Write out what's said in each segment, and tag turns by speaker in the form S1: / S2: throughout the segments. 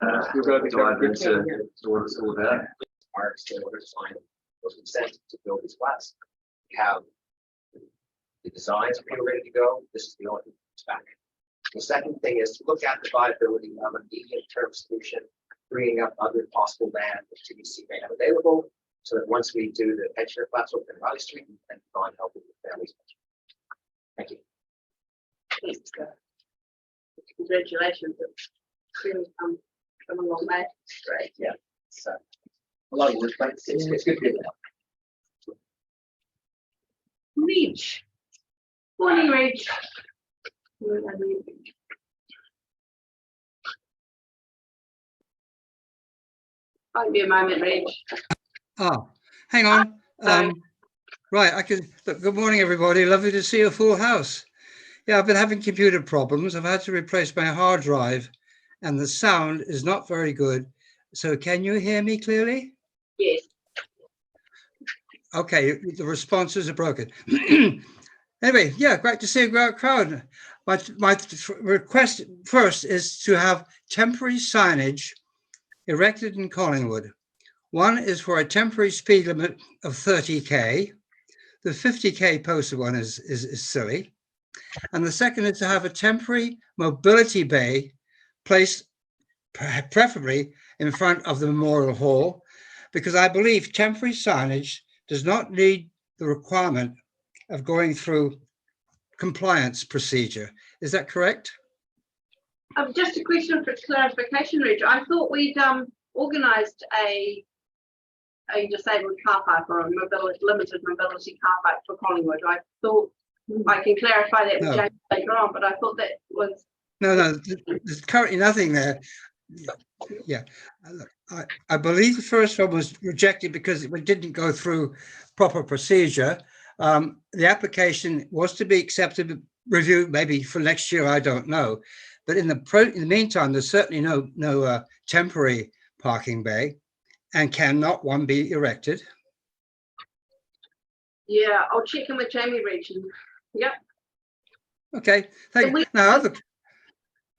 S1: dive into what it's all about. Marks in order to find those consent to build these flats. We have the designs pretty ready to go. This is the only thing that's back. The second thing is to look at the viability of a medium-term solution, bringing up other possible land that TBC may have available, so that once we do the pensioner flats open in Riley Street, we can go on helping with families. Thank you.
S2: Thanks. Congratulations. It's really come a long way.
S1: Great. Yeah. So a lot of work, but it's good to do that.
S2: Reg. Morning, Reg. I'll be a moment, Reg.
S3: Oh, hang on. Right, I can look. Good morning, everybody. Lovely to see a full house. Yeah, I've been having computer problems. I've had to replace my hard drive, and the sound is not very good. So, can you hear me clearly?
S2: Yes.
S3: Okay, the responses are broken. Anyway, yeah, great to see a great crowd. My request first is to have temporary signage erected in Collingwood. One is for a temporary speed limit of 30k. The 50k posted one is silly. And the second is to have a temporary mobility bay placed preferably in front of the Memorial Hall, because I believe temporary signage does not need the requirement of going through compliance procedure. Is that correct?
S2: Just a question for clarification, Reg. I thought we'd organised a disabled car park or a limited mobility car park for Collingwood. I thought I can clarify that with James later on, but I thought that was
S3: no. There's currently nothing there. Yeah, I believe the first one was rejected because it didn't go through proper procedure. The application was to be accepted, reviewed maybe for next year. I don't know, but in the meantime, there's certainly no temporary parking bay, and cannot one be erected?
S2: Yeah, I'll check in with Jamie, Reg. Yep.
S3: Okay, thank you. Now, look,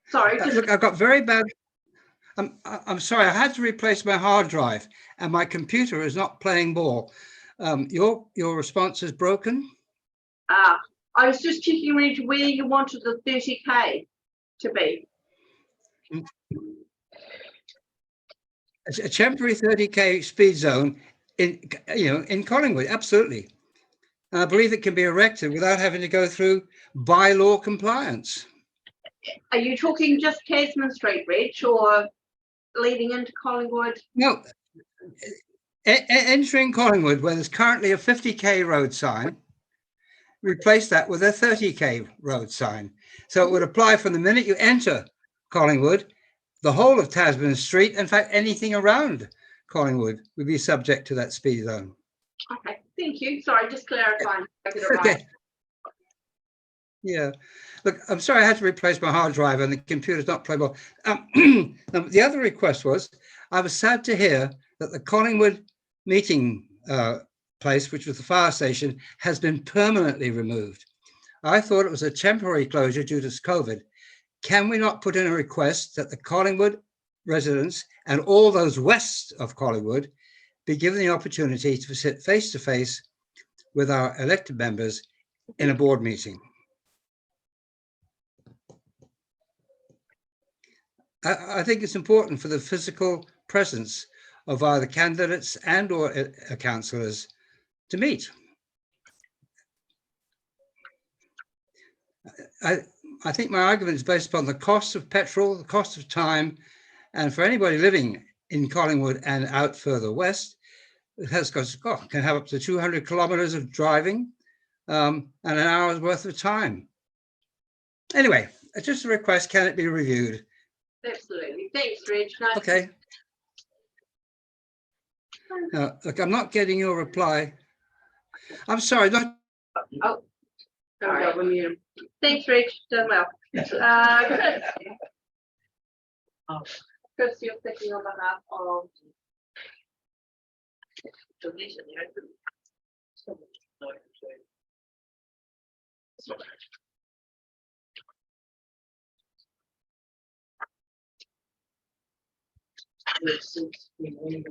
S2: sorry.
S3: Look, I've got very bad. I'm sorry, I had to replace my hard drive, and my computer is not playing ball. Your response is broken.
S2: I was just checking, Reg, where you wanted the 30k to be.
S3: A temporary 30k speed zone in Collingwood, absolutely. And I believe it can be erected without having to go through bylaw compliance.
S2: Are you talking just Tasman Street, Reg, or leading into Collingwood?
S3: No, entering Collingwood, where there's currently a 50k road sign, replace that with a 30k road sign. So it would apply from the minute you enter Collingwood. The whole of Tasman Street, in fact, anything around Collingwood would be subject to that speed zone.
S2: Okay, thank you. Sorry, just clarifying.
S3: Okay. Yeah. Look, I'm sorry I had to replace my hard drive and the computer's not playing well. The other request was, I was sad to hear that the Collingwood meeting place, which was the fire station, has been permanently removed. I thought it was a temporary closure due to COVID. Can we not put in a request that the Collingwood residents and all those west of Collingwood be given the opportunity to sit face to face with our elected members in a board meeting? I think it's important for the physical presence of either candidates and or councillors to meet. I think my argument is based upon the cost of petrol, the cost of time, and for anybody living in Collingwood and out further west, it has can have up to 200 kilometres of driving and an hour's worth of time. Anyway, it's just a request. Can it be reviewed?
S2: Absolutely. Thanks, Reg. Nice.
S3: Okay. Look, I'm not getting your reply. I'm sorry. Not.
S2: Oh, sorry. Thanks, Reg. Done well. Chris. Chris, you're speaking on behalf of donation.
S4: Yes, it's been really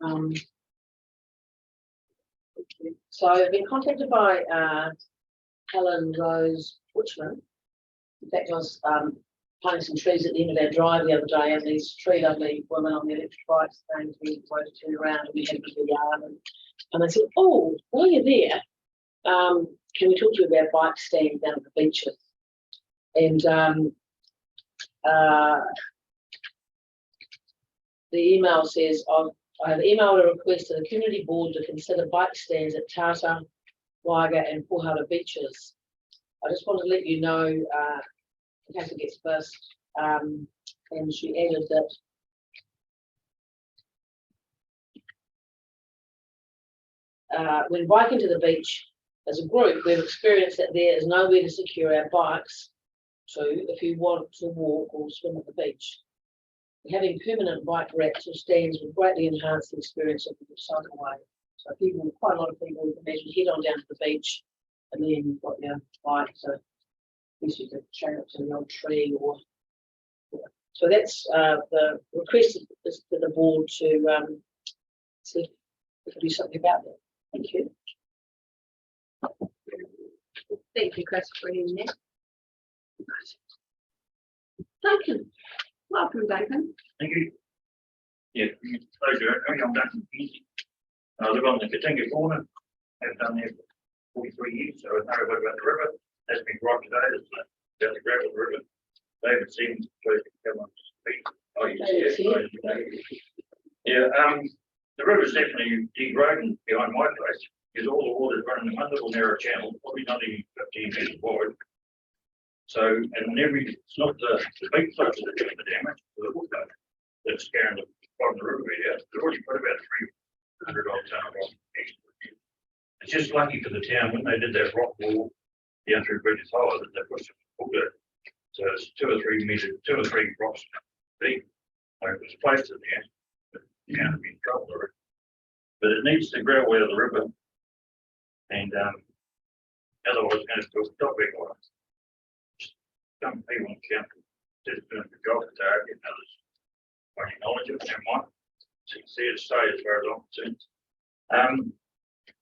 S4: nice. So I've been contacted by Helen Rose Butchman. In fact, I was planting some trees at the end of our drive the other day, and these three lovely women on the electric bikes came to me, wanted to turn around, and we had a bit of a yarn. And they said, "Oh, while you're there, can we talk to you about bike stands down at the beaches?" And the email says, I have emailed a request to the community board to consider bike stands at Tata, Waiga and Pohara beaches. I just want to let you know, in case it gets missed, and she added that when biking to the beach as a group, we've experienced that there is nowhere to secure our bikes to if you want to walk or swim at the beach. Having permanent bike racks or stands would greatly enhance the experience of the cycleway. So people, quite a lot of people, you can imagine, head on down to the beach, and then you've got your bike, so you could chain it to the old tree or. So that's the request is to the board to see if we can do something about that. Thank you.
S2: Thank you, Chris, for bringing that. Duncan, welcome, Duncan.
S5: Thank you. Yeah, pleasure. I'm Duncan Peasy. I live on the Katinga corner. I've done there for 43 years, so I know a bit about the river. That's been right today. It's about the gravel river. David seems to come on to speak. Oh, yes, yeah. The river's definitely degrading behind my place because all the water's running in one little narrow channel, probably not even 15 metres wide. So, and it's not the big floods that are doing the damage, the water that's scaring the bottom of the river out. They've already put about 300 odd ton of rock. It's just lucky for the town when they did that rock wall down through Bridges Hollow that they pushed it. So it's 2 or 3 rocks deep. Like it was placed in there, but you can't be in trouble with it. But it needs to grow out of the river, and otherwise it's going to stop big ones. Some people in the council just doing the job at target, and others won't acknowledge it, never mind. So you can see it stay as far as I'm concerned.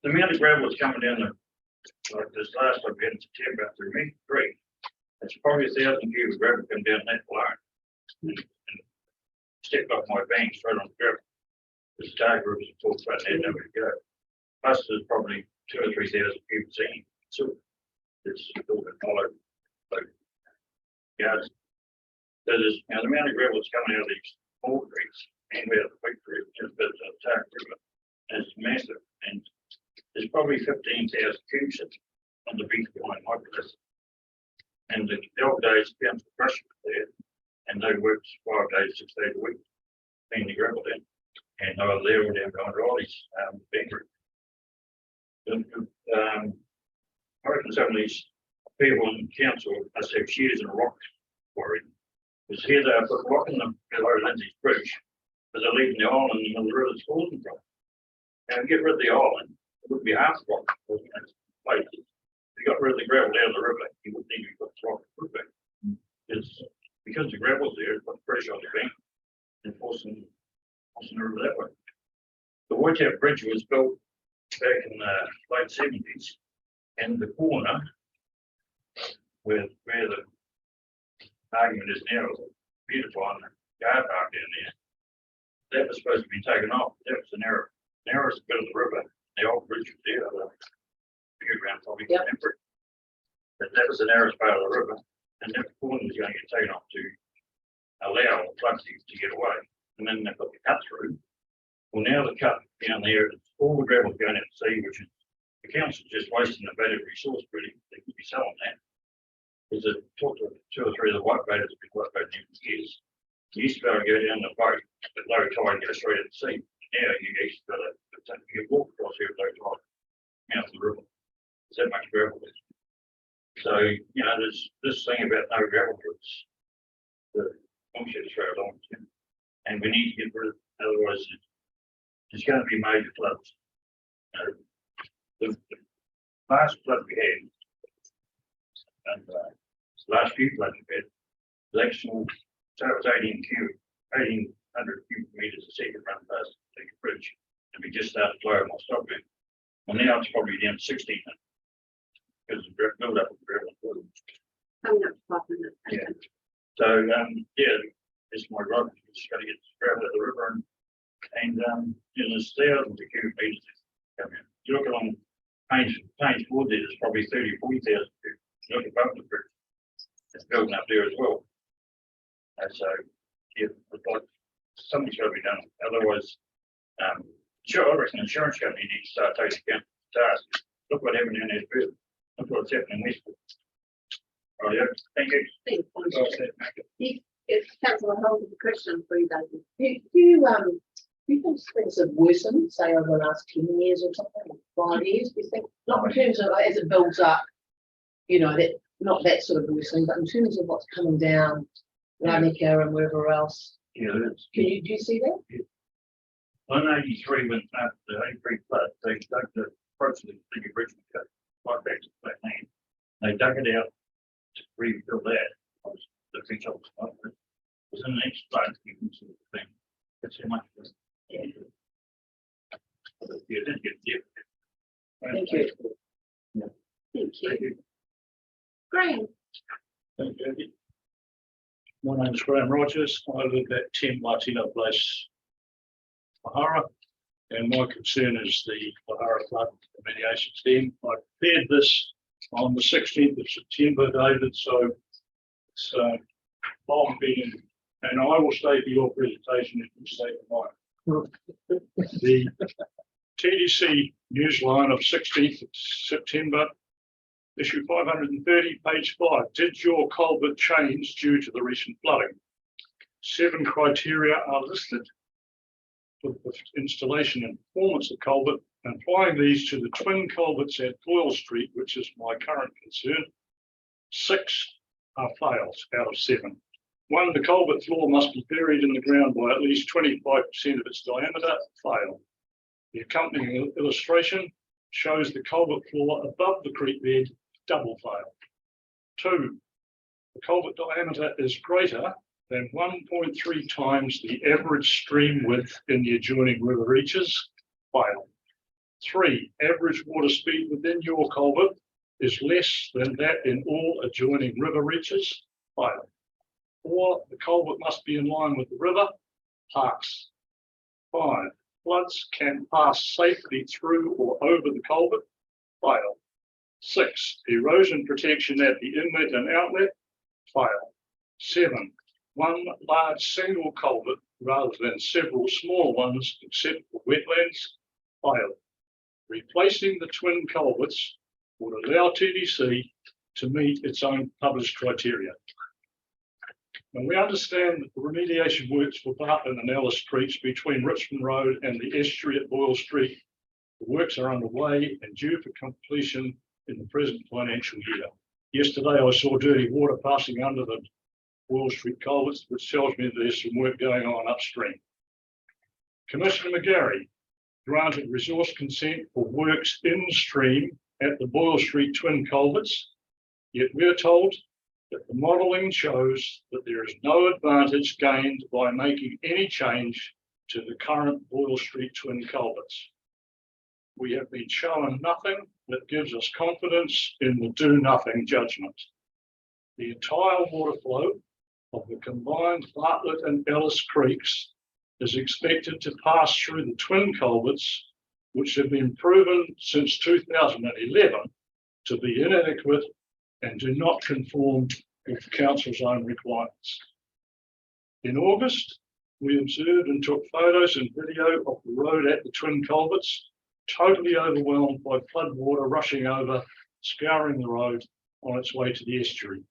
S5: The amount of gravel that's coming down like this last I've been in September through Meat Creek, it's probably 1,000 cubic gravel come down that line and step up my banks right on the gravel. The star group is full front, they had nowhere to go. Plus there's probably 2,000 or 3,000 cubic sand. So it's all been followed. Yards. So there's the amount of gravel that's coming out of these small creeks and out of the big creek, just about the Tark River, and it's massive. And there's probably 15,000 cubes on the beach behind my place. And the old days, council crushed there, and they worked 5 days, 6 days a week, cleaning the gravel down. And they were there all down behind Riley's bank. I reckon some of these people in council must have shears and rock quarry. Because here they put rock in them below Lindsay's Bridge, but they're leaving the island in the middle of the river that's falling from. And get rid of the island, it would be half rock. If you got rid of the gravel out of the river, you wouldn't need to put the rock in the river. It's because the gravel's there, it puts pressure on the bank and forcing the river that way. The Whiteout Bridge was built back in the late 70s, and the corner where the argument is now beautifying the car park down there, that was supposed to be taken off. That was the narrowest bit of the river. The old bridge was there, the bigger ground probably temporary. But that was the narrowest part of the river, and that corner was going to get taken off to allow floods to get away. And then they've got the cut through. Well, now the cut down there, all the gravel going out to sea, which is the council's just wasting a valuable resource, really. They could be selling that. Because I talked to 2 or 3 of the white baiters who've been white baiting for years. You used to be able to go down the boat at low tide and go straight at the sea. Now you used to be able to walk across here at low tide, out of the river. There's that much gravel there. So, you know, there's this thing about no gravel routes. The longship is very long, and we need to get rid of it, otherwise there's going to be major floods. The last flood we had, and the last few floods we had, the actual, so it was 18 cubic, 1,800 cubic meters a second run past the bridge, and we just started flowing my stock in. Well, now it's probably down to 16. Because of the build up of gravel.
S2: Coming up to 5 minutes.
S5: Yeah. So, yeah, it's my road, just gotta get the gravel out of the river and you know, there's thousands of cubic meters coming in. You look along Payne's Ford there, there's probably 30, 40,000. You look above the bridge, it's building up there as well. And so, yeah, it's like something's gotta be done, otherwise, sure, I reckon the insurance company needs to start taking account of the task. Look what happened in that field. Look what's happening in Westwood. Oh, yeah, thank you.
S2: It's Councillor Holmes, a question for you, David.
S4: Do you think things have worsened, say over the last 10 years or something, or 5 years? Do you think, not in terms of as it builds up, you know, that not that sort of worsening, but in terms of what's coming down, Rannika and wherever else?
S5: Yeah, it is.
S4: Do you see that?
S5: 183 when after the 83 flood, they dug the approach to the big bridge cut right back to flat land. They dug it out to rebuild that. Was the feature was not good. Was in the next flood, you can see the thing. That's how much. Yeah, it did get deep.
S4: Thank you.
S2: Thank you.
S5: Thank you.
S2: Graham,
S6: Thank you. My name is Graham Rogers. I live at 10 Martino Place, Mahara, and my concern is the Mahara flood remediation team. I prepared this on the 16th of September, David, so it's long been, and I will stay for your presentation if you stay for mine. The TDC Newsline of 16th of September, issue 530, page 5. Did your culvert change due to the recent flooding? 7 criteria are listed for the installation and performance of culvert, and applying these to the twin culverts at Boyle Street, which is my current concern. 6 are fails out of 7. 1, the culvert floor must be buried in the ground by at least 25% of its diameter. Fail. The accompanying illustration shows the culvert floor above the creek bed. Double fail. 2, the culvert diameter is greater than 1.3 times the average stream width in the adjoining river reaches. Fail. 3, average water speed within your culvert is less than that in all adjoining river reaches. Fail. 4, the culvert must be in line with the river. Pass. 5, floods can pass safely through or over the culvert. Fail. 6, erosion protection at the inlet and outlet. Fail. 7, one large single culvert rather than several small ones except for wetlands. Fail. Replacing the twin culverts would allow TDC to meet its own published criteria. And we understand that the remediation works for Barton and Ellis Creeks between Richmond Road and the estuary at Boyle Street. The works are underway and due for completion in the present financial year. Yesterday, I saw dirty water passing under the Boyle Street culverts, which tells me there's some work going on upstream. Commissioner McGarry granted resource consent for works in stream at the Boyle Street twin culverts, yet we're told that the modelling shows that there is no advantage gained by making any change to the current Boyle Street twin culverts. We have been shown nothing that gives us confidence in the do-nothing judgment. The entire water flow of the combined Bartlett and Ellis Creeks is expected to pass through the twin culverts, which have been proven since 2011 to be inadequate and do not conform with the council's own requirements. In August, we observed and took photos and video of the road at the twin culverts, totally overwhelmed by flood water rushing over, scouring the road on its way to the estuary.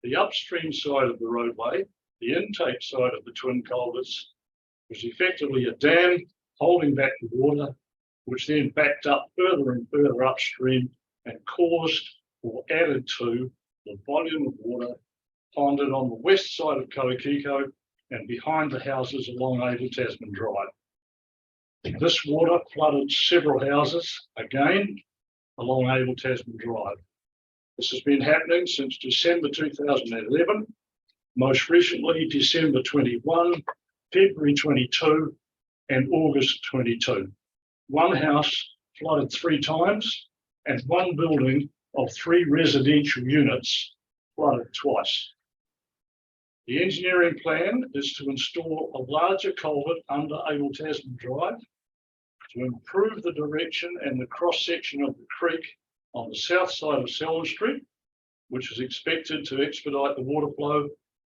S6: The upstream side of the roadway, the intake side of the twin culverts, was effectively a dam holding back the water, which then backed up further and further upstream and caused or added to the volume of water ponded on the west side of Koikiko and behind the houses along Abel Tasman Drive. This water flooded several houses again along Abel Tasman Drive. This has been happening since December 2011 most recently December 21, February 22, and August 22. One house flooded 3 times and one building of 3 residential units flooded twice. The engineering plan is to install a larger culvert under Abel Tasman Drive to improve the direction and the cross-section of the creek on the south side of Selwyn Street, which is expected to expedite the water flow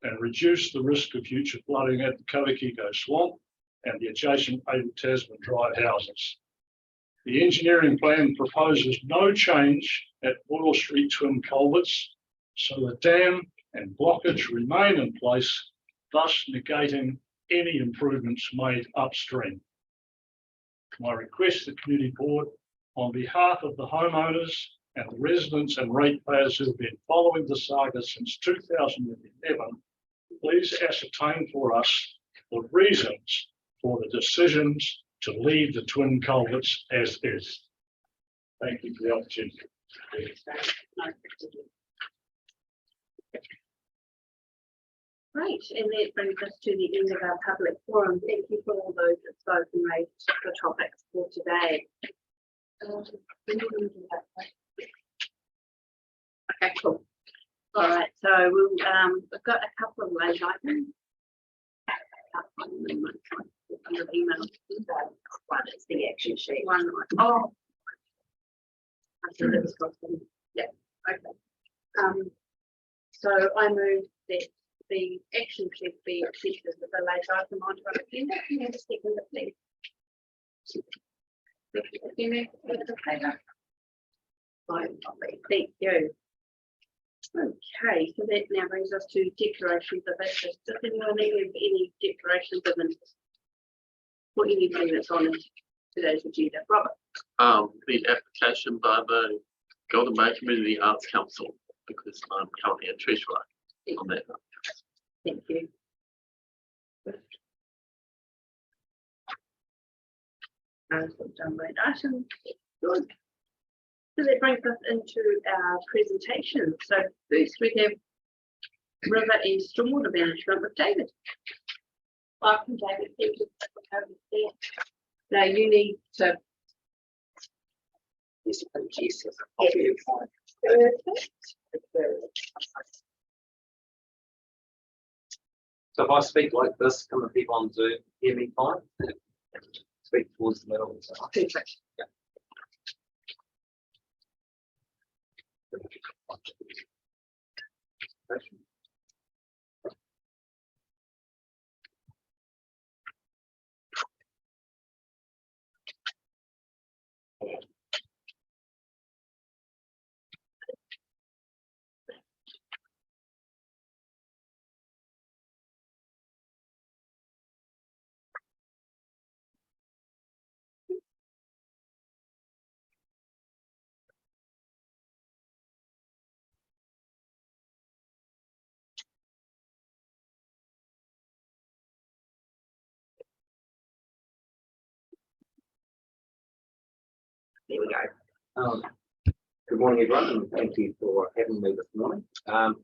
S6: and reduce the risk of future flooding at the Kawakiko Swamp and the adjacent Abel Tasman Drive houses. The engineering plan proposes no change at Boyle Street twin culverts, so the dam and blockage remain in place, thus negating any improvements made upstream. I request the community board, on behalf of the homeowners and the residents and ratepayers who have been following the saga since 2011, please ascertain for us the reasons for the decisions to leave the twin culverts as is. Thank you for the opportunity.
S2: Great, and that brings us to the end of our public forum. Thank you for all those that spoke and raised the topics for today. Okay, cool. All right, so we'll we've got a couple of late items. Under the email. One is the action sheet. One. Oh. I see that was possible. Yeah. Okay. So I move that the action sheet be accepted with a late item onto our agenda. Can you have a second, please? Thank you. Okay, so that now brings us to declarations of interest. Does anyone have any declarations of interest? For anything that's on today's agenda? Robert.
S7: The application by the Golden Bay Community Arts Council, because I'm currently a treasurer on that.
S2: Thank you. Done late item. Good. So that brings us into our presentation. So first we have river and stormwater management with David. Welcome, David. Thank you for coming there. Now you need to.
S1: So if I speak like this, can the people on Zoom hear me fine? Speak towards the middle.
S2: Perfect.
S1: Yeah. There we go. Good morning, everyone, and thank you for having me this morning. I'm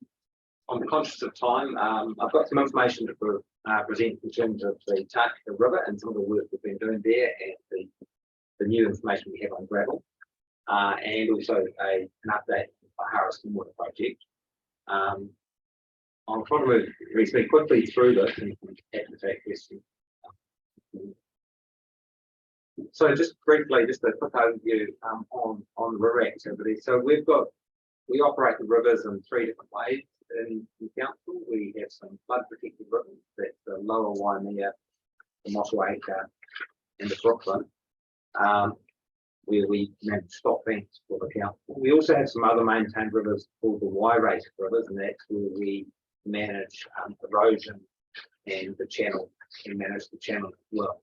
S1: conscious of time. I've got some information to present in terms of the Takaka River and some of the work we've been doing there, and the new information we have on gravel, and also an update on the Wahara Stormwater Project. I'll try to move reasonably quickly through this and have to take questions. So just briefly, just a quick overview on river activity. So we operate the rivers in 3 different ways in the council. We have some flood protected rivers, that's the Lower Waimea, the Motueka, and the Brooklyn, where we manage stop banks for the council. We also have some other maintained rivers called the Y-rated rivers, and that's where we manage erosion and the channel, and manage the channel as well.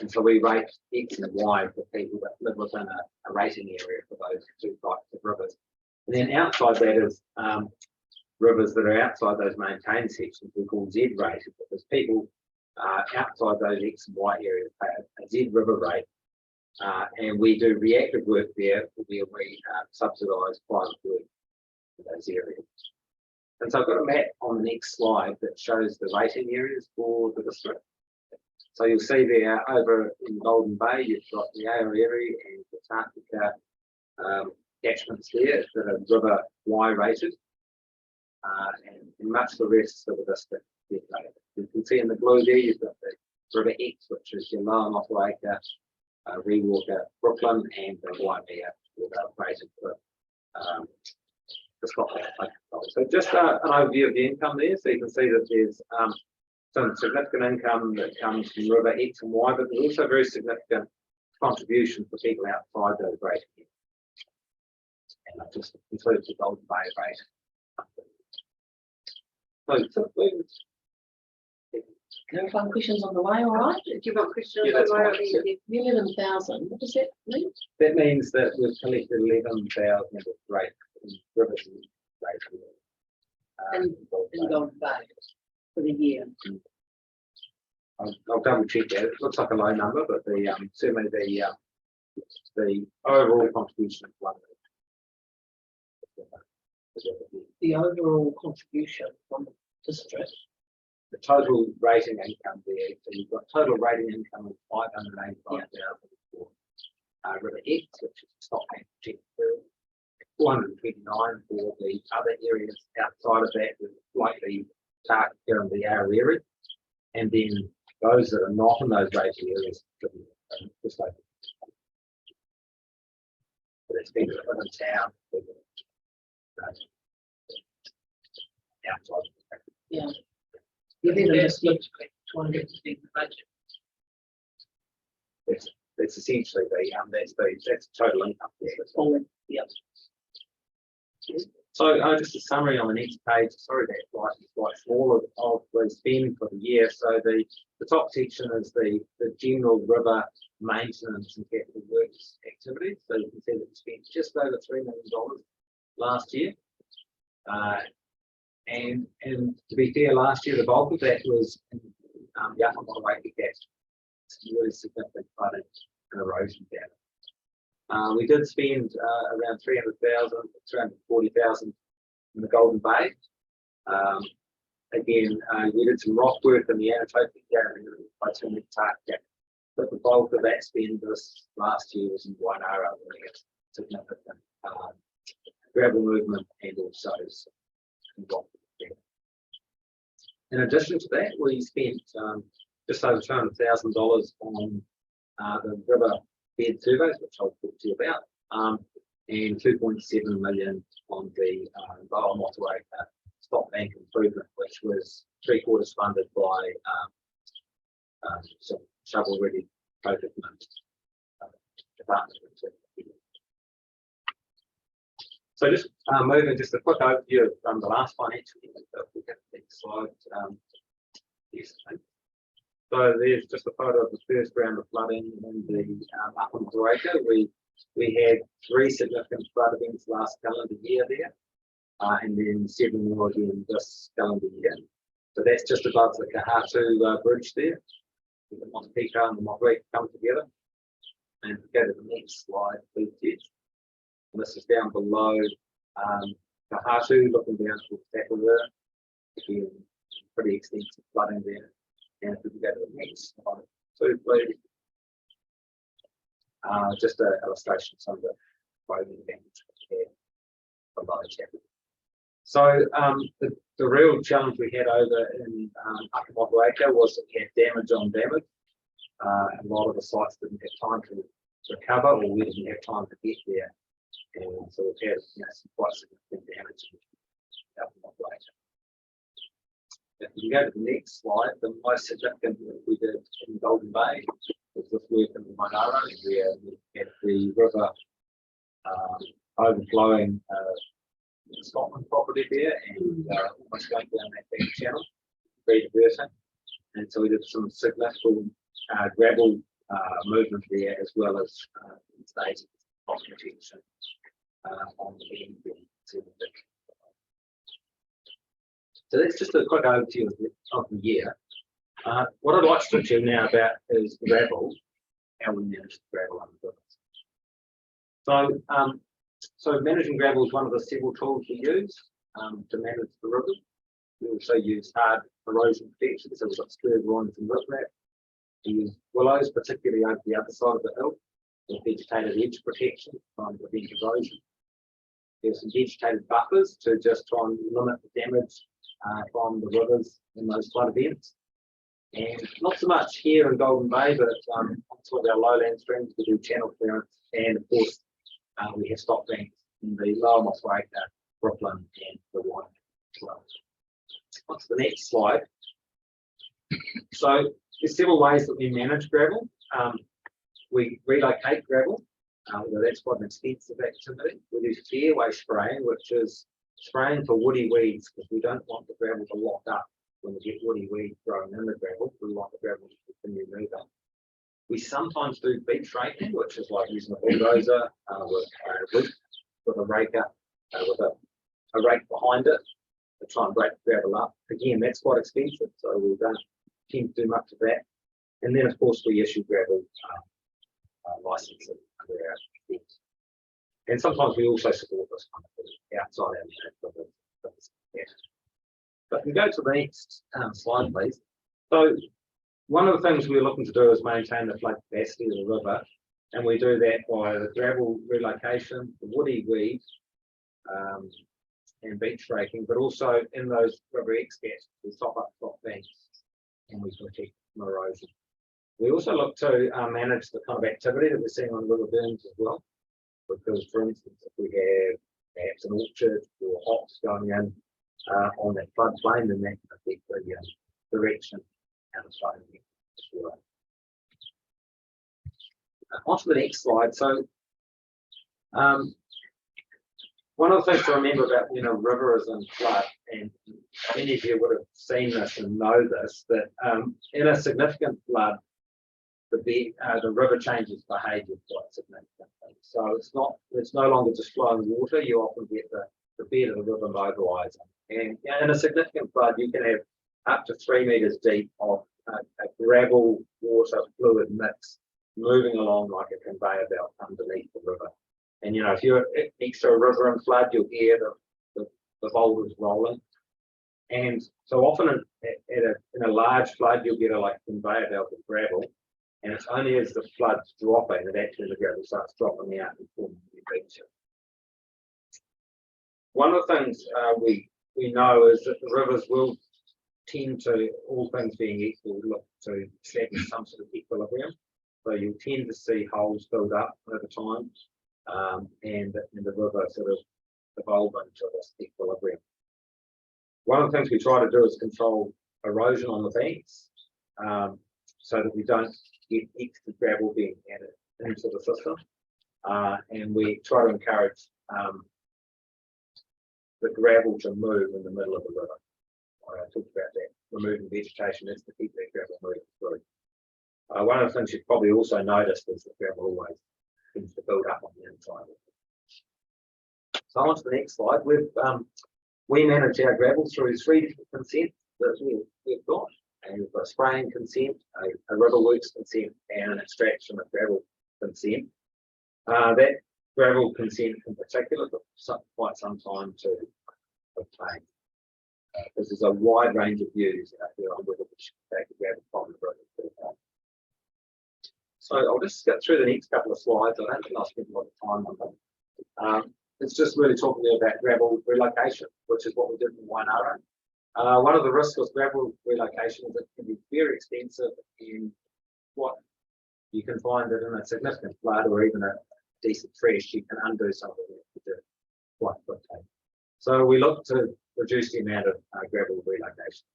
S1: And so we rate X and Y for people that live within a rating area for those 2 types of rivers. And then outside that is rivers that are outside those maintained sections we call Z rated, because people outside those X and Y areas pay a Z river rate. And we do reactive work there where we subsidise private work in those areas. And so I've got a map on the next slide that shows the rating areas for the district. So you'll see there over in Golden Bay, you've got the Aotearoa and the Tākika catchments there that are river Y rated. And much of the rest of the district is rated. You can see in the blue there, you've got the River X, which is your Lower Motueka, Rewalker, Brooklyn, and the Waimea, rated for the Scotland. So just an overview of the income there. So you can see that there's some significant income that comes from River X and Y, but there's also very significant contribution for people outside those rating areas. And that just includes the Golden Bay rate. So,
S4: Clarifying questions on the way, all right?
S2: Do you want questions?
S1: Yeah, that's
S2: Laura?
S1: fine.
S2: Yeah.
S4: 11,000, what does that mean?
S1: that means that we've collected 11,000 rate rivers rate.
S4: In Golden Bay for the year.
S1: I'll double check that. It looks like a low number, but certainly the overall contribution is one.
S4: The overall contribution from the district.
S1: The total rating income there, so you've got total rating income of 585,000 for River X, which is Stockman, 429 for the other areas outside of that, like the Tākika and the Aotearoa, and then those that are not in those rating areas, just like but it's been in town, outside.
S4: Yeah. You think they just looked like 250 the budget.
S1: It's essentially that's the total income there.
S4: Oh, yeah.
S1: So just a summary on the next page. Sorry, that slide is quite small of the spend for the year. So the top section is the general river maintenance and capital works activities. So you can see that we spent just over $3 million last year. And to be fair, last year the bulk of that was in the Upper Motueka catchment. Really significant flooding and erosion damage. We did spend around 340,000 in the Golden Bay. Again, we did some rock work in the Anatopic area, but the bulk of that spend this last year was in Wainara, where we had significant gravel movement and also some rock work. In addition to that, we spent just over $200,000 on the river bed surveys, which I'll talk to you about, and 2.7 million on the Lower Motueka stock bank improvement, which was 3/4 funded by some shovel-ready project department. So just moving just a quick overview of the last financial year. So if we get the next slide, yes, thanks. So there's just a photo of the first round of flooding in the Upper Motueka. We had 3 significant flood events last calendar year there, and then 7 more again this calendar year. So that's just above the Kahatu bridge there. The Motueka and the Motueka come together. And go to the next slide, please, Ted. And this is down below Kahatu, looking down to Tapawa. Again, pretty extensive flooding there. And if we can go to the next slide, too, please. Just an illustration of some of the flooding damage here below Tapawa. So the real challenge we had over in Upper Motueka was that we had damage on damage. A lot of the sites didn't have time to recover, or we didn't have time to get there. And so we've had some quite significant damage in Upper Motueka. If we go to the next slide, the most significant work we did in Golden Bay was this work in the Monaro, where we had the river overflowing the Scotland property there and almost going down that big channel, reversing. And so we did some significant gravel movement there, as well as stage cost protection on the end. So that's just a quick overview of the year. What I'd like to talk to you now about is gravel, how we manage the gravel under. So managing gravel is one of the several tools we use. to manage the river. We also use hard erosion protection, so we've got spurred rinds and riprap. We use willows, particularly over the other side of the hill, with vegetated edge protection from prevent erosion. There's some vegetated buffers to just try and limit the damage from the rivers in those flood events. And not so much here in Golden Bay, but on some of our lowland streams, we do channel clearance, and of course, we have stop banks in the Lower Mosswaker, Brooklyn, and the Water as well. On to the next slide. So there's several ways that we manage gravel. We relocate gravel. That's quite an expensive activity. We use fairway spraying, which is spraying for woody weeds, because we don't want the gravel to lock up when we get woody weeds growing in the gravel. We want the gravel to continue moving. We sometimes do beach raking, which is like using a bulldozer with a raker, with a rake behind it to try and break the gravel up. Again, that's quite expensive, so we don't tend to do much of that. And then, of course, we issue gravel licenses under our fees. And sometimes we also support this kind of thing outside our management. But we go to the next slide, please. So one of the things we're looking to do is maintain the flood capacity of the river, and we do that by the gravel relocation, the woody weed, and beach raking, but also in those river expats, we top up top banks and we protect from erosion. We also look to manage the kind of activity that we're seeing on river berms as well, because, for instance, if we have perhaps an orchard or hops going in on that floodplain, then that can affect the direction and the flooding as well. On to the next slide. So, one of the things to remember about rivers and flood, and many of you would have seen this and know this, that in a significant flood, the river changes behaviour quite significantly. So it's no longer just flowing water. You often get the bed of the river mobilising, and in a significant flood, you can have up to 3 metres deep of a gravel water fluid mix moving along like a conveyor belt underneath the river. And if you're next to a river in flood, you'll hear the boulders rolling. And so often in a large flood, you'll get a conveyor belt of gravel. And it's only as the flood's dropping that actually the gravel starts dropping out and forming the beach. One of the things we know is that the rivers will tend to, all things being equal, look to establish some sort of equilibrium. So you'll tend to see holes build up over time, and the river sort of evolve into this equilibrium. One of the things we try to do is control erosion on the banks, so that we don't get extra gravel being added into the system, and we try to encourage the gravel to move in the middle of the river. I talked about that, removing vegetation is to keep that gravel moving through. One of the things you've probably also noticed is that gravel always tends to build up on the inside. So on to the next slide. We manage our gravel through 3 different consents that we've got. And we've got a spraying consent, a river works consent, and an extraction of gravel consent. That gravel consent in particular took quite some time to obtain. This is a wide range of views out there on whether we should take the gravel from the river. So I'll just skip through the next couple of slides. I don't think I'll spend a lot of time on them. It's just really talking about gravel relocation, which is what we did in Wainara. One of the risks with gravel relocation is it can be very expensive, and what you can find that in a significant flood or even a decent fresh, you can undo some of the work you did quite quickly. So we look to reduce the amount of gravel relocation.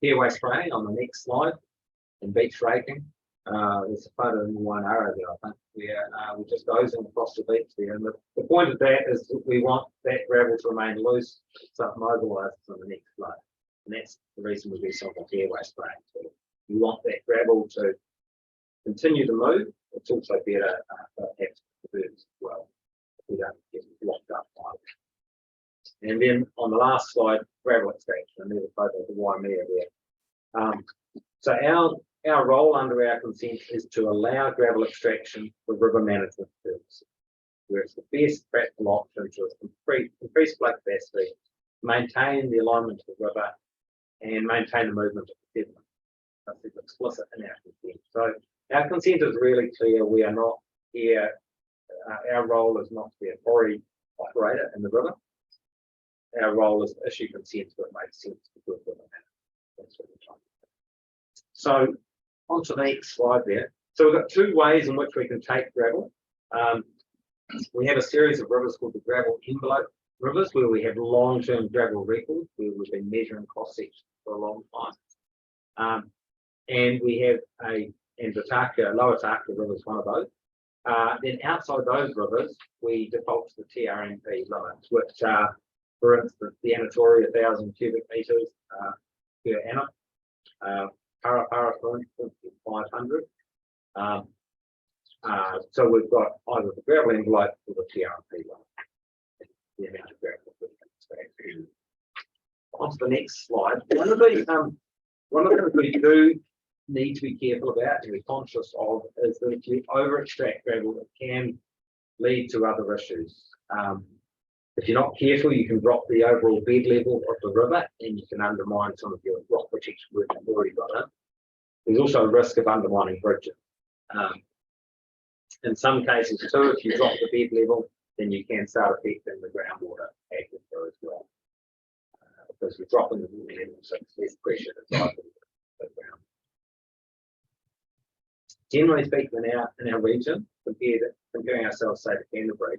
S1: Fairway spraying on the next slide, and beach raking. There's a photo in Wainara there, I think, where we're just dozing across the beach there. And the point of that is that we want that gravel to remain loose so it mobilises on the next flood. And that's the reason we do some of the fairway spraying. So we want that gravel to continue to move. It's also better for the birds as well, if we don't get locked up by it. And then on the last slide, gravel extraction. And there's a photo of the Waimea there. So our role under our consent is to allow gravel extraction for river management purposes. where it's the best practical option to increase flood capacity, maintain the alignment of the river, and maintain the movement of the sediment. That's explicit in our consent. So our consent is really clear. We are not here, our role is not to be a quarry operator in the river. Our role is to issue consent that makes sense to do it. That's what we're trying to do. So on to the next slide there. So we've got two ways in which we can take gravel. We have a series of rivers called the gravel envelope rivers, where we have long-term gravel records, where we've been measuring cross sections for a long time. And we have and the Lower Taka River is one of those. Then outside those rivers, we default to the TRMP limits, which are, for instance, the Anatoria 1,000 cubic meters per annum. Parapara, for instance, is 500. So we've got either the gravel envelope or the TRMP limit. The amount of gravel we can extract. On to the next slide. One of the things we do need to be careful about and be conscious of is that if you over extract gravel, it can lead to other issues. If you're not careful, you can drop the overall bed level of the river and you can undermine some of your rock protection work you've already got in. There's also a risk of undermining bridges. In some cases too, if you drop the bed level, then you can start affecting the groundwater aquifer as well. Because you're dropping the water level, so it's less pressure to drive the ground. Generally speaking, in our region, comparing ourselves, say, to Canterbury,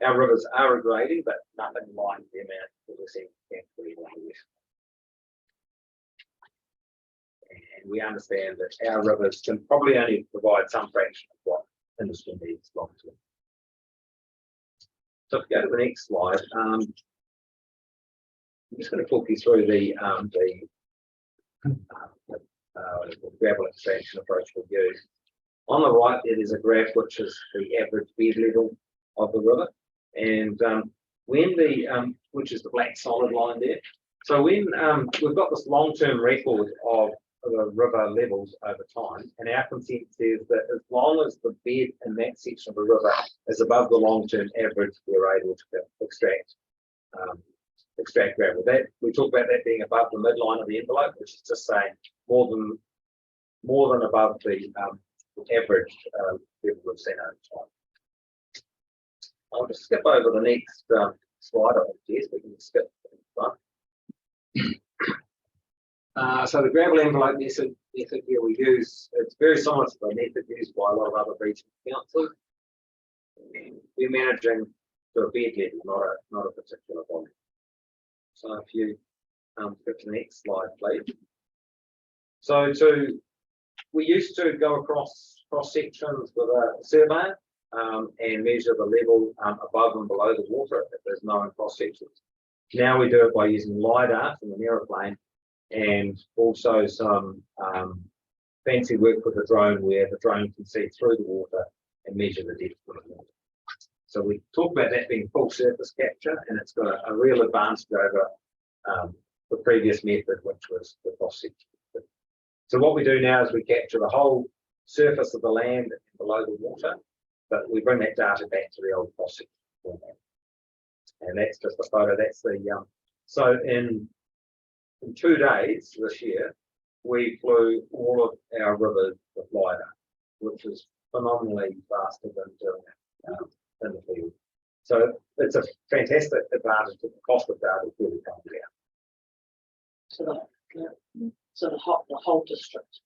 S1: our rivers are regrading, but nothing like the amount that we're seeing in Canterbury and the west. And we understand that our rivers can probably only provide some fraction of what industry needs long term. So if we go to the next slide, I'm just going to talk you through the gravel extraction approach we use. On the right, there is a graph which is the average bed level of the river, and when which is the black solid line there. So when we've got this long-term record of the river levels over time, and our consent says that as long as the bed in that section of the river is above the long-term average, we're able to extract gravel. That we talk about that being above the midline of the envelope, which is just saying more than above the average level we've seen over time. I'll just skip over the next slide. I guess we can skip the next one. So the gravel envelope method here we use, it's very similar to the method used by a lot of other regional councils. We're managing to a bed level, not a particular volume. So if you skip to the next slide, please. So we used to go across sections with a surveyor and measure the level above and below the water if there's no cross sections. Now we do it by using LiDAR from an aeroplane and also some fancy work with a drone where the drone can see through the water and measure the depth of the water. So we talk about that being full surface capture, and it's got a real advantage over the previous method, which was the cross section. So what we do now is we capture the whole surface of the land below the water, but we bring that data back to the old cross section format. And that's just a photo. That's the so in 2 days this year, we flew all of our rivers with LiDAR, which is phenomenally faster than doing it in the field. So it's a fantastic advantage. The cost of data is really coming down.
S4: So the whole district.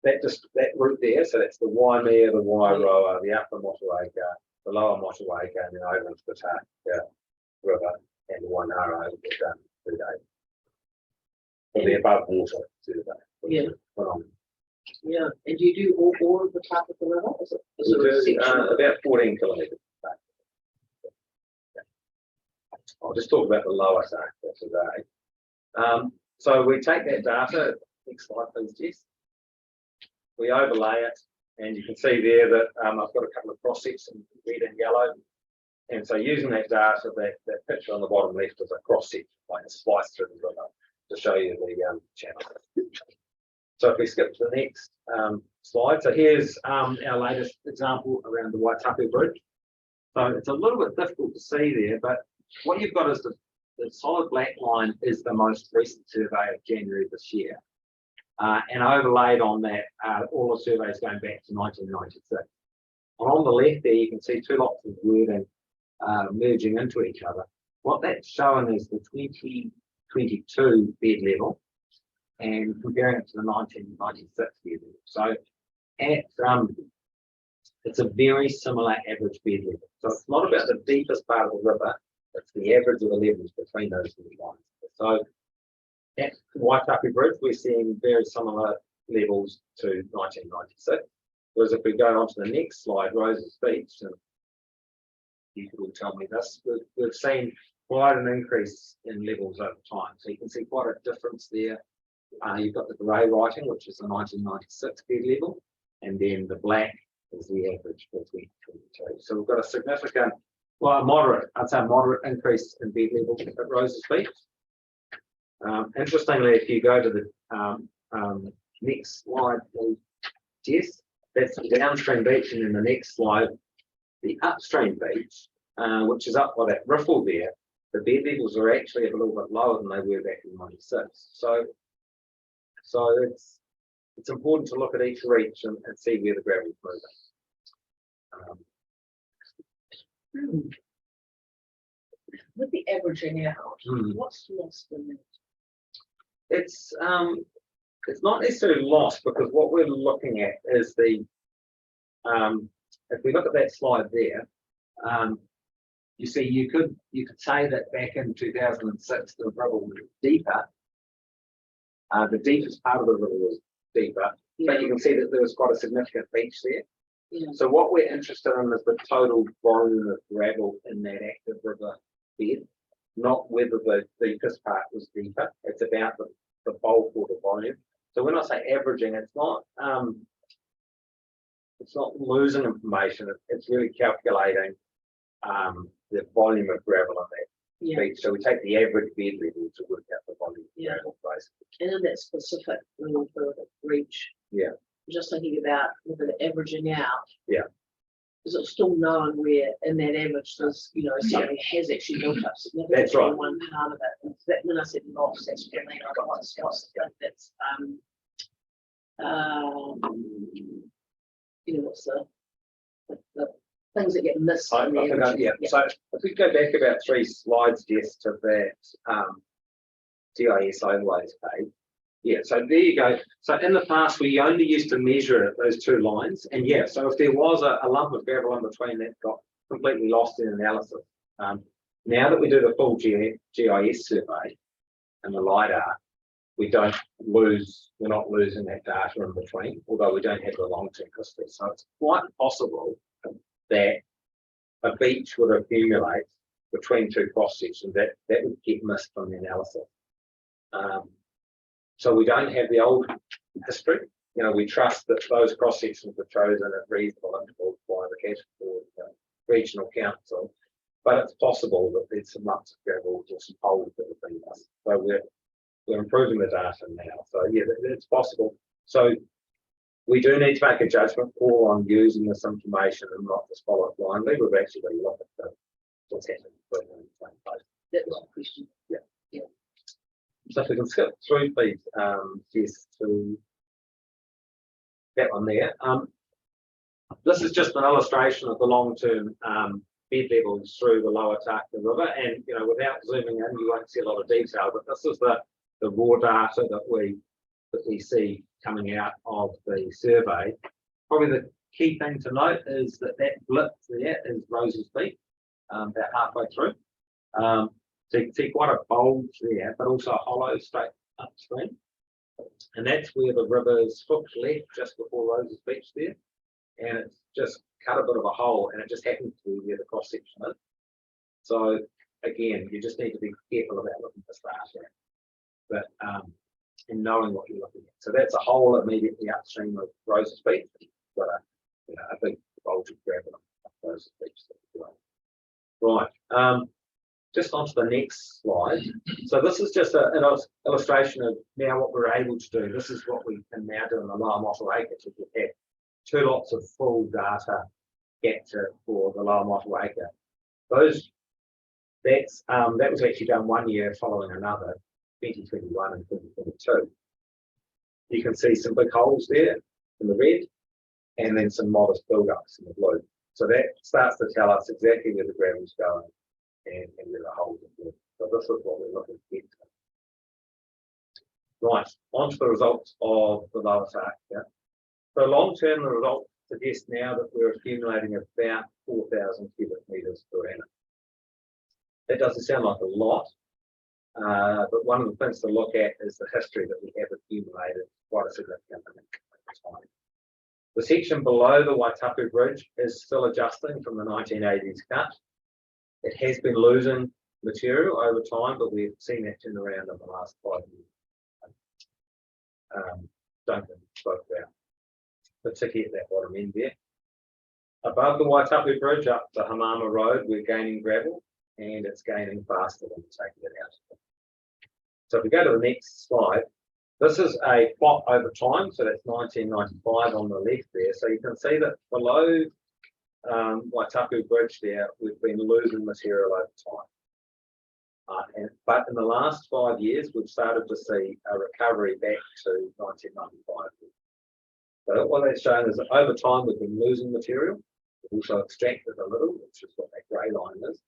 S1: That route there, so that's the Waimea, the Wairoa, the Upper Motueka, the Lower Motueka, and then over into the Taka River and the Wainara over the 2 days. Or the above water 2 days.
S4: Yeah.
S1: Phenomenal.
S4: Yeah, and do you do all of the Taka River? Is it a section?
S1: About 14 kilometres. I'll just talk about the lower Taka today. So we take that data, next slide please, Jess. We overlay it, and you can see there that I've got a couple of cross sections, red and yellow. And so using that data, that picture on the bottom left is a cross section, like a slice through the river, to show you the channel. So if we skip to the next slide, so here's our latest example around the Waitapu Bridge. So it's a little bit difficult to see there, but what you've got is the solid black line is the most recent survey of January this year. And overlaid on that, all the surveys going back to 1996. And on the left there, you can see two lots of wording merging into each other. What that's showing is the 2022 bed level and comparing it to the 1996 bed level. So it's a very similar average bed level. So it's not about the deepest part of the river, it's the average of the levels between those two lines. So at Waitaki Bridge, we're seeing very similar levels to 1996. Whereas if we go on to the next slide, Roses Beach, and you will tell me this, we've seen quite an increase in levels over time. So you can see quite a difference there. You've got the grey writing, which is the 1996 bed level, and then the black is the average for 2022. So we've got a significant, well, I'd say moderate increase in bed level at Roses Beach. Interestingly, if you go to the next slide, Jess, that's the downstream beach, and then the next slide, the upstream beach, which is up by that riffle there, the bed levels are actually a little bit lower than they were back in 96. So it's important to look at each reach and see where the gravel's moving.
S4: With the averaging out, what's lost in it?
S1: It's not necessarily lost, because what we're looking at is the if we look at that slide there, you see you could say that back in 2006 the river was deeper. The deepest part of the river was deeper, but you can see that there was quite a significant beach there.
S4: Yeah.
S1: So what we're interested in is the total volume of gravel in that active river bed, not whether the deepest part was deeper. It's about the bulk or the volume. So when I say averaging, it's not losing information. It's really calculating the volume of gravel on that beach. So we take the average bed level to work out the volume of gravel, basically.
S4: And in that specific little further reach.
S1: Yeah.
S4: Just thinking about the averaging out.
S1: Yeah.
S4: Is it still known where in that average there's, something has actually built up significantly
S1: That's right.
S4: in one part of it. And that, when I said loss, that's really what's that's what's the things that get missed.
S1: I
S4: in the
S1: think
S4: average.
S1: So if we go back about 3 slides, Jess, to that GIS overlays page. Yeah, so there you go. So in the past, we only used to measure those 2 lines. And yeah, so if there was a lump of gravel in between, that got completely lost in analysis. Now that we do the full GIS survey and the LiDAR, we're not losing that data in between, although we don't have the long-term history. So it's quite possible that a beach would accumulate between 2 cross sections that would get missed from the analysis. So we don't have the old history. We trust that those cross sections were chosen at reasonable intervals by the Cashel Regional Council, but it's possible that there's some lumps of gravel or some holes that have been missed. So we're improving the data now. So yeah, it's possible. So we do need to make a judgment call on using this information and not just follow it blindly. We've actually got to look at what's happening in the same place.
S4: That was a question.
S1: So if we can skip through, please, Jess, to that one there. This is just an illustration of the long-term bed levels through the lower Tarka River, and without zooming in, you won't see a lot of detail. But this is the raw data that we see coming out of the survey. Probably the key thing to note is that blip there is Roses Beach, about halfway through. So you can see quite a bulge there, but also a hollow straight upstream. And that's where the river's hooked left just before Roses Beach there. And it's just cut a bit of a hole, and it just happens to be where the cross section is. So again, you just need to be careful about looking for stars here, but and knowing what you're looking at. So that's a hole immediately upstream of Roses Beach. Got a big bulge of gravel on Roses Beach. Right. Just onto the next slide. So this is just an illustration of now what we're able to do. This is what we can now do in the lower Mottle acreage. We've had 2 lots of full data for the Lower Motueka. That was actually done 1 year following another, 2021 and 2022. You can see some big holes there in the red, and then some modest build-ups in the blue. So that starts to tell us exactly where the gravel's going and where the holes are blue. So this is what we're looking to get to. Right, on to the results of the Lower Sarkia. So long term, the results suggest now that we're accumulating about 4,000 cubic metres per annum. That doesn't sound like a lot, but one of the things to look at is the history that we have accumulated quite a significant amount of time. The section below the Waitapu Bridge is still adjusting from the 1980s cut. It has been losing material over time, but we've seen that turn around in the last 5 years. Duncan spoke about, particularly at that bottom end there. Above the Waitapu Bridge up the Hamama Road, we're gaining gravel, and it's gaining faster than we're taking it out. So if we go to the next slide, this is a plot over time, so that's 1995 on the left there. So you can see that below Waitapu Bridge there, we've been losing material over time. But in the last 5 years, we've started to see a recovery back to 1995. So what that's shown is that over time, we've been losing material. We've also extracted a little, which is what that grey line is.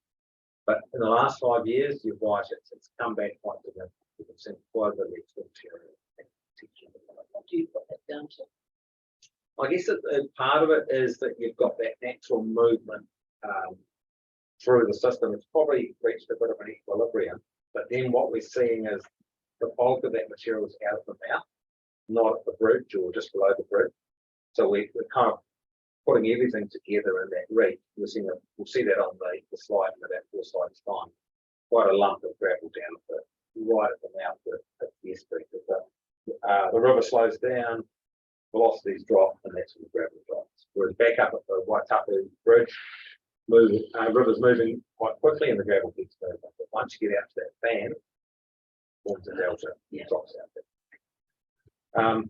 S1: But in the last 5 years, you're right, it's come back quite significantly. We've seen quite a bit of extra material.
S4: What do you put that down to?
S1: I guess part of it is that you've got that natural movement through the system. It's probably reached a bit of an equilibrium, but then what we're seeing is the bulk of that material is out of the mouth, not at the bridge or just below the bridge. So we're kind of putting everything together in that reef. We'll see that on the slide in about 4 slides time. Quite a lump of gravel down at right at the mouth of the estuary. The river slows down, velocities drop, and that's when the gravel drops. Whereas back up at the Waitapu Bridge, river's moving quite quickly and the gravel gets moving. But once you get out to that fan, forms a delta, drops out there.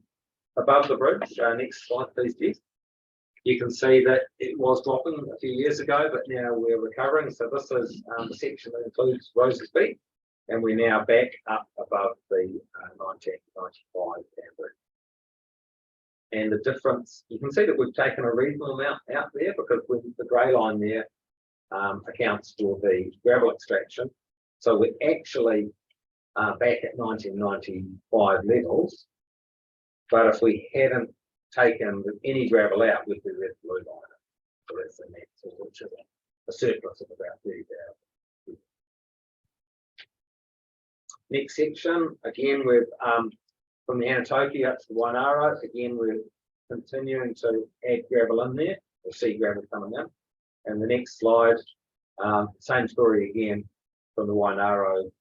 S1: Above the bridge, next slide please, Jess. You can see that it was dropping a few years ago, but now we're recovering. So this is the section that includes Roses Beach, and we're now back up above the 1995 average. And the difference, you can see that we've taken a reasonable amount out there because with the grey line there accounts for the gravel extraction. So we're actually back at 1995 levels. But if we hadn't taken any gravel out, we'd be red blue line. So that's the net, which is a surplus of about 30,000. Next section, again, we've from the Anatoki up to the Wainaro, again, we're continuing to add gravel in there. We'll see gravel coming in. And the next slide, same story again from the Wainaro.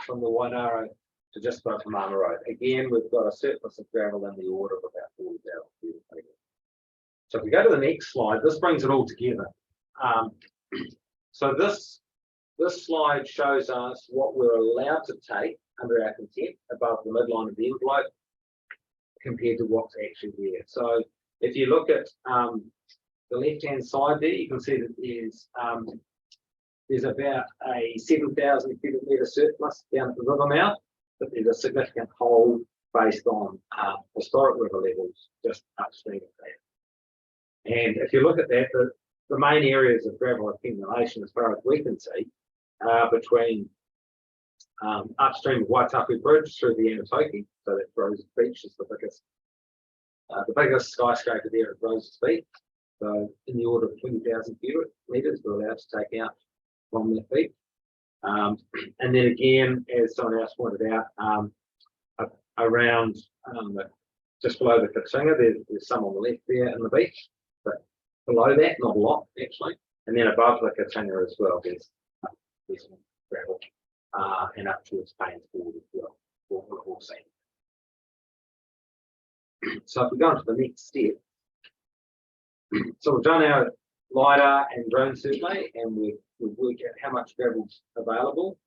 S1: From the Wainaro to just above Hamama Road. Again, we've got a surplus of gravel in the order of about 40,000 cubic metres. So if we go to the next slide, this brings it all together. So this slide shows us what we're allowed to take under our consent above the midline of the envelope compared to what's actually there. So if you look at the left-hand side there, you can see that there's about a 7,000 cubic metre surplus down at the river mouth, but there's a significant hole based on historic river levels just upstream of that. And if you look at that, the main areas of gravel accumulation, as far as we can see, are between upstream of Waitapu Bridge through the Anatoki, so that Roses Beach is the biggest skyscraper there at Roses Beach. So in the order of 20,000 cubic metres we're allowed to take out from that beach. And then again, as someone else pointed out, around just below the Katunga, there's some on the left there in the beach, but below that, not a lot actually. And then above the Katunga as well, there's some gravel, and up towards Paynes Ford as well, or sand. So if we go on to the next step, so we've done our LiDAR and drone survey, and we've worked out how much gravel's available.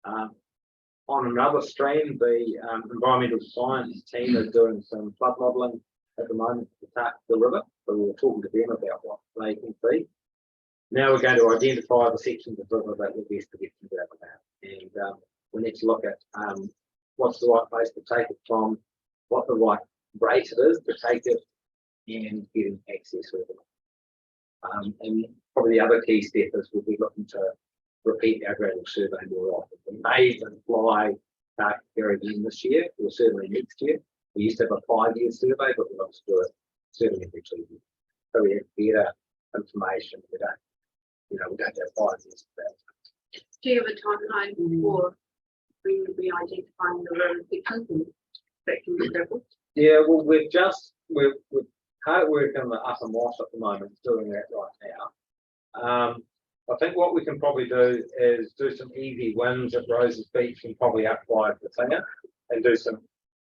S1: On another stream, the environmental science team is doing some flood modelling at the moment to the river, but we were talking to them about what they can feed. Now we're going to identify the sections of the river that we're best to get through that about. And we need to look at what's the right place to take it from, what the right rate it is to take it, and getting access with it. And probably the other key step is we'll be looking to repeat our gravel survey more often. We may even fly here again this year, or certainly next year. We used to have a 5-year survey, but we'll to do it certainly every 2 years. So we have better information. We don't have 5 years for that.
S2: Do you have a timeline for when you'll be identifying the road sections and expecting the gravel?
S1: Yeah, well, we're hard work in the Upper Moss at the moment, doing that right now. I think what we can probably do is do some easy wins at Roses Beach and probably up by the Tinger and do some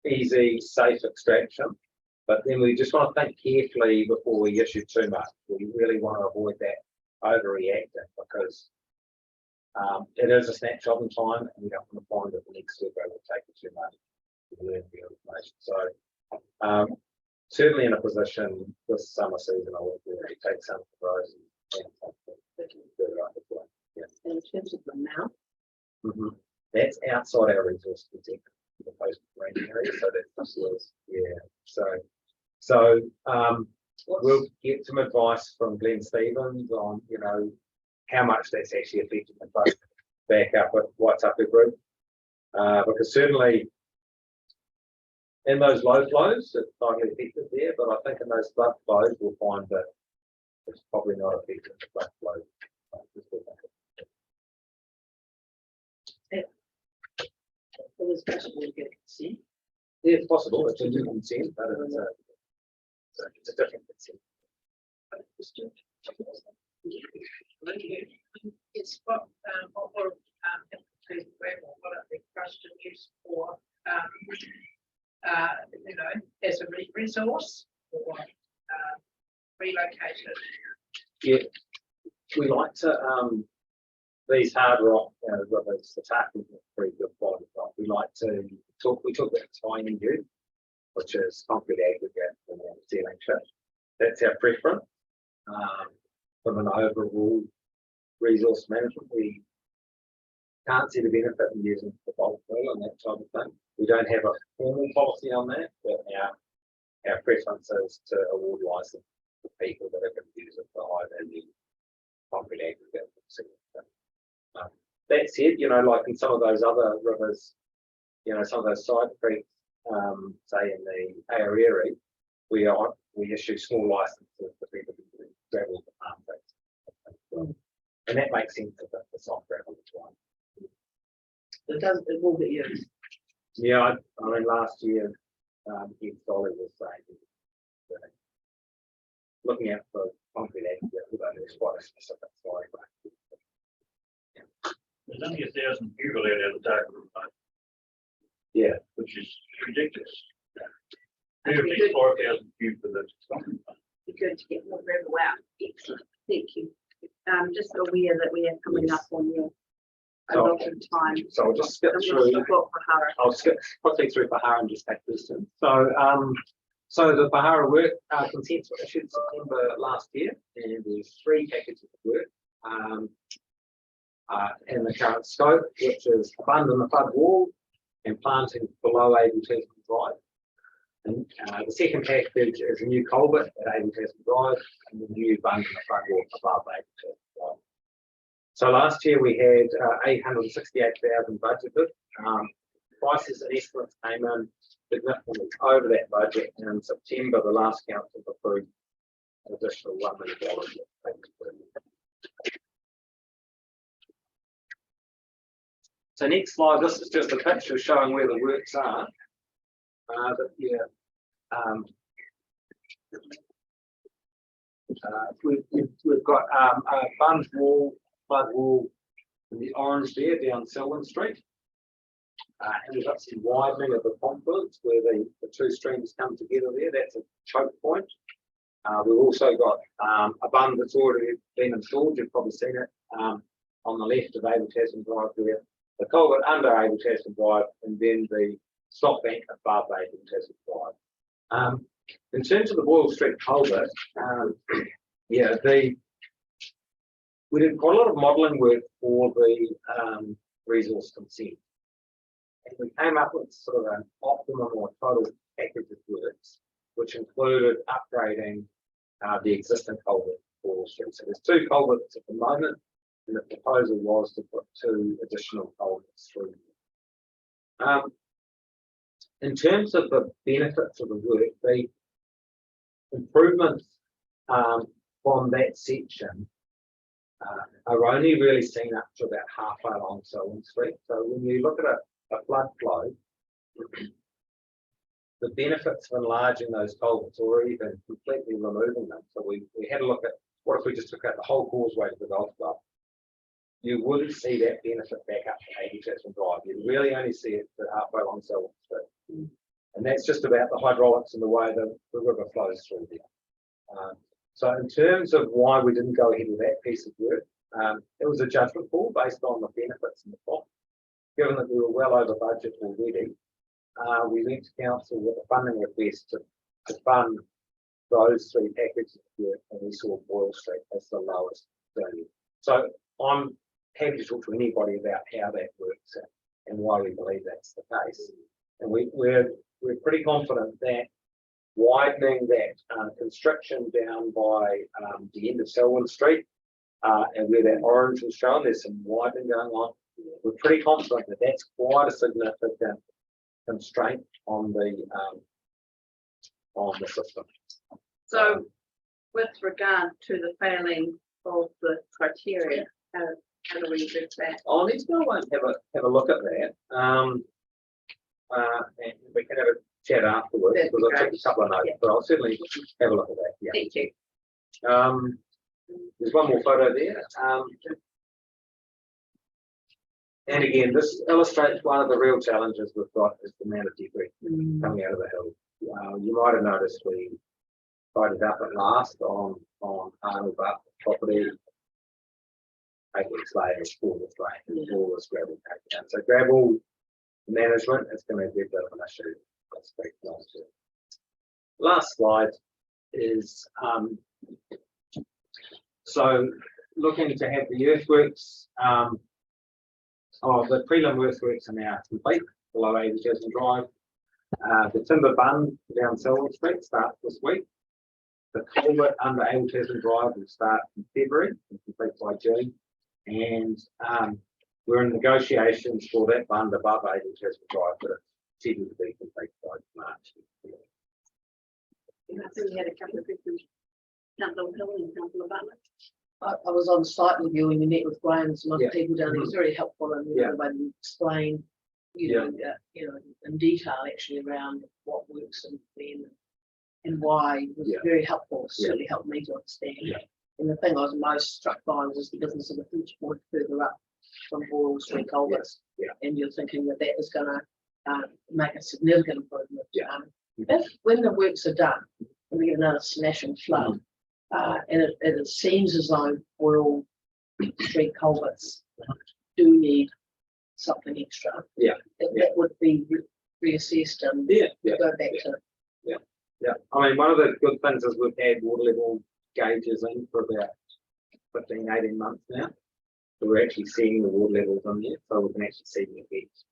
S1: easy, safe extraction. But then we just want to think carefully before we issue too much. We really want to avoid that overreacting because it is a snapshot in time and we don't want to find that the next survey will take it too much to learn the information. So certainly in a position this summer season, I would really take some of those and further up as well. Yeah.
S4: And in terms of the amount,
S1: That's outside our resource consent, the post rain area. So that's So we'll get some advice from Glenn Stevens on, how much that's actually affecting the flow back up at Waitaka Group. Because certainly in those low flows, it's slightly affected there, but I think in those flood flows, we'll find that it's probably not affected the flood flow.
S4: it was possible to get consent.
S1: Yeah, it's possible. It's a new consent, but it's a different consent.
S8: It's what what are the question used for, as a resource or relocated?
S1: Yeah, we like to these hard rock rivers, the Taku is pretty good quality rock. We like to talk about tiny U, which is concrete aggregate and ceiling chip. That's our preference. From an overall resource management, we can't see the benefit in using the bulk fill and that type of thing. We don't have a formal policy on that, but our preference is to award license to people that are going to use it for high value concrete aggregate. That said, like in some of those other rivers, some of those side creeks, say in the Aorere, we issue small licenses for people to gravel the farm creeks. And that makes sense for the soft gravel as well.
S4: It will get used.
S1: Yeah, I mean, last year, Ed Dolly was saying, looking out for concrete aggregate, there's quite a specific story.
S5: There's only 1,000 people out of the dark room,
S1: Yeah,
S5: which is ridiculous. Usually 4,000 people for the concrete.
S2: Be good to get more gravel out. Excellent, thank you. Just aware that we are coming up on your a lot of time.
S1: so I'll just skip
S2: I'm
S1: through.
S2: gonna stop for Hara.
S1: I'll skip quickly through Bahara and just take this in. So the Bahara work consents were issued September last year, and there's 3 packages of work in the current scope, which is abandon the flood wall and planting below Abel Tasman Drive. And the second package is a new culvert at Abel Tasman Drive and the new abandon the flood wall above Abel Tasman Drive. So last year we had 868,000 budgeted. Prices and estimates came in significantly over that budget, and in September the last council approved an additional $1 million. So next slide, this is just a picture showing where the works are. We've got a bund wall, flood wall in the orange there down Selwyn Street. And we've got some widening of the confluence where the 2 streams come together there. That's a choke point. We've also got a bund that's already been installed. You've probably seen it on the left of Abel Tasman Drive there. The culvert under Abel Tasman Drive, and then the stop bank above Abel Tasman Drive. In terms of the Boyle Street culvert, yeah, we did quite a lot of modelling work for the resource consent. And we came up with sort of an optimum or total package of works, which included upgrading the existing culvert for Boyle Street. So there's 2 culverts at the moment, and the proposal was to put 2 additional culverts through. In terms of the benefits of the work, the improvements from that section are only really seen up to about halfway along Selwyn Street. So when you look at a flood flow, the benefits of enlarging those culverts or even completely removing them. So we had a look at what if we just took out the whole causeway to the golf club. You wouldn't see that benefit back up to 80 Tasman Drive. You'd really only see it halfway along Selwyn Street. And that's just about the hydraulics and the way the river flows through there. So in terms of why we didn't go ahead with that piece of work, it was a judgment call based on the benefits and the cost. Given that we were well over budget already, we went to council with a funding request to fund those 3 packages of work, and we saw Boyle Street as the lowest value. So I'm happy to talk to anybody about how that works and why we believe that's the case. And we're pretty confident that widening that construction down by the end of Selwyn Street and where that orange is shown, there's some widening going on. We're pretty confident that that's quite a significant constraint on the system.
S2: So with regard to the failing of the criteria, how do we do that?
S1: I'll need to go and have a look at that. And we can have a chat afterwards
S2: That'd be
S1: because I took
S2: great.
S1: a couple of notes,
S2: Yeah.
S1: but I'll certainly have a look at that. Yeah.
S2: Thank you.
S1: There's one more photo there. And again, this illustrates one of the real challenges we've got is the amount of debris coming out of the hill. You might have noticed we tidied up at last on Arnold Butt property. 8 weeks later, 4 weeks later, all this gravel taken down. So gravel management is going to be a bit of an issue. That's very close to it. Last slide is so looking to have the earthworks. The prelim earthworks are now complete below 80 Tasman Drive. The timber bund down Selwyn Street starts this week. The culvert under 80 Tasman Drive will start in February and complete by June. And we're in negotiations for that bund above 80 Tasman Drive, but it's scheduled to be complete by March.
S2: I think we had a couple of people, Councillor Hill and Councillor Butler.
S4: I was on site with you and you met with Graham and some other
S1: Yeah.
S4: people down there. It was very helpful and
S1: Yeah.
S4: everybody explained, you know, in detail actually around what works and when and why. It was
S1: Yeah.
S4: very helpful. It
S1: Yeah.
S4: certainly helped me to understand.
S1: Yeah.
S4: And the thing I was most struck by was the difference of the pinch point further up from Boyle Street culverts.
S1: Yeah.
S4: And you're thinking that that is going to make a significant improvement.
S1: Yeah.
S4: When the works are done, and we get another smashing flood, and it seems as though Boyle Street culverts do need something extra.
S1: Yeah.
S4: That would be reassessed and
S1: Yeah.
S4: go back to.
S1: Yeah, I mean, one of the good things is we've had water level gauges in for about 15, 18 months now. So we're actually seeing the water levels on there, so we can actually see the effects.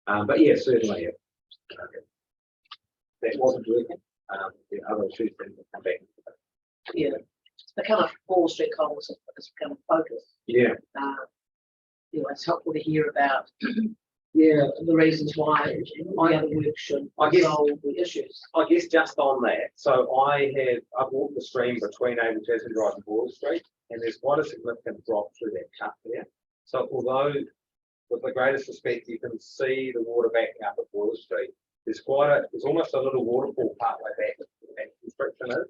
S1: But yeah, certainly, that wasn't working. The other issues didn't come back.
S4: Yeah, it's become a Boyle Street culverts has become a focus.
S1: Yeah,
S4: It's helpful to hear about
S1: yeah.
S4: the reasons why the other work should
S1: I guess-
S4: resolve the issues.
S1: I guess just on that, so I've walked the stream between 80 Tasman Drive and Boyle Street, and there's quite a significant drop through that cut there. So although, with the greatest respect, you can see the water backing up at Boyle Street, there's almost a little waterfall partway back where that constriction is.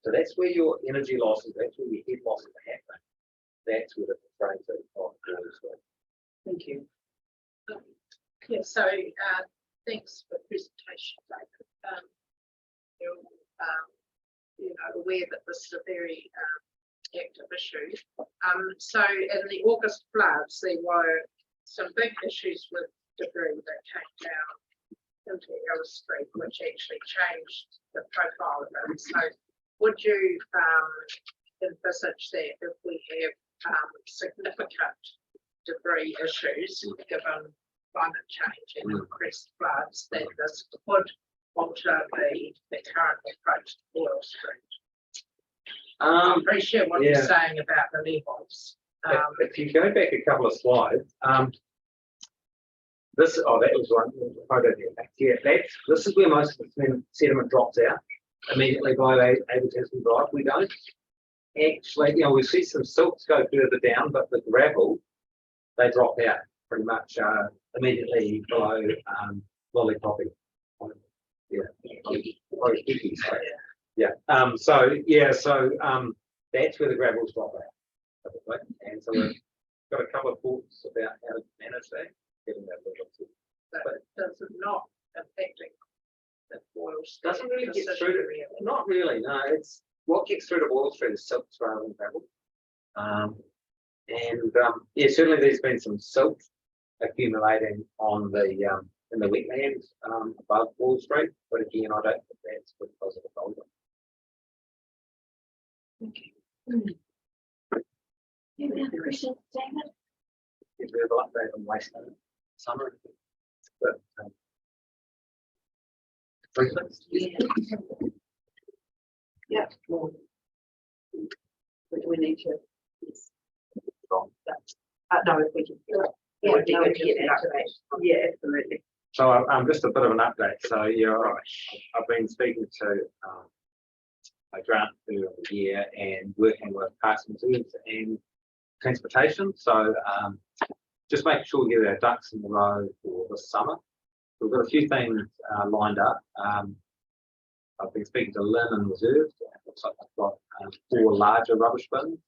S1: So that's where your energy losses, that's where your head losses are happening. That's where the constraints are on Boyle Street.
S4: Thank you.
S8: Yeah, so thanks for the presentation, David. You're aware that this is a very active issue. So in the August floods, there were some big issues with debris that came down into Ellis Street, which actually changed the profile of it. So would you envisage that if we have significant debris issues, given climate change and increased floods, that this could alter the current approach to Oil Street? I appreciate what you're saying about the levels.
S1: If you go back a couple of slides, that was one photo there. Yeah, this is where most of the sediment drops out immediately by Abel Drive. We don't actually, we see some silts go further down, but the gravel, they drop out pretty much immediately below Lollipoppy. Yeah. So that's where the gravels drop out. And so we've got a couple of thoughts about how to manage that.
S8: But does it not affecting the Oil Street?
S1: Doesn't really get through to not really, no. It's what gets through to Oil Street is silts rather than gravel. Certainly there's been some silt accumulating on the in the wetlands above Wall Street, but again, I don't think that's because of the boulder.
S2: Any other questions, David?
S1: If we have an update on waste summer, but
S2: Yeah. Well, we need to. No, if we can. Yeah,
S8: Would be
S2: no,
S8: good to
S2: we
S8: get
S2: can
S8: that.
S2: Yeah, absolutely.
S1: So just a bit of an update. So I've been speaking to a grant earlier in the year and working with Parks and Reserves and Transportation. So just making sure we get our ducks in the row for this summer. We've got a few things lined up. I've been speaking to Lynn and Reserves. It looks like they've got 4 larger rubbish bins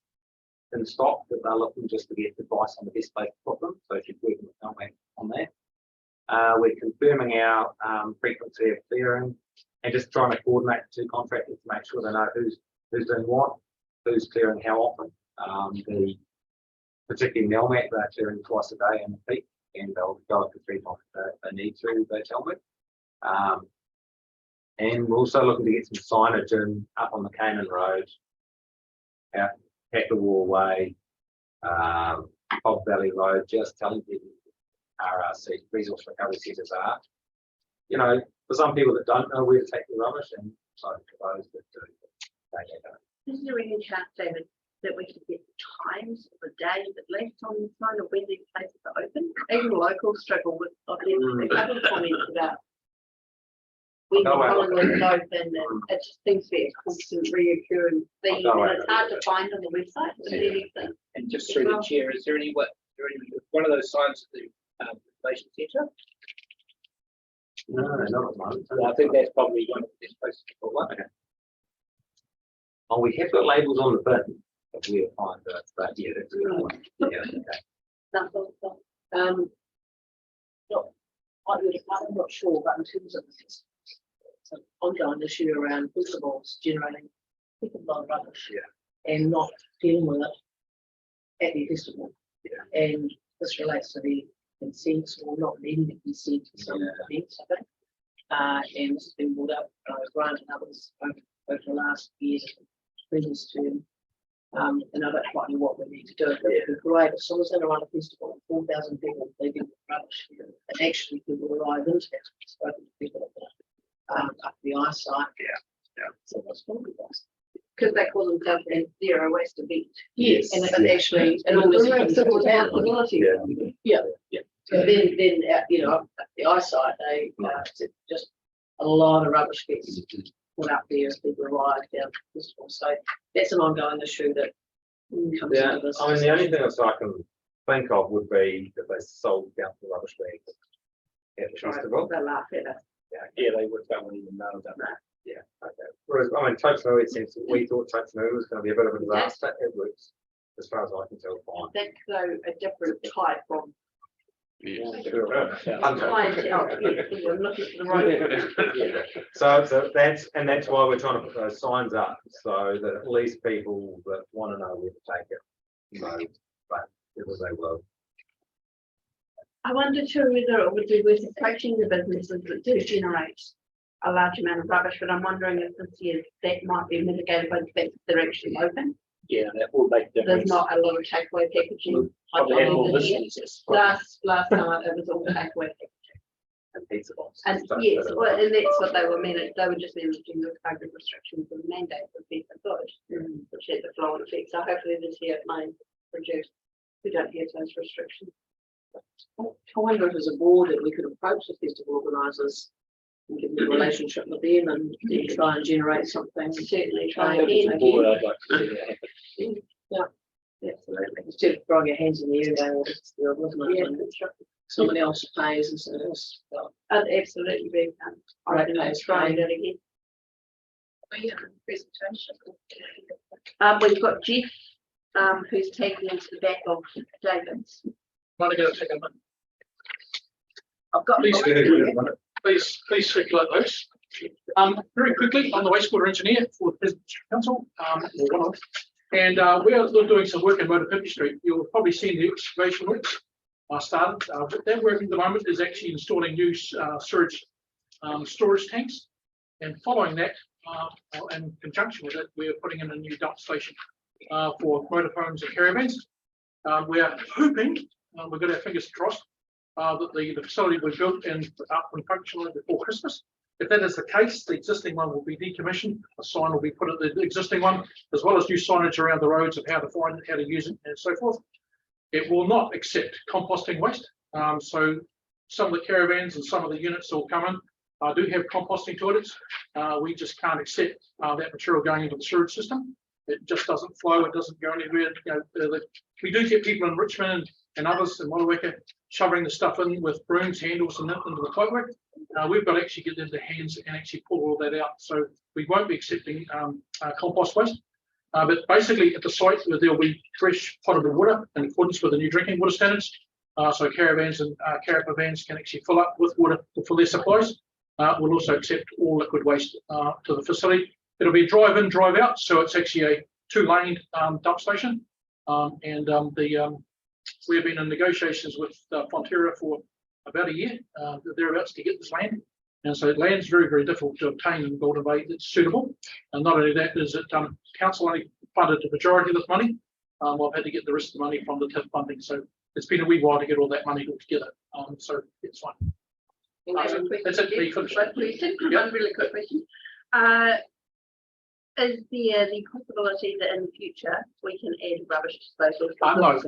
S1: in stock that they're looking just to get advice on the best place to put them. So she's working with Elmac on that. We're confirming our frequency of clearing and just trying to coordinate the 2 contractors to make sure they know who's doing what, who's clearing how often. Particularly in Elmac, they're clearing twice a day in the peak, and they'll go up to 3 times if they need to, they tell me. And we're also looking to get some signage in up on the Canaan Road, out Hackawar Way, Cobb Valley Road, just telling people RRC, resource recovery centres are. For some people that don't know where to take the rubbish, and so for those that do, take it.
S2: Is there any chance, David, that we could get times of the day that left on the sign of when these places are open? Even locals struggle with, I've had comments about when the Collingwood is open, and it just seems to be a constant reoccurring theme, and it's hard to find on the website. Anything.
S9: And just through the chair, is there any one of those signs at the information centre?
S1: No, not at the moment.
S9: I think that's probably one of the best places to put one.
S1: Okay. Oh, we have got labels on the bin, but we'll find that. But yeah, that's a good one. Yeah, okay.
S4: I'm not sure, but in terms of it's an ongoing issue around festivals generating a lot of rubbish and not dealing with it at the festival. And this relates to the consents or not needing the consent for some events, I think. And this has been brought up by Grant and others over the last years, previous term. And I don't quite know what we need to do. It would be great if someone's going to run a festival, 4,000 people leaving with rubbish, and actually people arrive into it. Spoken to people up the eyesight. So that's probably best.
S2: Because they call themselves a zero waste event.
S4: Yes.
S2: And it actually, it almost becomes a responsibility. And then the eyesight, they just a lot of rubbish gets put up there as people arrive down to the festival. So that's an ongoing issue that comes into this.
S1: I mean, the only thing else I can think of would be that they sold down the rubbish bags at the festival.
S2: They laugh at us.
S9: Yeah, they would, don't even know about that.
S1: Yeah, okay. Whereas, I mean, Tokesmou, it seems we thought Tokesmou was going to be a bit of a disaster. It was, as far as I can tell, fine.
S2: That's though a different type of
S1: Okay.
S2: clientele. You're looking for the right.
S1: So that's why we're trying to put those signs up, so that at least people that want to know where to take it know, but whether they will.
S2: I wonder too whether it would be worth approaching the businesses that do generate a large amount of rubbish, but I'm wondering if this year that might be mitigated by the fact that they're actually open.
S9: Yeah, that will make
S2: There's
S9: difference.
S2: not a lot of takeaway packaging.
S9: Probably have more
S2: this year.
S9: businesses.
S2: Last time it was all takeaway packaging.
S1: And pizza boxes.
S2: And yes, well, and that's what they were managing. They were just managing the COVID restrictions and mandate would be for good, which had the flow on effect. So hopefully this year it may reduce. We don't have those restrictions.
S4: I wonder if as a board that we could approach the festival organisers and get a relationship with them and then try and generate something.
S2: Certainly try
S4: Yeah,
S2: again.
S9: Board, I'd like to see that happen.
S4: Absolutely. Instead of throwing your hands in the air and going, well, it's the wasn't it?
S2: Yeah,
S4: And someone else pays and so it's, well,
S2: I'd absolutely be. I reckon let's try that again.
S8: We have a presentation.
S2: We've got Jeff, who's taking into the back of David's.
S6: Want to go take a minute?
S2: I've got.
S6: Please circulate those. Very quickly, I'm the wastewater engineer for the Tasman District Council, or one of them. And we are doing some work in Motor Pippy Street. You'll probably seen the excavation works started. But that work at the moment is actually installing new sewage storage tanks. And following that, in conjunction with it, we are putting in a new dump station for motorhomes and caravans. We are hoping, we've got our fingers crossed, that the facility was built and up and functional before Christmas. If that is the case, the existing one will be decommissioned. A sign will be put at the existing one, as well as new signage around the roads of how to find it, how to use it, and so forth. It will not accept composting waste. So some of the caravans and some of the units that will come in do have composting toilets. We just can't accept that material going into the sewage system. It just doesn't flow. It doesn't go anywhere. You know, we do get people in Richmond and others in Motueka shoving the stuff in with brooms, handles, and into the pipework. We've got to actually get into hands and actually pull all that out. So we won't be accepting compost waste. But basically at the site there'll be fresh potable water in accordance with the new drinking water standards. So caravans and caravan vans can actually fill up with water for their supplies. We'll also accept all liquid waste to the facility. It'll be drive in, drive out. So it's actually a 2-lane dump station. We have been in negotiations with Fonterra for about a year, thereabouts, to get this land. And so land's very, very difficult to obtain in Golden Bay that's suitable. And not only that, is that council only funded the majority of this money. I've had to get the rest of the money from the TIF funding. So it's been a wee while to get all that money all together. So it's fine. That's it.
S2: One really quick question. Is there the possibility that in the future we can add rubbish disposal?
S6: No.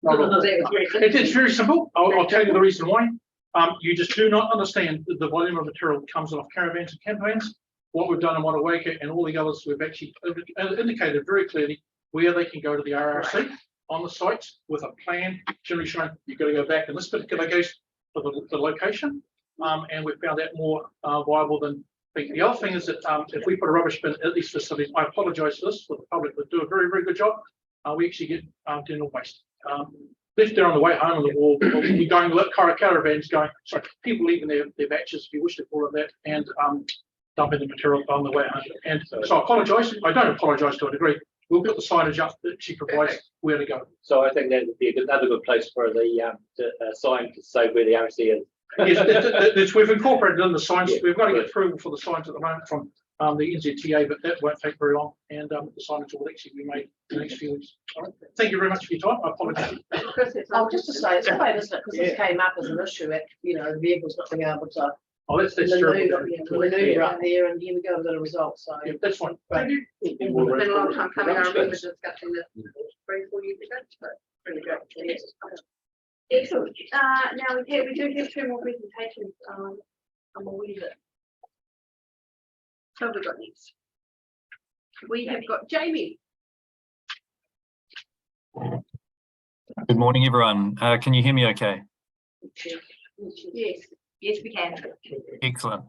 S6: It's very simple. I'll tell you the reason why. You just do not understand the volume of material that comes off caravans and camper vans. What we've done in Motueka and all the others, we've actually indicated very clearly where they can go to the RRC on the sites with a plan, generally showing you've got to go back in this particular case for the location. And we found that more viable than the other thing is that if we put a rubbish bin at these facilities, I apologise for this, for the public would do a very, very good job. We actually get general waste. Left there on the way home, or we're going caravans going, sorry, people leaving their batches, if you wish to call it that, and dumping the material on the way home. And so I apologise. I don't apologise to a degree. We'll put the signage up that she provides where to go.
S9: So I think that would be another good place for the sign to say where the RC is.
S6: Yes, we've incorporated in the signs.
S9: Yeah,
S6: we've got to get
S9: right.
S6: approval for the signs at the moment from the NZTA, but that won't take very long. And the signage will actually be made in the next few weeks. All right. Thank you very much for your time. I apologise.
S4: oh, just to say, it's great, isn't it? Because this came up as an issue at, the vehicles not being able to
S6: That's
S4: maneuver,
S6: terrible.
S4: maneuver up there, and here we go, we've got a result, so.
S6: Yeah, that's fine. Thank you.
S2: It's been a long time coming. I remember discussing this 3-4 years ago, but really great. Yes. Excellent. Now we do have 2 more presentations. I'm aware that. So we've got next. We have got Jamie.
S10: Good morning, everyone. Can you hear me okay?
S2: Yes, we can.
S10: Excellent.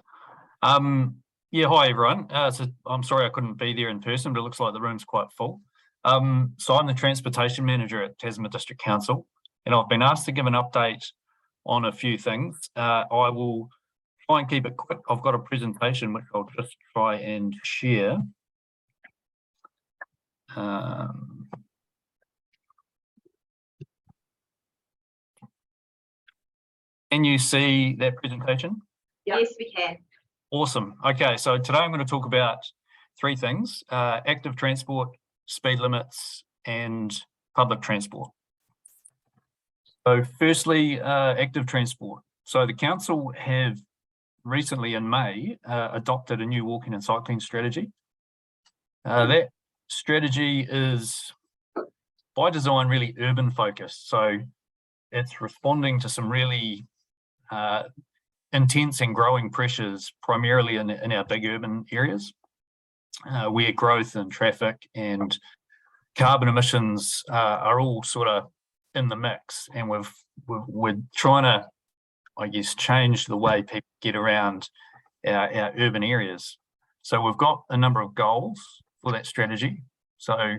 S10: Yeah, hi, everyone. So I'm sorry I couldn't be there in person, but it looks like the room's quite full. So I'm the Transportation Manager at Tasman District Council, and I've been asked to give an update on a few things. I will try and keep it quick. I've got a presentation which I'll just try and share. Can you see that presentation?
S2: Yes, we can.
S10: Awesome. Okay, so today I'm going to talk about three things: active transport, speed limits, and public transport. So firstly, active transport. So the council have recently in May adopted a new walking and cycling strategy. That strategy is by design really urban focused. So it's responding to some really intense and growing pressures, primarily in our big urban areas, where growth and traffic and carbon emissions are all sort of in the mix. And we're trying to, I guess, change the way people get around our urban areas. So we've got a number of goals for that strategy. So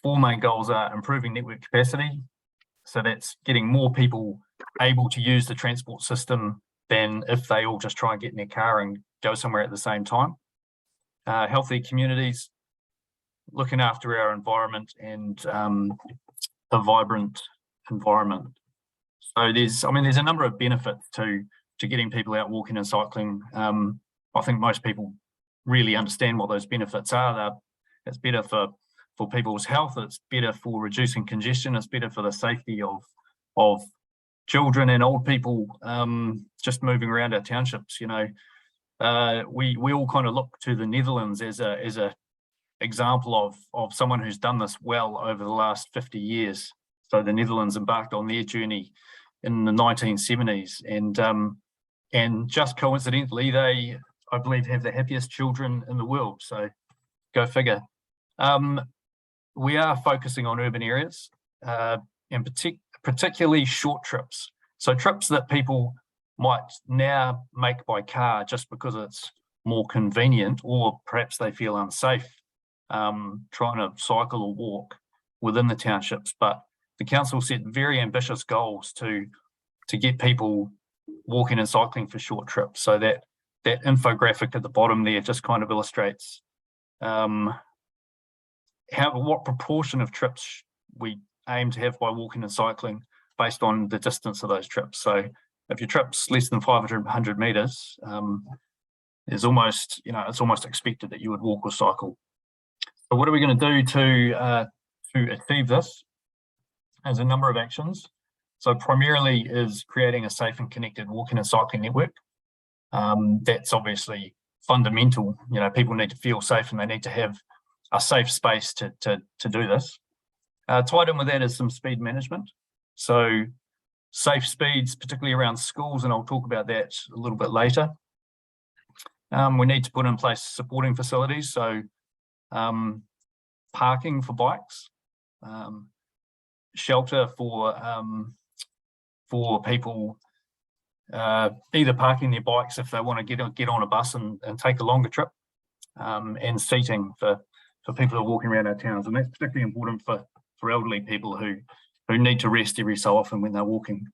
S10: 4 main goals are improving network capacity. So that's getting more people able to use the transport system than if they all just try and get in their car and go somewhere at the same time. Healthy communities, looking after our environment and a vibrant environment. So there's a number of benefits to getting people out walking and cycling. I think most people really understand what those benefits are. It's better for people's health, it's better for reducing congestion, it's better for the safety of children and old people just moving around our townships. You know, we all kind of look to the Netherlands as a example of someone who's done this well over the last 50 years. So the Netherlands embarked on their journey in the 1970s, and just coincidentally, they, I believe, have the happiest children in the world. So go figure. We are focusing on urban areas, and particularly short trips. So trips that people might now make by car just because it's more convenient, or perhaps they feel unsafe trying to cycle or walk within the townships. But the council set very ambitious goals to get people walking and cycling for short trips. So that infographic at the bottom there just kind of illustrates what proportion of trips we aim to have by walking and cycling based on the distance of those trips. So if your trip's less than 500 meters, it's almost expected that you would walk or cycle. So what are we going to do to achieve this? There's a number of actions. So primarily is creating a safe and connected walking and cycling network. That's obviously fundamental. You know, people need to feel safe and they need to have a safe space to do this. Tied in with that is some speed management. So safe speeds, particularly around schools, and I'll talk about that a little bit later. We need to put in place supporting facilities, so parking for bikes, shelter for people either parking their bikes if they want to get on a bus and take a longer trip, and seating for people who are walking around our towns. And that's particularly important for elderly people who need to rest every so often when they're walking.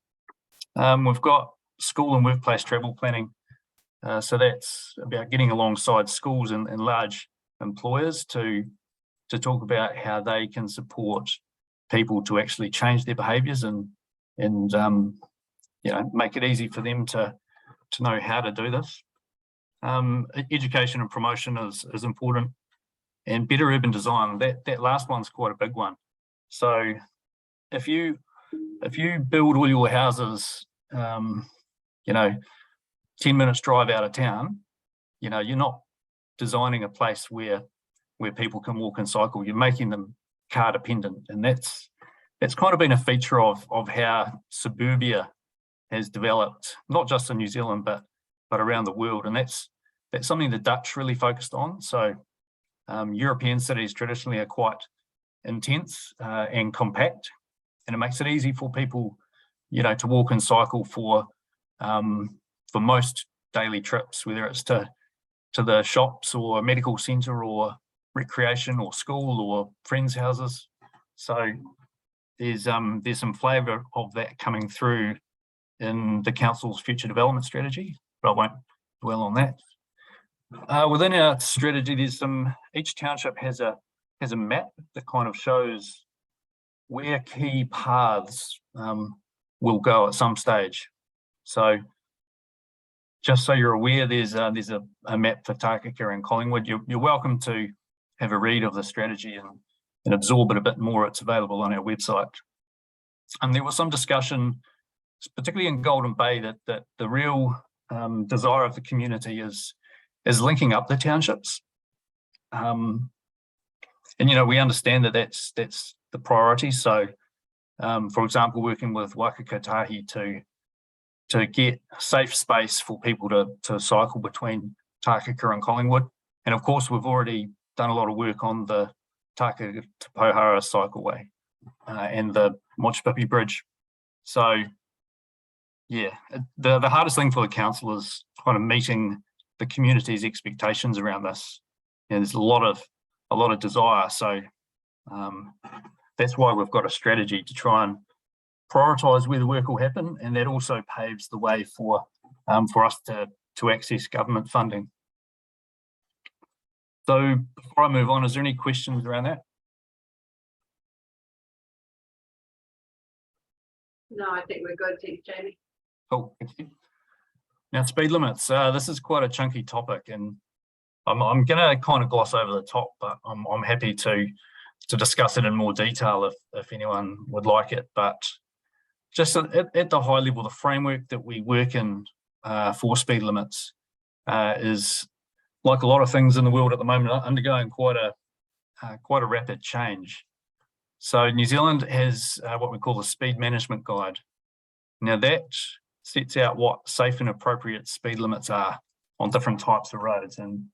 S10: We've got school and workplace travel planning. So that's about getting alongside schools and large employers to talk about how they can support people to actually change their behaviours and make it easy for them to know how to do this. Education and promotion is important, and better urban design. That last one's quite a big one. So if you build all your houses, 10 minutes drive out of town, you're not designing a place where people can walk and cycle. You're making them car dependent, and that's kind of been a feature of how suburbia has developed, not just in New Zealand but around the world. And that's something the Dutch really focused on. So European cities traditionally are quite intense and compact, and it makes it easy for people, to walk and cycle for most daily trips, whether it's to the shops or a medical centre or recreation or school or friends' houses. So there's some flavour of that coming through in the council's future development strategy, but I won't dwell on that. Within our strategy, each township has a map that kind of shows where key paths will go at some stage. So just so you're aware, there's a map for Takaka and Collingwood. You're welcome to have a read of the strategy and absorb it a bit more. It's available on our website. And there was some discussion, particularly in Golden Bay, that the real desire of the community is linking up the townships. And we understand that that's the priority. So, for example, working with Waka Kotahi to get safe space for people to cycle between Takaka and Collingwood. And of course, we've already done a lot of work on the Takaka to Pohara cycleway and the Mochipipi Bridge. So, yeah, the hardest thing for the council is kind of meeting the community's expectations around this. And there's a lot of desire. So that's why we've got a strategy to try and prioritise where the work will happen, and that also paves the way for us to access government funding. So before I move on, is there any questions around that?
S2: No, I think we're good. Thanks, Jamie.
S10: Cool, thank you. Now, speed limits. This is quite a chunky topic, and I'm going to kind of gloss over the top, but I'm happy to discuss it in more detail if anyone would like it. But just at the high level, the framework that we work in for speed limits is, like a lot of things in the world at the moment, undergoing quite a rapid change. So New Zealand has what we call the Speed Management Guide. Now that sets out what safe and appropriate speed limits are on different types of roads. And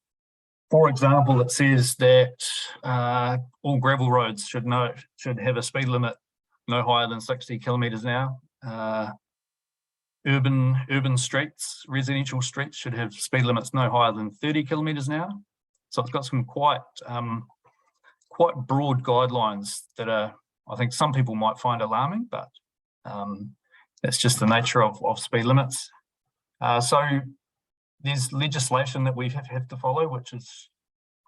S10: for example, it says that all gravel roads should have a speed limit no higher than 60 kilometres an hour. Urban streets, residential streets should have speed limits no higher than 30 kilometres an hour. So it's got some quite broad guidelines that I think some people might find alarming, but that's just the nature of speed limits. So there's legislation that we have to follow, which is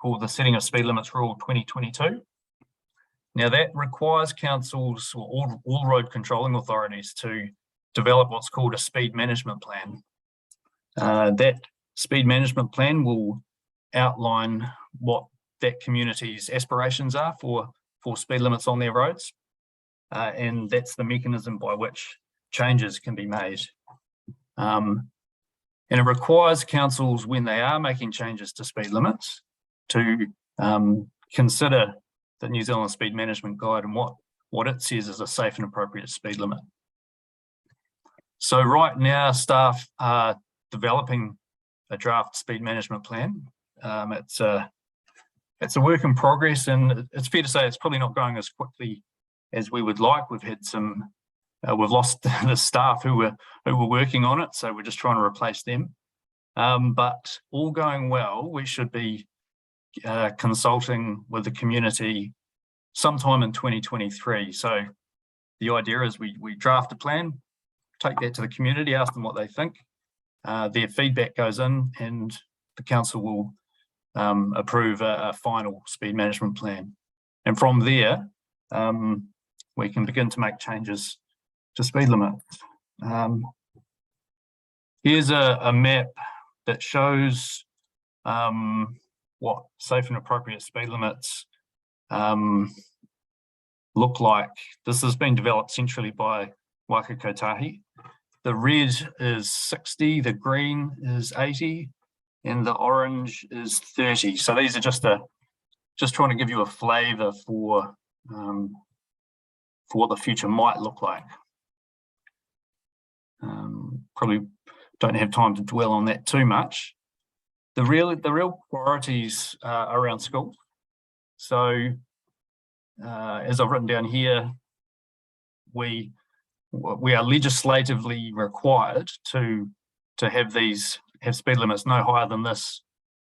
S10: called the Setting of Speed Limits Rule 2022. Now that requires councils or all road controlling authorities to develop what's called a speed management plan. That speed management plan will outline what that community's aspirations are for speed limits on their roads. And that's the mechanism by which changes can be made. And it requires councils, when they are making changes to speed limits, to consider the New Zealand Speed Management Guide and what it says is a safe and appropriate speed limit. So right now, staff are developing a draft speed management plan. It's a work in progress, and it's fair to say it's probably not going as quickly as we would like. We've had we've lost the staff who were working on it, so we're just trying to replace them. But all going well, we should be consulting with the community sometime in 2023. So the idea is we draft a plan, take that to the community, ask them what they think. Their feedback goes in, and the council will approve a final speed management plan. And from there, we can begin to make changes to speed limits. Here's a map that shows what safe and appropriate speed limits look like. This has been developed centrally by Waka Kotahi. The red is 60, the green is 80, and the orange is 30. So these are just trying to give you a flavour for what the future might look like. Probably don't have time to dwell on that too much. The real priorities are around schools. So as I've written down here, we are legislatively required to have speed limits no higher than this,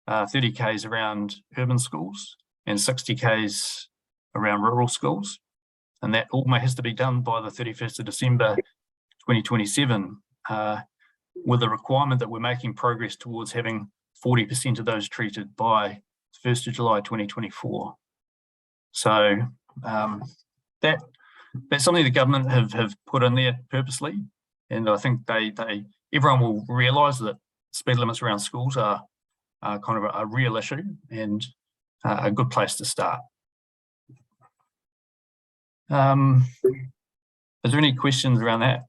S10: 30 k's around urban schools and 60 k's around rural schools. And that all has to be done by the 31st of December 2027, with the requirement that we're making progress towards having 40% of those treated by 1st of July 2024. So that's something the government have put in there purposely, and I think they everyone will realise that speed limits around schools are kind of a real issue and a good place to start. Is there any questions around that?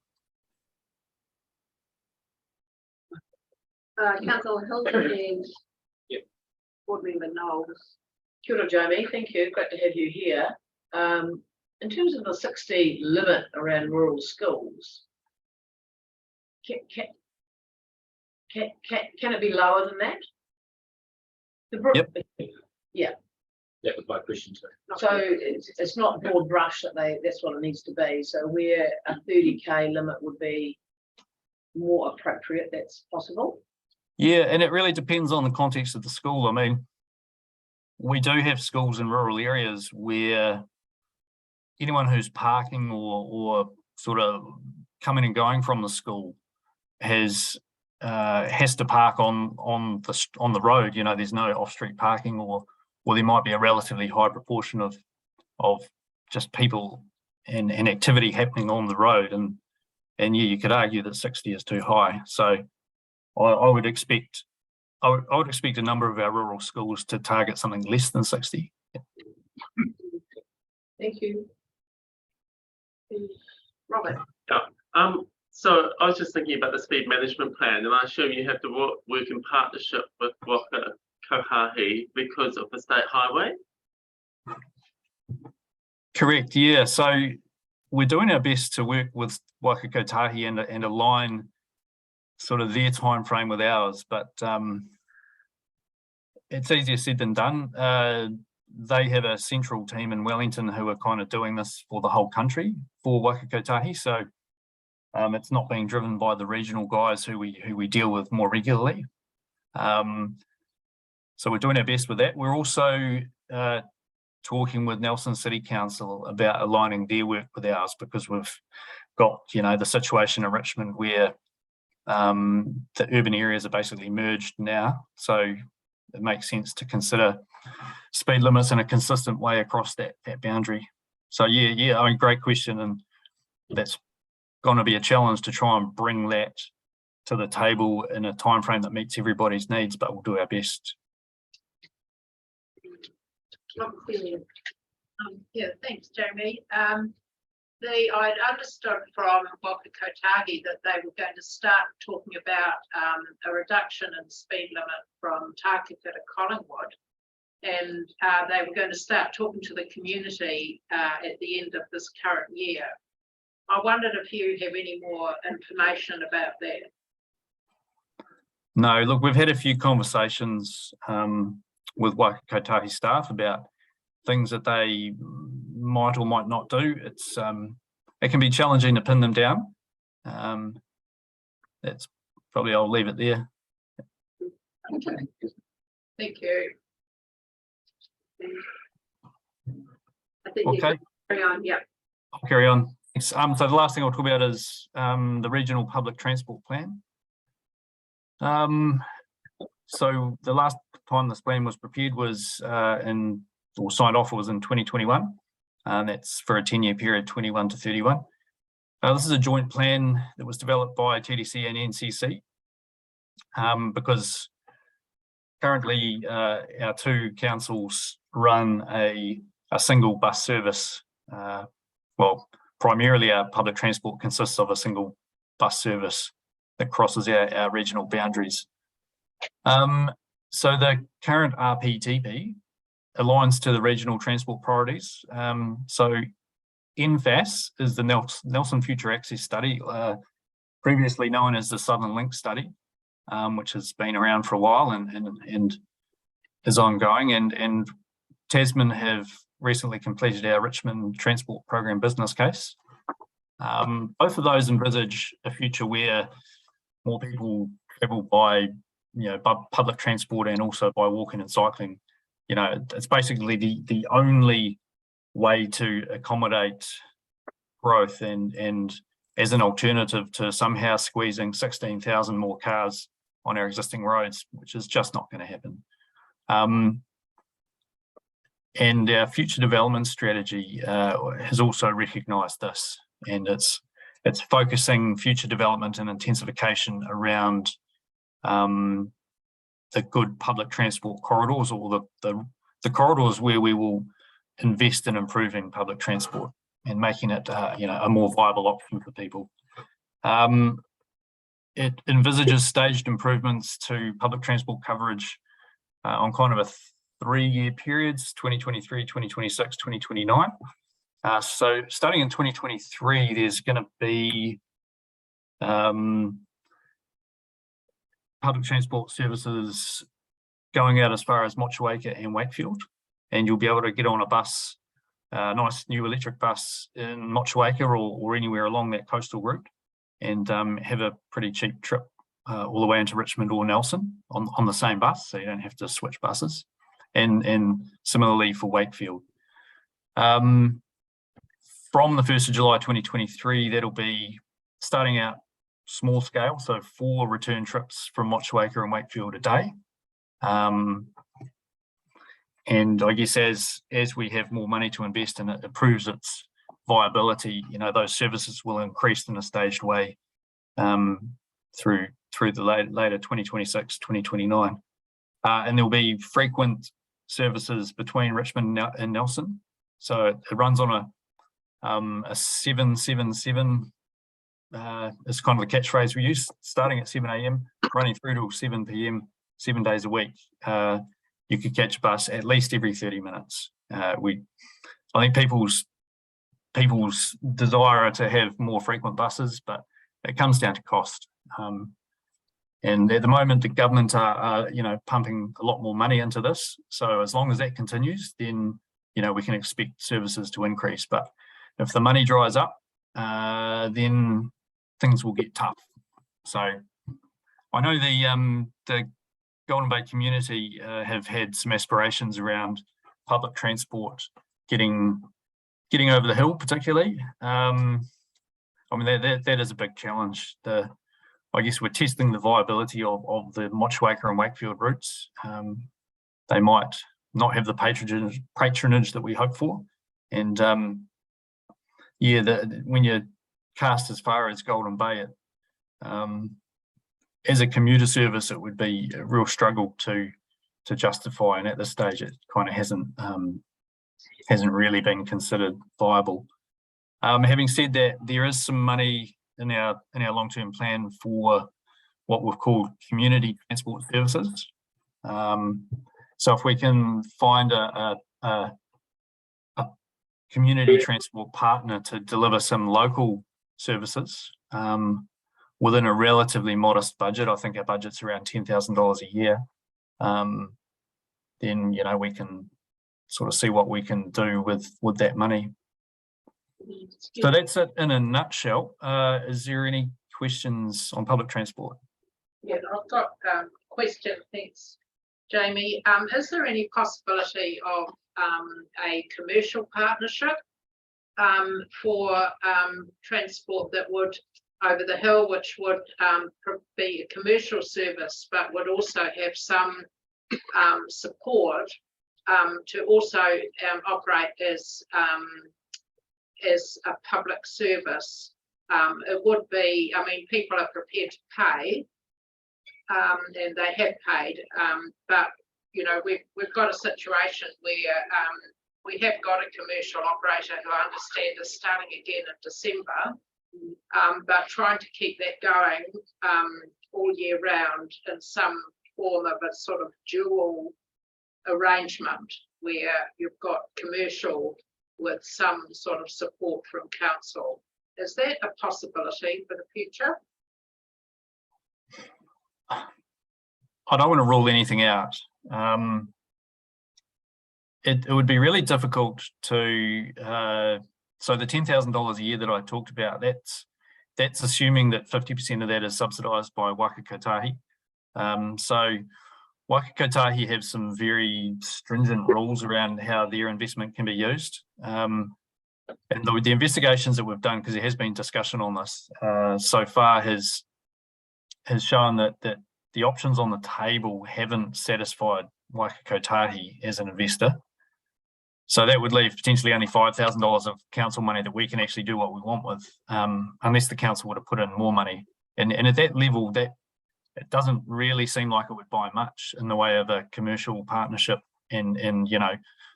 S2: Councillor Hilton and
S9: Yep.
S2: Board Member Knowles.
S4: Kia ora, Jamie, thank you, great to have you here. In terms of the 60 limit around rural schools, can it be lower than that?
S10: Yep.
S9: That was my question, sir.
S4: So it's not broad brush that's what it needs to be. So where a 30k limit would be more appropriate, that's possible.
S10: Yeah, and it really depends on the context of the school. I mean, we do have schools in rural areas where anyone who's parking or sort of coming and going from the school has to park on the road. You know, there's no off-street parking, or there might be a relatively high proportion of just people and activity happening on the road, and yeah, you could argue that 60 is too high. So I would expect a number of our rural schools to target something less than 60.
S2: Thank you. Robert.
S7: So I was just thinking about the speed management plan, and I assume you have to work in partnership with Waka Kotahi because of the state highway?
S10: Correct, yeah. So we're doing our best to work with Waka Kotahi and align sort of their time frame with ours, but it's easier said than done. They have a central team in Wellington who are kind of doing this for the whole country for Waka Kotahi. So it's not being driven by the regional guys who we deal with more regularly. So we're doing our best with that. We're also talking with Nelson City Council about aligning their work with ours, because we've got, you know, the situation in Richmond where the urban areas are basically merged now. So it makes sense to consider speed limits in a consistent way across that boundary. So yeah, I mean, great question, and that's going to be a challenge to try and bring that to the table in a time frame that meets everybody's needs, but we'll do our best.
S8: Yeah, thanks, Jamie. I'd understood from Waka Kotahi that they were going to start talking about a reduction in speed limit from Tākeka to Collingwood, and they were going to start talking to the community at the end of this current year. I wondered if you have any more information about that.
S10: No, look, we've had a few conversations with Waka Kotahi staff about things that they might or might not do. It's it can be challenging to pin them down. That's probably, I'll leave it there.
S8: Okay, thank you.
S2: I think you
S10: Okay,
S2: can carry on. Yeah.
S10: I'll carry on. Thanks. So the last thing I'll talk about is the regional public transport plan. So the last time this plan was prepared was or signed off was in 2021. That's for a 10-year period, 21 to 31. This is a joint plan that was developed by TDC and NCC because currently our two councils run a single bus service. Well, primarily our public transport consists of a single bus service that crosses our regional boundaries. So the current RPTP aligns to the regional transport priorities. So NFAS is the Nelson Future Access Study, previously known as the Southern Link Study, which has been around for a while and is ongoing. And Tasman have recently completed our Richmond Transport Program business case. Both of those envisage a future where more people travel by, public transport and also by walking and cycling. It's basically the only way to accommodate growth and as an alternative to somehow squeezing 16,000 more cars on our existing roads, which is just not going to happen. And our future development strategy has also recognised this, and it's it's focusing future development and intensification around the good public transport corridors, or the corridors where we will invest in improving public transport and making it a more viable option for people. It envisages staged improvements to public transport coverage on kind of a 3-year periods, 2023, 2026, 2029. So starting in 2023, there's going to be public transport services going out as far as Motueka and Wakefield, and you'll be able to get on a bus, a nice new electric bus in Motueka or anywhere along that coastal route, and have a pretty cheap trip all the way into Richmond or Nelson on the same bus, so you don't have to switch buses. And similarly for Wakefield. From the 1st of July 2023, that'll be starting out small scale, so 4 return trips from Motueka and Wakefield a day. And I guess as we have more money to invest and it improves its viability, those services will increase in a staged way through the later 2026, 2029. And there'll be frequent services between Richmond and Nelson. So it runs on a 777 is kind of the catchphrase we use, starting at 7 a.m, running through till 7 p.m, 7 days a week. You could catch a bus at least every 30 minutes. I think people's desire to have more frequent buses, but it comes down to cost. And at the moment, the government are pumping a lot more money into this. So as long as that continues, then we can expect services to increase. But if the money dries up, then things will get tough. So I know the Golden Bay community have had some aspirations around public transport getting over the hill, particularly. I mean, that is a big challenge. I guess we're testing the viability of the Motueka and Wakefield routes. They might not have the patronage that we hope for. And when you're cast as far as Golden Bay, as a commuter service, it would be a real struggle to justify. And at this stage, it kind of hasn't really been considered viable. Having said that, there is some money in our long-term plan for what we've called community transport services. So if we can find a community transport partner to deliver some local services within a relatively modest budget, I think our budget's around $10,000 a year, then we can sort of see what we can do with that money. So that's it in a nutshell. Is there any questions on public transport?
S8: Yeah, I've got a question. Thanks, Jamie. Is there any possibility of a commercial partnership for transport that would over the hill, which would be a commercial service, but would also have some support to also operate as a public service? It would be, I mean, people are prepared to pay, and they have paid, but we've got a situation where we have got a commercial operator who I understand is starting again in December, but trying to keep that going all year round in some form of a sort of dual arrangement where you've got commercial with some sort of support from council. Is that a possibility for the future?
S10: I don't want to rule anything out. It would be really difficult to, so the $10,000 a year that I talked about, that's assuming that 50% of that is subsidised by Waka Kotahi. So Waka Kotahi have some very stringent rules around how their investment can be used. And the investigations that we've done, because there has been discussion on this so far, has shown that the options on the table haven't satisfied Waka Kotahi as an investor. So that would leave potentially only $5,000 of council money that we can actually do what we want with, unless the council would have put in more money. And at that level, that it doesn't really seem like it would buy much in the way of a commercial partnership and you know,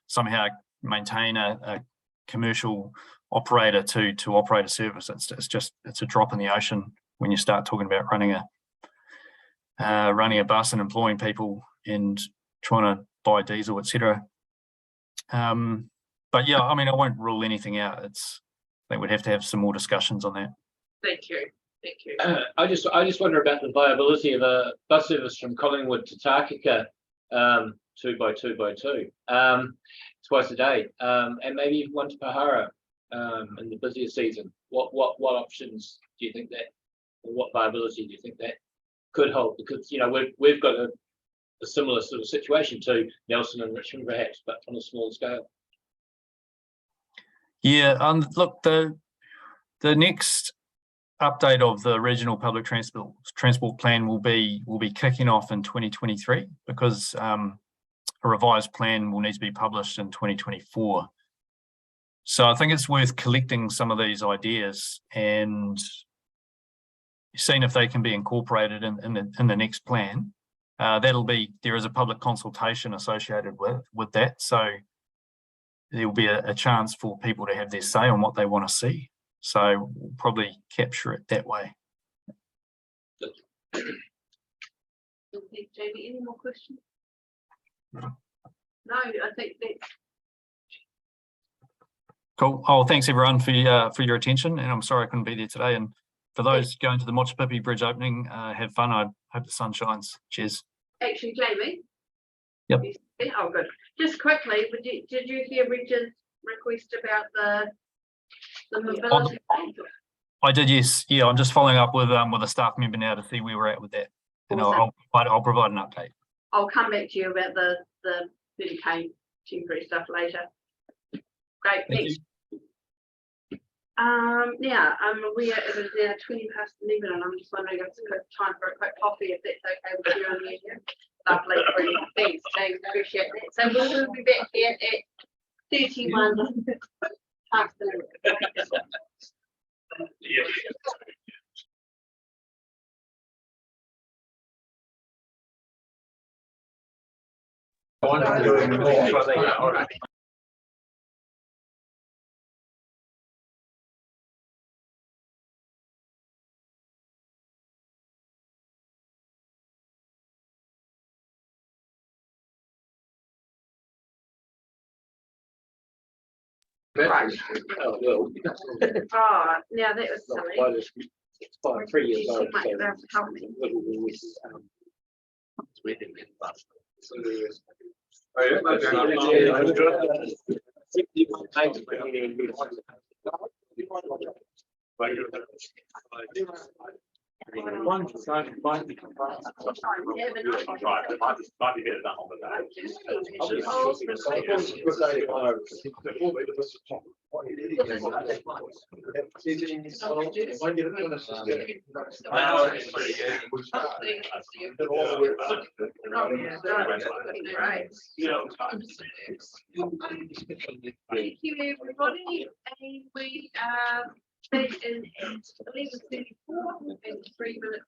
S10: somehow maintain a commercial operator to operate a service. It's a drop in the ocean when you start talking about running a bus and employing people and trying to buy diesel, etc. But yeah, I mean, I won't rule anything out. I think we'd have to have some more discussions on that.
S8: Thank you, thank you.
S9: I just wonder about the viability of a bus service from Collingwood to Takaka, 2x2x2, twice a day, and maybe even one to Pahara in the busier season. What options do you think that, or what viability do you think that could hold? Because, you know, we've got a similar sort of situation to Nelson and Richmond perhaps, but on a smaller scale.
S10: Yeah, look, the next update of the regional public transport plan will be kicking off in 2023 because a revised plan will need to be published in 2024. So I think it's worth collecting some of these ideas and seeing if they can be incorporated in the next plan. There is a public consultation associated with that, so there will be a chance for people to have their say on what they want to see. So we'll probably capture it that way.
S2: Okay, Jamie, any more questions? No, I think that's
S10: Cool. Oh, thanks everyone for your attention, and I'm sorry I couldn't be there today. And for those going to the Mochipipi Bridge opening, have fun. I hope the sun shines. Cheers.
S2: actually Jamie.
S10: Yep.
S2: Oh, good. Just quickly, did you hear Richard's request about the mobility?
S10: I did, yes. Yeah, I'm just following up with a staff member now to see where we're at with that, and
S2: Awesome.
S10: I'll provide an update.
S2: I'll come back to you about the 30K temporary stuff later. Great, thanks. Now I'm aware it is now 20 past 11, and I'm just wondering if it's a quick time for a quick coffee, if that's okay with you and you. Lovely, brilliant. Thanks, James. Appreciate that. So we'll be back here at 31 past 11.
S9: All right.
S2: Right.
S9: Oh, well.
S2: Oh, now that was silly.
S9: It's 3 years
S2: You
S9: old.
S2: might
S9: so
S2: have to help me. Thank you, everybody. And we are back in at 11:34 and 3 minutes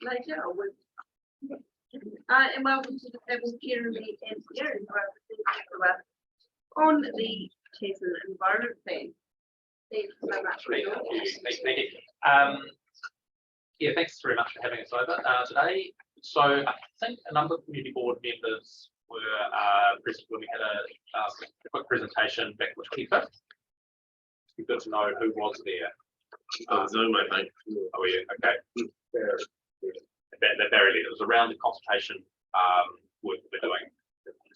S2: later. And welcome to the table, Jeremy and Darren, who are presenting to us on the Tasman Environment Plan. Thanks so much for your
S11: Yeah, thanks very much for having us over today. So I think a number of community board members were present when we had a quick presentation back on the 25th. It'd be good to know who was there.
S7: Zoom, I think.
S11: Oh yeah, okay. That very little. It was around the consultation work that we're doing.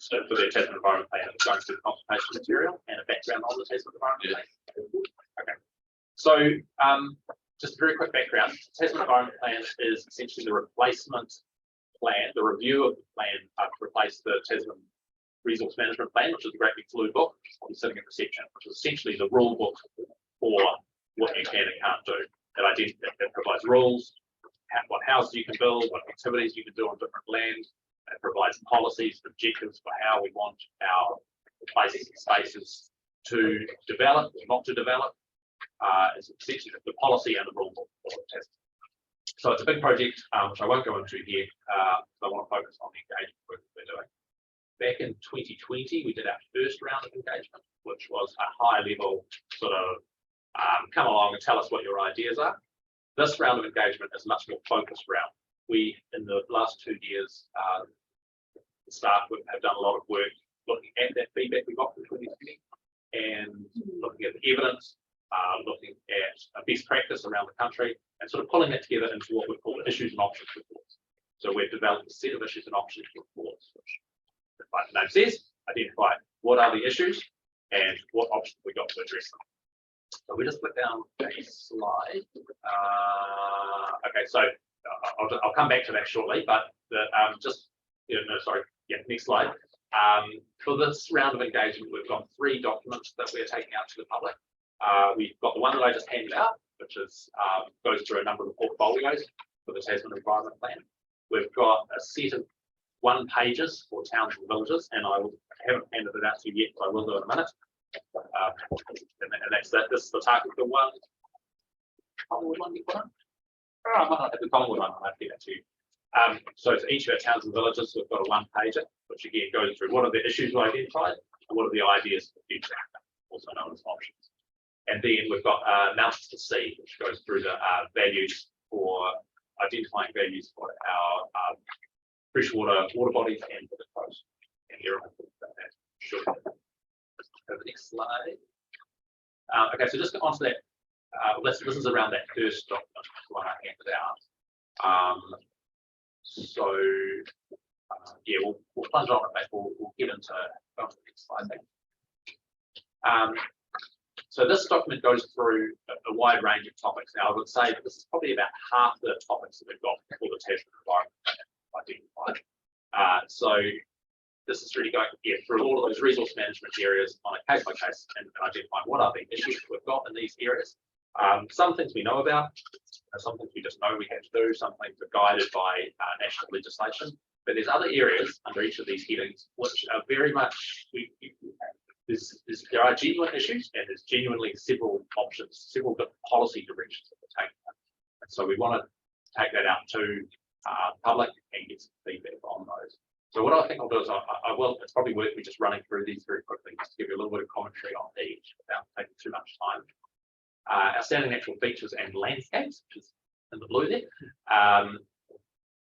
S11: So for the Tasman Environment Plan, it's going through the consultation material and a background on the Tasman Environment Plan. Okay. So just a very quick background. Tasman Environment Plan is essentially the replacement plan, the review of the plan to replace the Tasman Resource Management Plan, which is the great big blue book sitting at reception, which is essentially the rule book for what you can and can't do. It provides rules, what houses you can build, what activities you can do on different land. It provides policies, objectives for how we want our places and spaces to develop, or not to develop, is essentially the policy and the rule book for Tasman. So it's a big project, which I won't go into here. I want to focus on the engagement work that we're doing. Back in 2020, we did our first round of engagement, which was a high level sort of come along and tell us what your ideas are. This round of engagement is a much more focused round. We, in the last 2 years, the staff have done a lot of work looking at that feedback we got from 2020 and looking at the evidence, looking at a best practice around the country and sort of pulling that together into what we call issues and options reports. So we've developed a set of issues and options reports, which, like the name says, identify what are the issues and what options we got to address them. So we just put down a slide. Okay, so I'll come back to that shortly, but the next slide. For this round of engagement, we've got 3 documents that we're taking out to the public. We've got the one that I just handed out, which is goes through a number of the portfolios for the Tasman Environment Plan. We've got a set of 1 pages for towns and villages, and I haven't handed it out to you yet, but I will do in a minute. And that's that. This is the Takaka one. Collingwood one, you put on? Oh, I might not have the Collingwood one. I'll have to get that to you. So for each of our towns and villages, we've got a 1-pager, which again goes through what are the issues we identified and what are the ideas for the future, also known as options. And then we've got Mountains to Sea, which goes through the values for identifying values for our freshwater water bodies and for the coast. And here I'll talk about that shortly. Go to the next slide. Okay, so just onto that. This is around that first document, the one I handed out. Yeah, we'll plunge on it back. We'll get into the next slide. So this document goes through a wide range of topics. Now, I would say that this is probably about half the topics that we've got for the Tasman Environment identified. So this is really going through all of those resource management areas on a case by case and identifying what are the issues that we've got in these areas. Some things we know about, some things we just know we have to do, some things are guided by national legislation. But there's other areas under each of these headings which are very much, there are genuine issues and there's genuinely several options, several different policy directions that we're taking. And so we want to take that out to public and get some feedback on those. So what I think I'll do is I will, it's probably worth me just running through these very quickly, just to give you a little bit of commentary on each without taking too much time. Outstanding natural features and landscapes, which is in the blue there.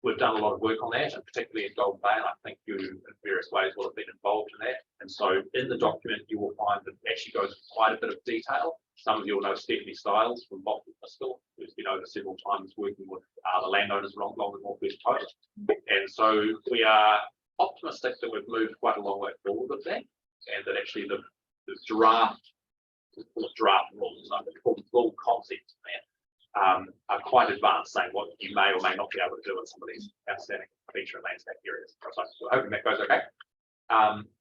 S11: We've done a lot of work on that, and particularly in Golden Bay, and I think you in various ways will have been involved in that. And so in the document, you will find that it actually goes into quite a bit of detail. Some of you will know Stephanie Stiles from Boston Bristol, who's been over several times working with the landowners along the North West Coast. And so we are optimistic that we've moved quite a long way forward with that, and that actually the draft rules, full concepts there, are quite advanced, saying what you may or may not be able to do in some of these outstanding feature and landscape areas. So we're hoping that goes okay.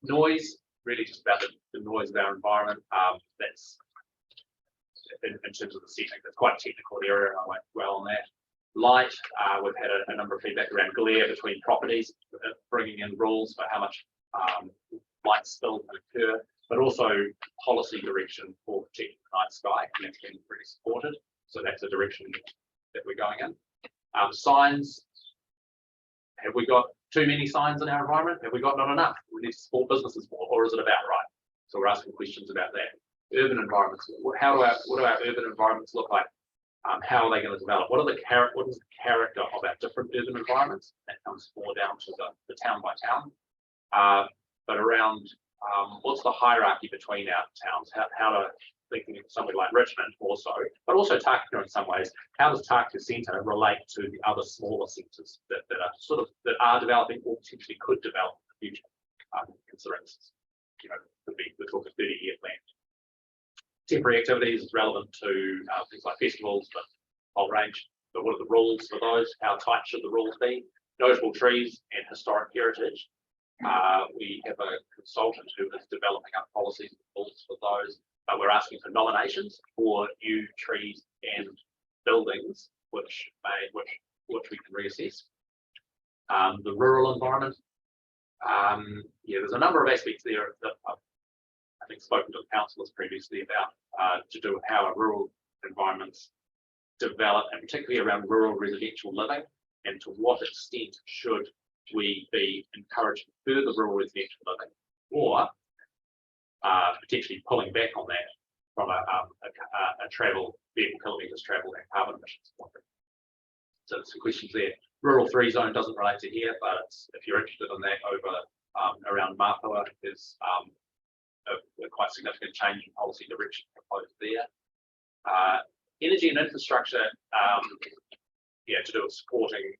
S11: Noise, really just about the noise of our environment. That's in terms of the setting, that's quite a technical area, and I won't dwell on that. Light, we've had a number of feedback around glare between properties, bringing in rules for how much light spill can occur, but also policy direction for protecting the night sky, and that's been pretty supported. So that's the direction that we're going in. Signs, have we got too many signs in our environment? Have we got not enough? We need to support businesses more, or is it about right? So we're asking questions about that. Urban environments, what do our urban environments look like? How are they going to develop? What is the character of our different urban environments? That comes more down to the town by town. But around what's the hierarchy between our towns? How to thinking of somebody like Richmond also, but also Takaka in some ways. How does Takaka Centre relate to the other smaller centres that are developing or potentially could develop in the future? Considering, we're talking 30-year plan. Temporary activities is relevant to things like festivals, but whole range. But what are the rules for those? How tight should the rules be? Notable trees and historic heritage. We have a consultant who is developing up policies and rules for those. We're asking for nominations for new trees and buildings, which we can reassess. The rural environment. There's a number of aspects there that I think spoken to the councillors previously about to do with how our rural environments develop, and particularly around rural residential living, and to what extent should we be encouraging further rural residential living, or potentially pulling back on that from a travel vehicle kilometres travel and carbon emissions point of view. So there's some questions there. Rural 3 zone doesn't relate to here, but it's, if you're interested in that, over around Mapua is a quite significant change in policy direction proposed there. Energy and infrastructure, to do with supporting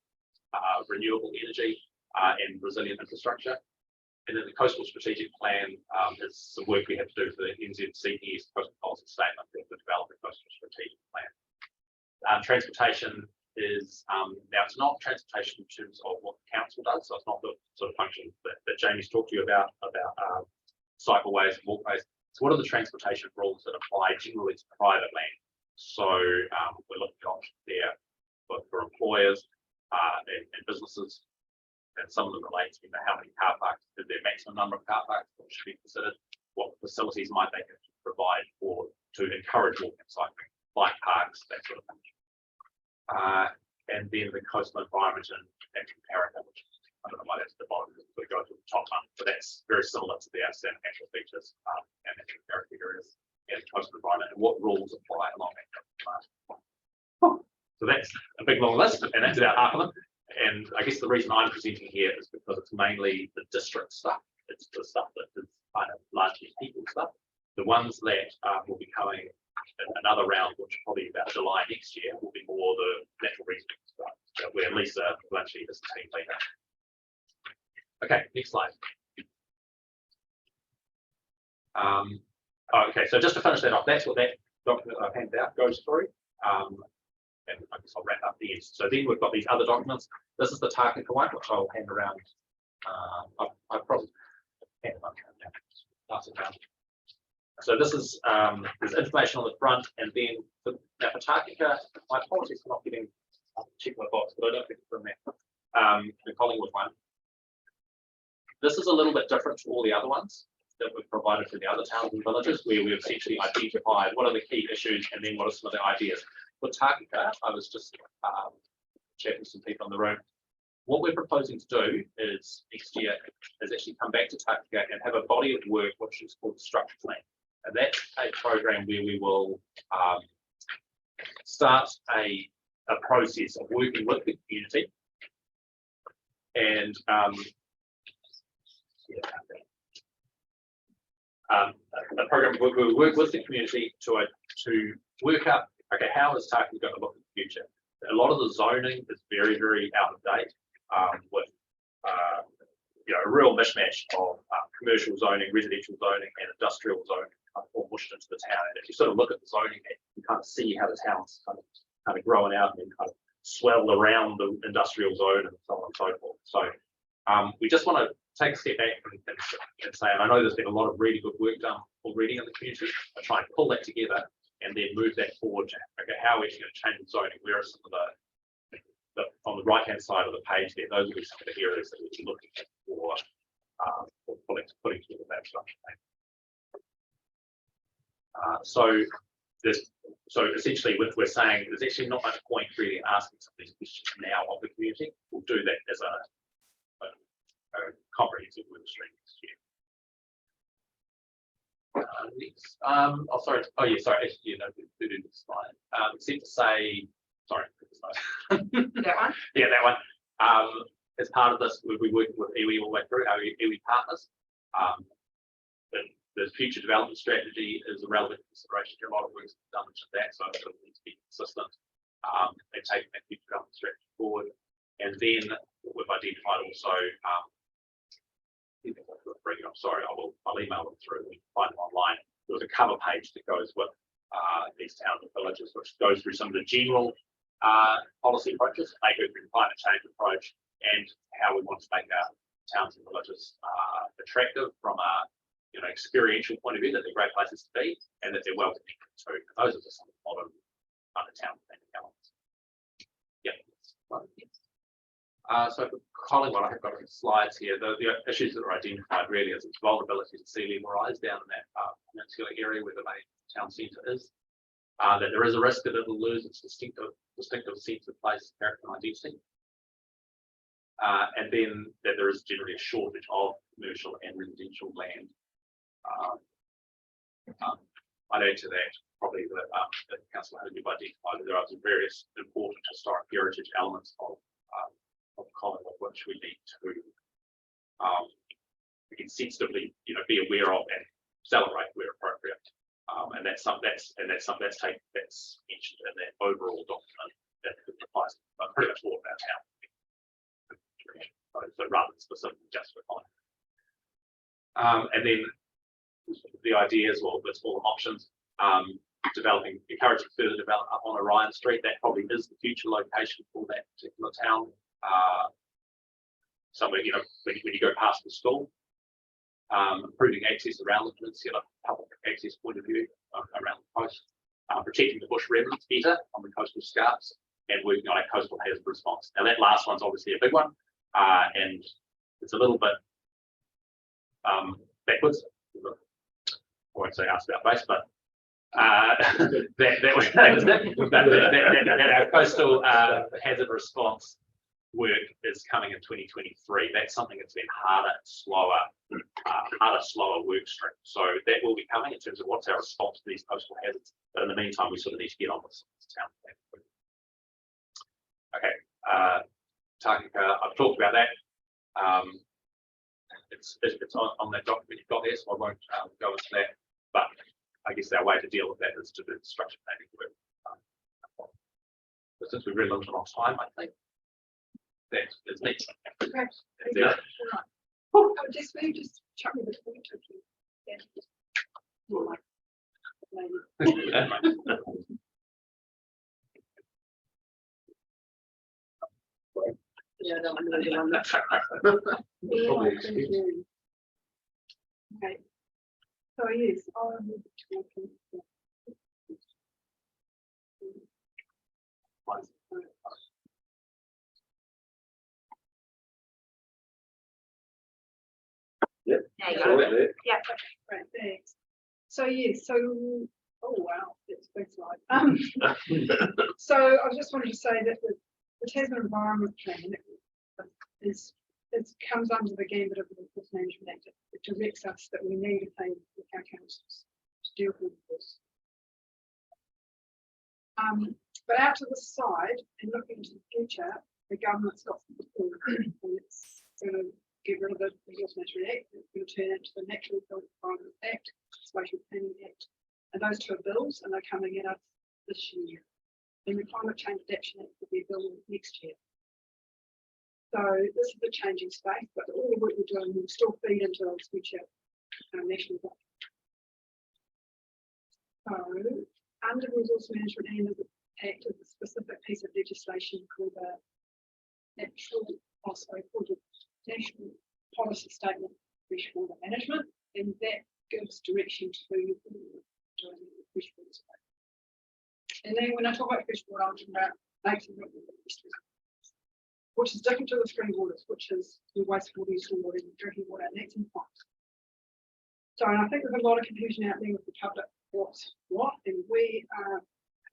S11: renewable energy and resilient infrastructure. And then the coastal strategic plan is some work we have to do for the NZCP's coastal policy statement to develop a coastal strategic plan. Transportation is now, it's not transportation in terms of what the council does, so it's not the sort of function that Jamie's talked to you about cycleways and walkways. So what are the transportation rules that apply generally to private land? So we're looking at options there for employers and businesses, and some of them relate to how many car parks, is their maximum number of car parks that should be considered, what facilities might they provide to encourage walking and cycling, bike parks, that sort of thing. And then the coastal environment and comparator, which I don't know why that's the bottom, we go to the top one, but that's very similar to the outstanding natural features and natural character areas and coastal environment, and what rules apply along that. So that's a big long list, and that's about half of them. And I guess the reason I'm presenting here is because it's mainly the district stuff. It's the stuff that is kind of largely people stuff. The ones that will be coming in another round, which will probably about July next year, will be more the natural resources stuff, where Lisa will actually is the team leader. Okay, next slide. Okay, so just to finish that off, that's what that document I've handed out goes through. And I guess I'll wrap up the end. So then we've got these other documents. This is the Tākaka one, which I'll hand around. I'll probably hand it around. So this is there's information on the front, and then for Tākaka, my apologies for not getting check my box, but I don't think it's from there. The Collingwood one. This is a little bit different to all the other ones that we've provided for the other towns and villages, where we've essentially identified what are the key issues and then what are some of the ideas. For Tākaka, I was just chatting with some people in the room. What we're proposing to do is next year is actually come back to Tākaka and have a body of work which is called the structure plan. And that's a program where we will start a process of working with the community and a program where we'll work with the community to work out, okay, how is Tākaka going to look in the future? A lot of the zoning is very, very out of date with a real mishmash of commercial zoning, residential zoning, and industrial zoning all pushed into the town. And if you sort of look at the zoning, you kind of see how the town's kind of growing out and then kind of swelled around the industrial zone and so on and so forth. So we just want to take a step back and say, and I know there's been a lot of really good work done already in the community, but try and pull that together and then move that forward. Okay, how are we going to change the zoning? Where are some of the on the right hand side of the page there? Those will be some of the areas that we're looking at for putting together that structure. So essentially, what we're saying there's actually not much point really asking some of these questions now of the community. We'll do that as a comprehensive work stream next year. Next, sorry. Oh yeah, sorry. Actually, do this slide. Except to say, sorry.
S8: That one?
S11: Yeah, that one. As part of this, we'll be working with iwi all the way through, our iwi partners. The future development strategy is a relevant consideration. There are a lot of work done to that, so it needs to be consistent. They take that future development strategy forward, and then we've identified also. Sorry, I'll email them through. We can find them online. There was a cover page that goes with these towns and villages, which goes through some of the general policy approaches, they go through the climate change approach, and how we want to make our towns and villages attractive from a experiential point of view, that they're great places to be and that they're well connected to. Those are just some modern town planning elements. Yeah. So for Collingwood, I've got some slides here. The issues that are identified really is its vulnerability to sea level rise down in that peninsula area where the main town centre is. That there is a risk that it will lose its distinctive sense of place, character, and identity. And then that there is generally a shortage of commercial and residential land. I'd add to that probably that the council has identified that there are some various important historic heritage elements of Collingwood which we need to again, sensitively, be aware of and celebrate where appropriate. And that's mentioned in that overall document that applies pretty much all of our town. So rather than specifically just for Collingwood. And then the ideas, well, let's call them options. Encouraging further development up on Orion Street. That probably is the future location for that particular town. Somewhere, when you go past the school, improving access around the peninsula, public access point of view around the coast, protecting the bush remnants better on the coastal scarps, and working on a coastal hazard response. Now that last one's obviously a big one, and it's a little bit backwards. I won't say ask about base, but that our coastal hazard response work is coming in 2023. That's something that's been harder, slower work stream. So that will be coming in terms of what's our response to these coastal hazards. But in the meantime, we sort of need to get on with this town. Okay, Takaka, I've talked about that. It's on that document you've got there, so I won't go into that. But I guess our way to deal with that is to do the structure planning work. But since we've really limited on time, I think that is next.
S8: Perhaps.
S11: Yeah.
S8: Oh, just maybe just chuck me the point of view.
S2: Yeah, that one, the one that-
S1: Probably excuse.
S8: Okay. So yes, I'm talking.
S2: There you go.
S8: Yeah, okay, great, thanks. So yes, so, oh wow, it's a big slide. So I just wanted to say that the Tasman Environment Plan it comes under the gambit of the Resource Management Act. It directs us that we need to pay with our councils to deal with this. But out to the side and looking to the future, the government's got some support, and it's going to get rid of the Resource Management Act. It's going to turn it to the Natural Built Environment Act, Spatial Planning Act, and those two are bills, and they're coming in us this year. And the Climate Change Adaptation Act will be a bill next year. So this is a changing space, but all the work we're doing will still feed into those future national budget. So under the Resource Management Act is a specific piece of legislation called the National Policy Statement for Freshwater Management, and that gives direction to doing the freshwater space. And then when I talk about freshwater, I'm talking about lakes and rivers, which is different to the spring waters, which is your wastewater, your stormwater, your drinking water, and that's in ponds. So I think there's a lot of confusion out there with the public, what's what, and we are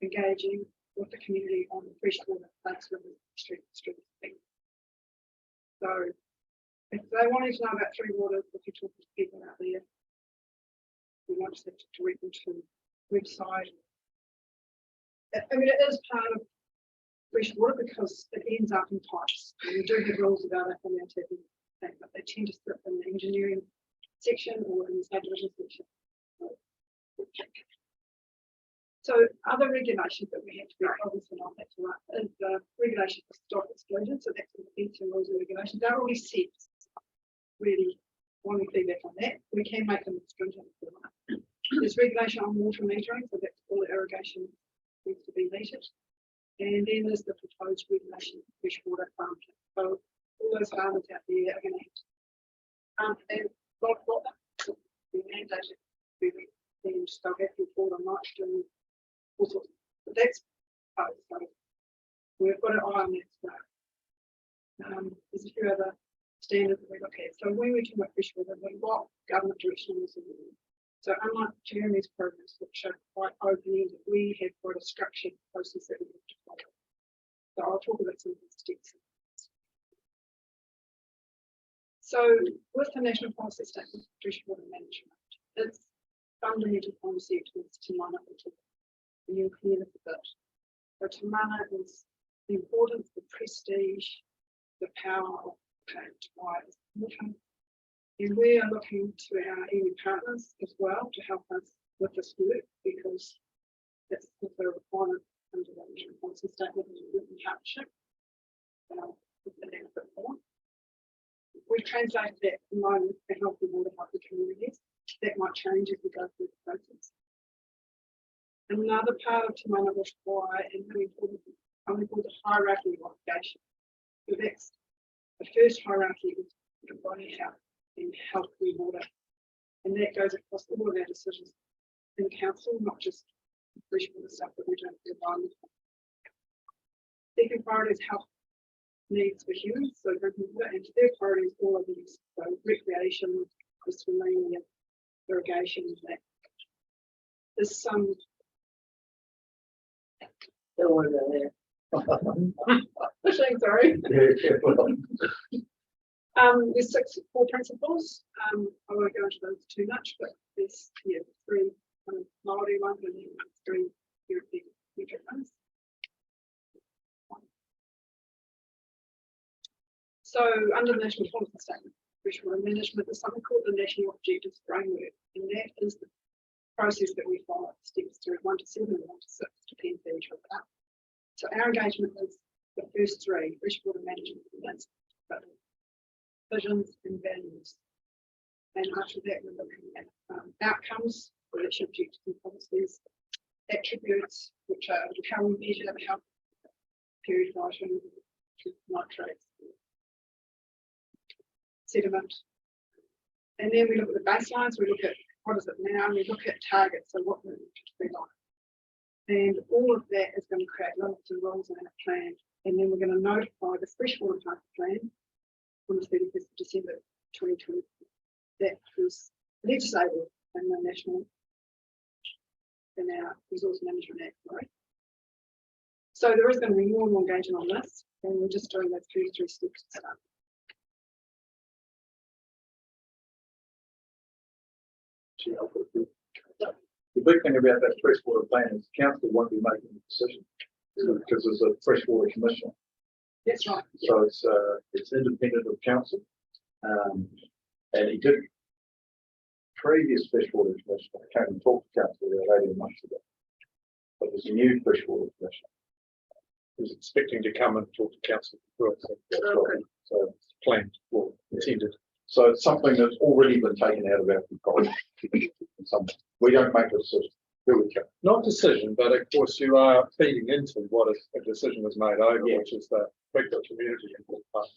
S8: engaging with the community on the freshwater lakes, rivers, streets. So if they wanted to know about Three Waters, if you're talking to people out there, we want to direct them to the website. I mean, it is part of freshwater because it ends up in pipes. And we do have rules about it in our thing, but they tend to sit in the engineering section or in the subdivision section. So other regulations that we have to be cognizant of is the regulation for stock exclusion. So that's the feature rules and regulations. They're already set. Really wanting feedback on that. We can make them stringent. There's regulation on water metering, so that's all the irrigation needs to be metered. And then there's the proposed regulation for freshwater farming. So all those farmers out there are going to have be mandated to then they'll have to report on nitrogen, all sorts. But that's so we've got an eye on that stuff. There's a few other standards that we look at. So when we talk about freshwater, we've got government direction on this. So unlike Jeremy's programs, which are quite open-ended, we have quite a structured process that we have to follow. So I'll talk about some of the steps. So with the National Policy Statement for Freshwater Management, its fundamental concept is Te Mana Utu. And you'll hear this a bit. So Te Mana is the importance, the prestige, the power of water. And we are looking to our iwi partners as well to help us with this work, because that's the requirement under the National Policy Statement is a written partnership. With the land a bit more. We translate that at the moment for healthy water, healthy communities. That might change as we go through the process. Another part of Te Mana Utu and really important, something called the hierarchy of obligation. So that's the first hierarchy is body health and healthy water. And that goes across all of our decisions in council, not just freshwater stuff that we do for the environment. Second priority is health needs for humans, so drinking water, and third priority is all of these, so recreation, swimming, irrigation, and that. There's some.
S4: Don't worry about that.
S8: Pushing, sorry. There's 6 core principles. I won't go into those too much, but there's 3 kind of Māori ones and then 3 European ones. So under the National Policy Statement, freshwater management is something called the National Objectives Framework, and that is the process that we follow. Steps through 1 to 7 and 1 to 6, depends on each other. So our engagement is the first 3: freshwater management, visions and values. And after that, we're looking at outcomes, which are objectives and policies, attributes, which are how we measure the health, period writing, nitrates, sediment. And then we look at the baselines, we look at what is it now, and we look at targets, so what we need to be like. And all of that is going to create limits and rules in our plan. And then we're going to notify the freshwater master plan on the 31st of December 2020. That was legislated in the National, in our Resource Management Act, right? So there is going to be more and more engagement on this, and we're just doing those 3 steps to start.
S6: The big thing about that freshwater plan is council won't be making the decision because there's a freshwater commission.
S8: That's right.
S6: So it's independent of council. And he did previous freshwater commission came and talked to council about 18 months ago. But there's a new freshwater commission. He's expecting to come and talk to council. So it's planned or intended. So it's something that's already been taken out of our control. We don't make a decision. Here we go.
S12: Not decision, but of course you are feeding into what a decision was made over, which is the regular community input part.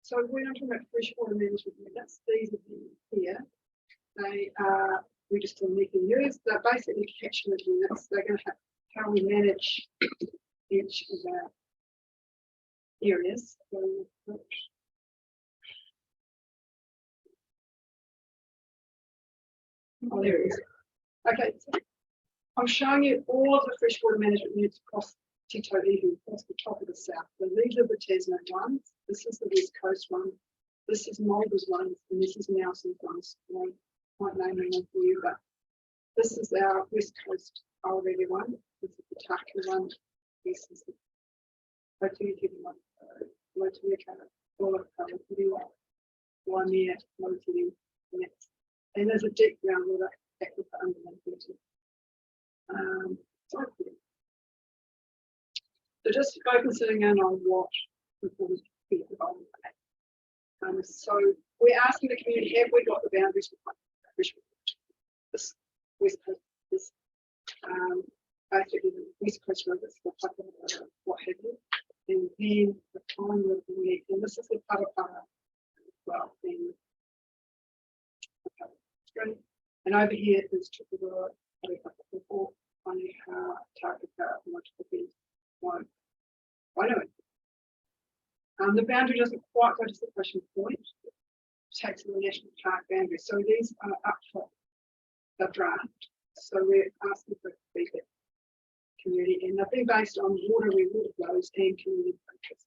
S8: So we're not talking about freshwater management units. These are here. They are registered in legal areas. They're basically catchment units. They're going to have how we manage each of our areas. Oh, there it is. Okay, so I'm showing you all of the freshwater management units across Te Tau Iwi, across the top of the south. So these are the Tasman ones. This is the West Coast one. This is Mulder's ones, and this is Nelson's ones. I might name them for you, but this is our West Coast Aorere one. This is the Taki one. This is the Otiki one. Motueka, Olaka, Waimea, Motiri, and there's a deep groundwater aquifer underneath it. So just focusing in on what people be involved in. So we're asking the community, have we got the boundaries for this West Coast, this basically the West Coast rivers, what have you, and then the time of the week, and this is the Parapara as well. And over here is Tupuroa, Waiha, Takaka, Motuki, Wainui. The boundary doesn't quite go to separation point, takes the national park boundary, so these are up for the draft. So we're asking for feedback, community, and they've been based on water flows and community interest.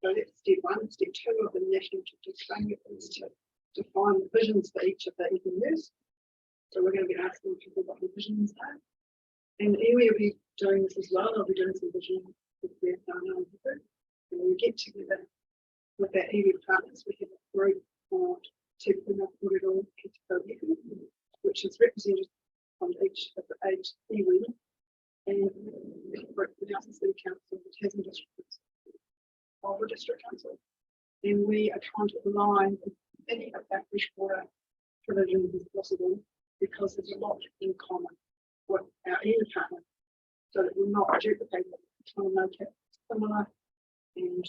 S8: So that's step one. Step two of the national framework is to define the visions for each of the EPUs. So we're going to be asking people what the visions are. And iwi will be doing this as well. They'll be doing some vision with their and we get together with our iwi partners. We have a group called Te Puna Kurero Kitakoheku, which is represented on each of the 8 iwi, and the group with the Nelson City Council, the Tasman District of the District Council. And we are trying to align with any of that freshwater provisions as possible, because there's a lot in common with our iwi partner, so that we're not duplicating it, trying to make it similar. And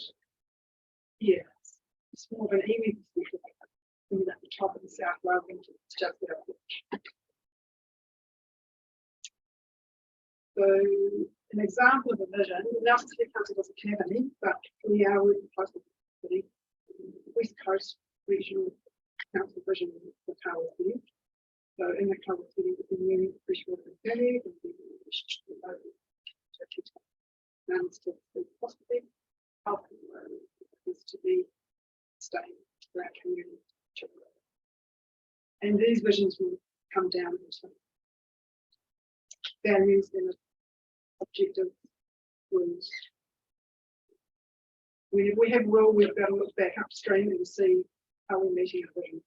S8: yeah, it's more of an iwi perspective at the top of the south rather than just out. So an example of a vision, the Nelson City Council doesn't have any, but we are working closely with the West Coast Regional Council vision for Kawa City. So in the Kawa City, the new freshwater value and the possibly helping is to be staying for our community. And these visions will come down into values and objective rules. We have will, we've got to look back upstream and see how we're meeting our vision.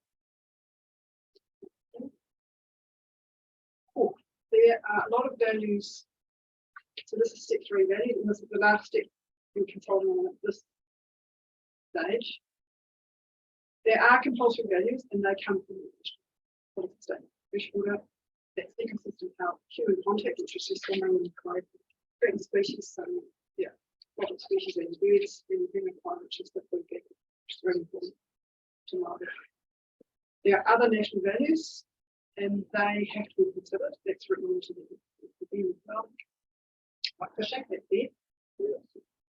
S8: Cool. There are a lot of values. So this is step 3 value, and this is the last step in controlling on at this stage. There are compulsory values, and they come from the state. Freshwater, that's ecosystem health, human contact, which is just swimming and threatened species. So yeah, what species and birds in human climate, which is the food gap, which is very important to know. There are other national values, and they have to be considered. That's written into the as well. Like fishing, that's there.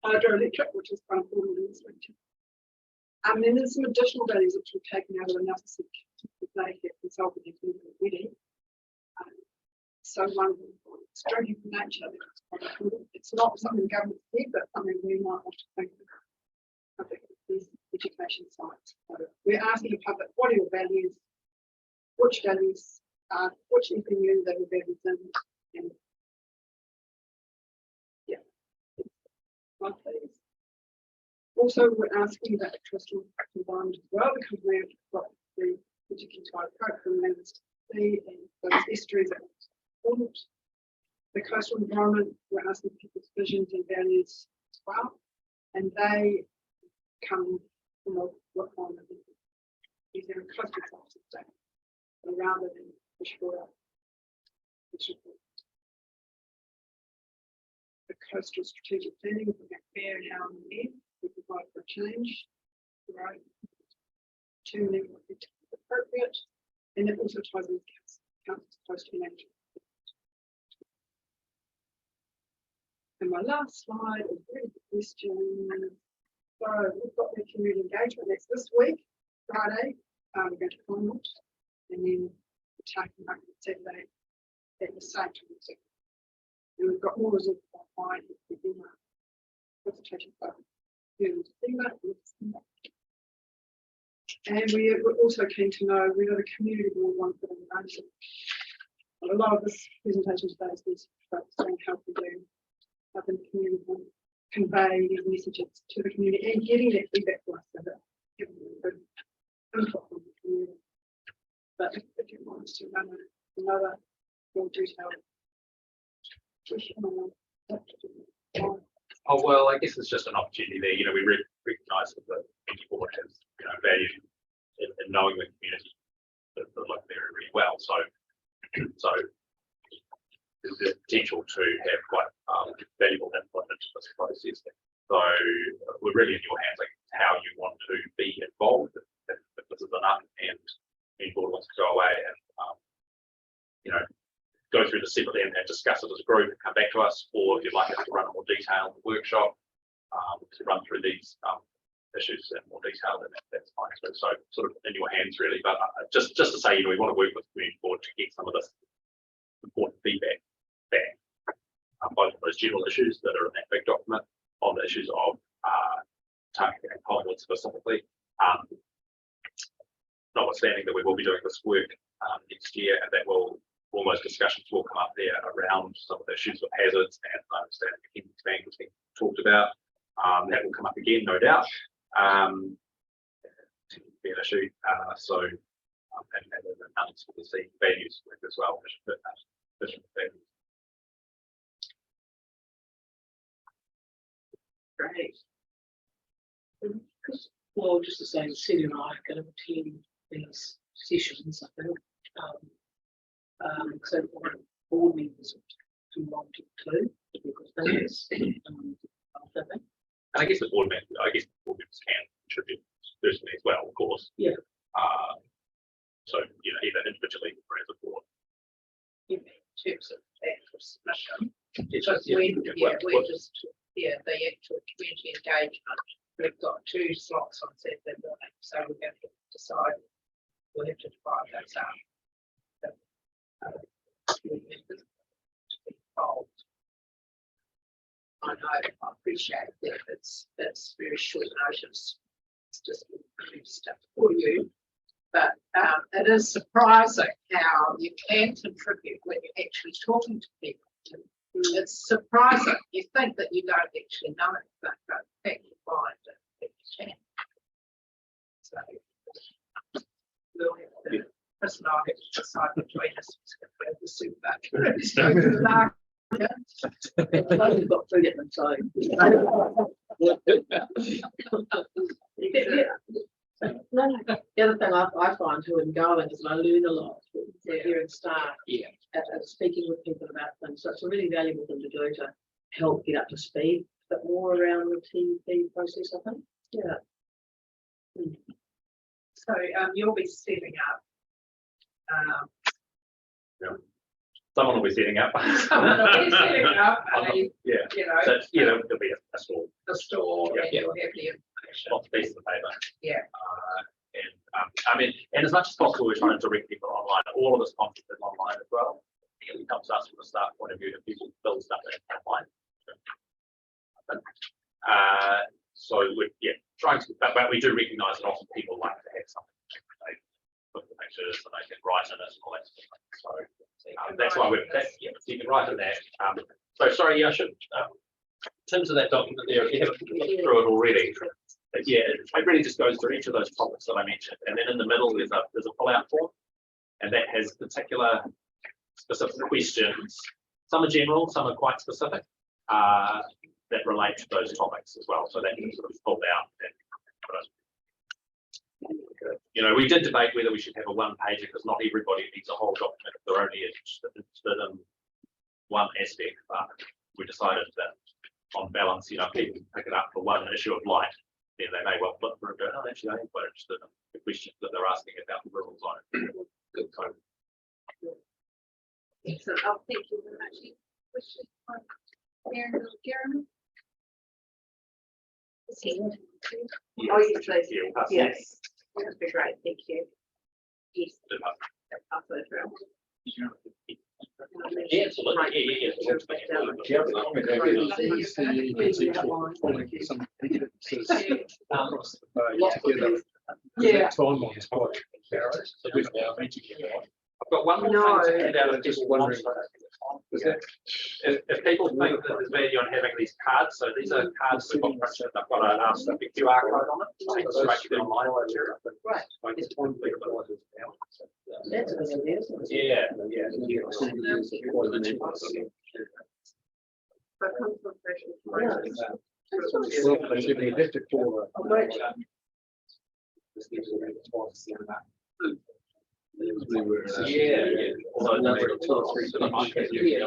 S8: Hydroelectric, which is quite important in this region. And then there's some additional values which we've taken out of the analysis that they have consulted already. So one of them is drinking from nature. It's not something the government said, but something we might want to think about. These education sites. So we're asking the public, what are your values? Which values are, which EPU they were values in? And yeah, one please. Also, we're asking about the coastal environment as well, because we've got the particular type program managed sea and those estuaries that are important. The coastal environment, we're asking people's visions and values as well, and they come from a requirement of New Zealand coastal state, rather than freshwater. The coastal strategic planning, we have fair and our need. We provide for change, right? Tuning what is appropriate, and it also ties with council's coastal management. And my last slide is really the question. So we've got the community engagement. That's this week, Friday. We're going to Connaught, and then we're taking up Saturday at the same time. And we've got more reserved online in the presentation. And we're also keen to know whether the community board wants to be. A lot of this presentation today is focused on how we do the community board convey these messages to the community and getting that feedback for us so that giving them input from the community. But if you want us to run another more detailed question on that.
S11: Oh, well, I guess it's just an opportunity there. We recognise that the community board has, value in knowing the community, the local area really well. So there's the potential to have quite valuable input into this process. So we're really in your hands, like how you want to be involved. If this is enough, and the board wants to go away and through this separately and discuss it as a group and come back to us, or if you'd like us to run a more detailed workshop to run through these issues in more detail, then that's fine. So sort of in your hands really, but just to say, we want to work with the community board to get some of this important feedback back, both on those general issues that are in that big document, on the issues of targeting Collingwood specifically, notwithstanding that we will be doing this work next year, and that will almost discussions will come up there around some of the issues of hazards and understanding the King's Bank has been talked about. That will come up again, no doubt. To be an issue. And others will see values work as well. Vision values.
S4: Great. Well, just to say, Sid and I are going to attend these sessions, I think. So for board members who want to, because that is, I think.
S11: And I guess the board members can contribute personally as well, of course.
S4: Yeah.
S11: So either individually or as a board.
S8: In terms of actual submission,
S11: Because
S8: we're just, the actual community engagement, we've got 2 slots on Saturday morning, so we're going to decide, we'll have to divide those up. Board members to be involved. I know, I appreciate that it's very short notice. It's just stuff for you. But it is surprising how you can contribute when you're actually talking to people. It's surprising. You think that you don't actually know it, but in fact you find that you can. So we'll have to, Chris and I have to decide between us who's going to have the super.
S4: We've got food at the time. No, the other thing I find too in going is I learn a lot hearing staff speaking with people about things. So it's a really valuable thing to do to help get up to speed, but more around the TP process, I think. Yeah.
S8: So you'll be setting up.
S11: Someone will be setting up.
S8: Someone will be setting up
S11: Yeah. So there'll be a store.
S8: the store
S11: Yeah,
S8: and
S11: yeah.
S8: you'll have the information.
S11: Lots of pieces of paper.
S8: Yeah.
S11: And as much as possible, we're trying to direct people online. All of this content is online as well. It really helps us from a staff point of view to people build stuff online. So we're trying to, but we do recognise that often people like to have something. They put the pictures and they can write in it and all that sort of thing. So that's why you can write in that. So sorry, I should. In terms of that document there, if you haven't looked through it already, it really just goes through each of those topics that I mentioned, and then in the middle there's a pull-out form, and that has particular specific questions. Some are general, some are quite specific that relate to those topics as well. So that can sort of pulled out. We did debate whether we should have a one-pager because not everybody needs a whole document if they're only interested in one aspect, but we decided that on balance, people can pick it up for one issue of light, then they may well flip through and go, oh, actually, I'm quite interested in the questions that they're asking about the rural zone. Good time.
S2: Excellent. Oh, thank you very much. Question from Jeremy? Oh, yes, please.
S11: Yeah, we'll pass
S2: Yes, that'd be great. Thank you. Yes.
S11: it.
S2: Pass those around.
S11: Yeah, absolutely.
S2: Yeah.
S12: Timelines quite narrow. So we've now been together.
S11: I've got one more
S2: No.
S11: thing to hand out. I'm just wondering if people think that there's value on having these cards. So these are cards we've got printed. I've got a QR code on it. So it's straight to the online material.
S4: Right.
S11: I guess one thing about it.
S4: That's a good idea, isn't it?
S11: Yeah.
S2: But concentration.
S12: Well, you have to call
S4: Oh, great.
S11: Yeah. Although a number of 2 or 3 sort of markets.
S2: Yeah.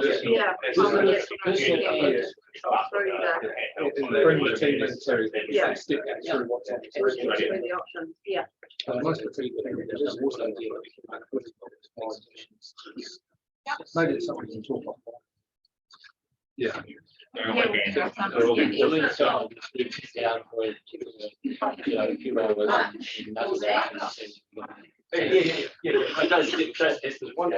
S12: Bring the team in to
S2: Yeah.
S12: step through what's on
S2: Through the options, yeah.
S12: most of the people think it is also Maybe it's something we can talk about.
S11: Yeah.
S2: Yeah,
S11: Again,
S2: sure.
S11: they're all being
S9: Down
S11: different.
S9: for, you know, a few hours and nothing happens.
S11: Yeah. It does, it's the one.
S12: So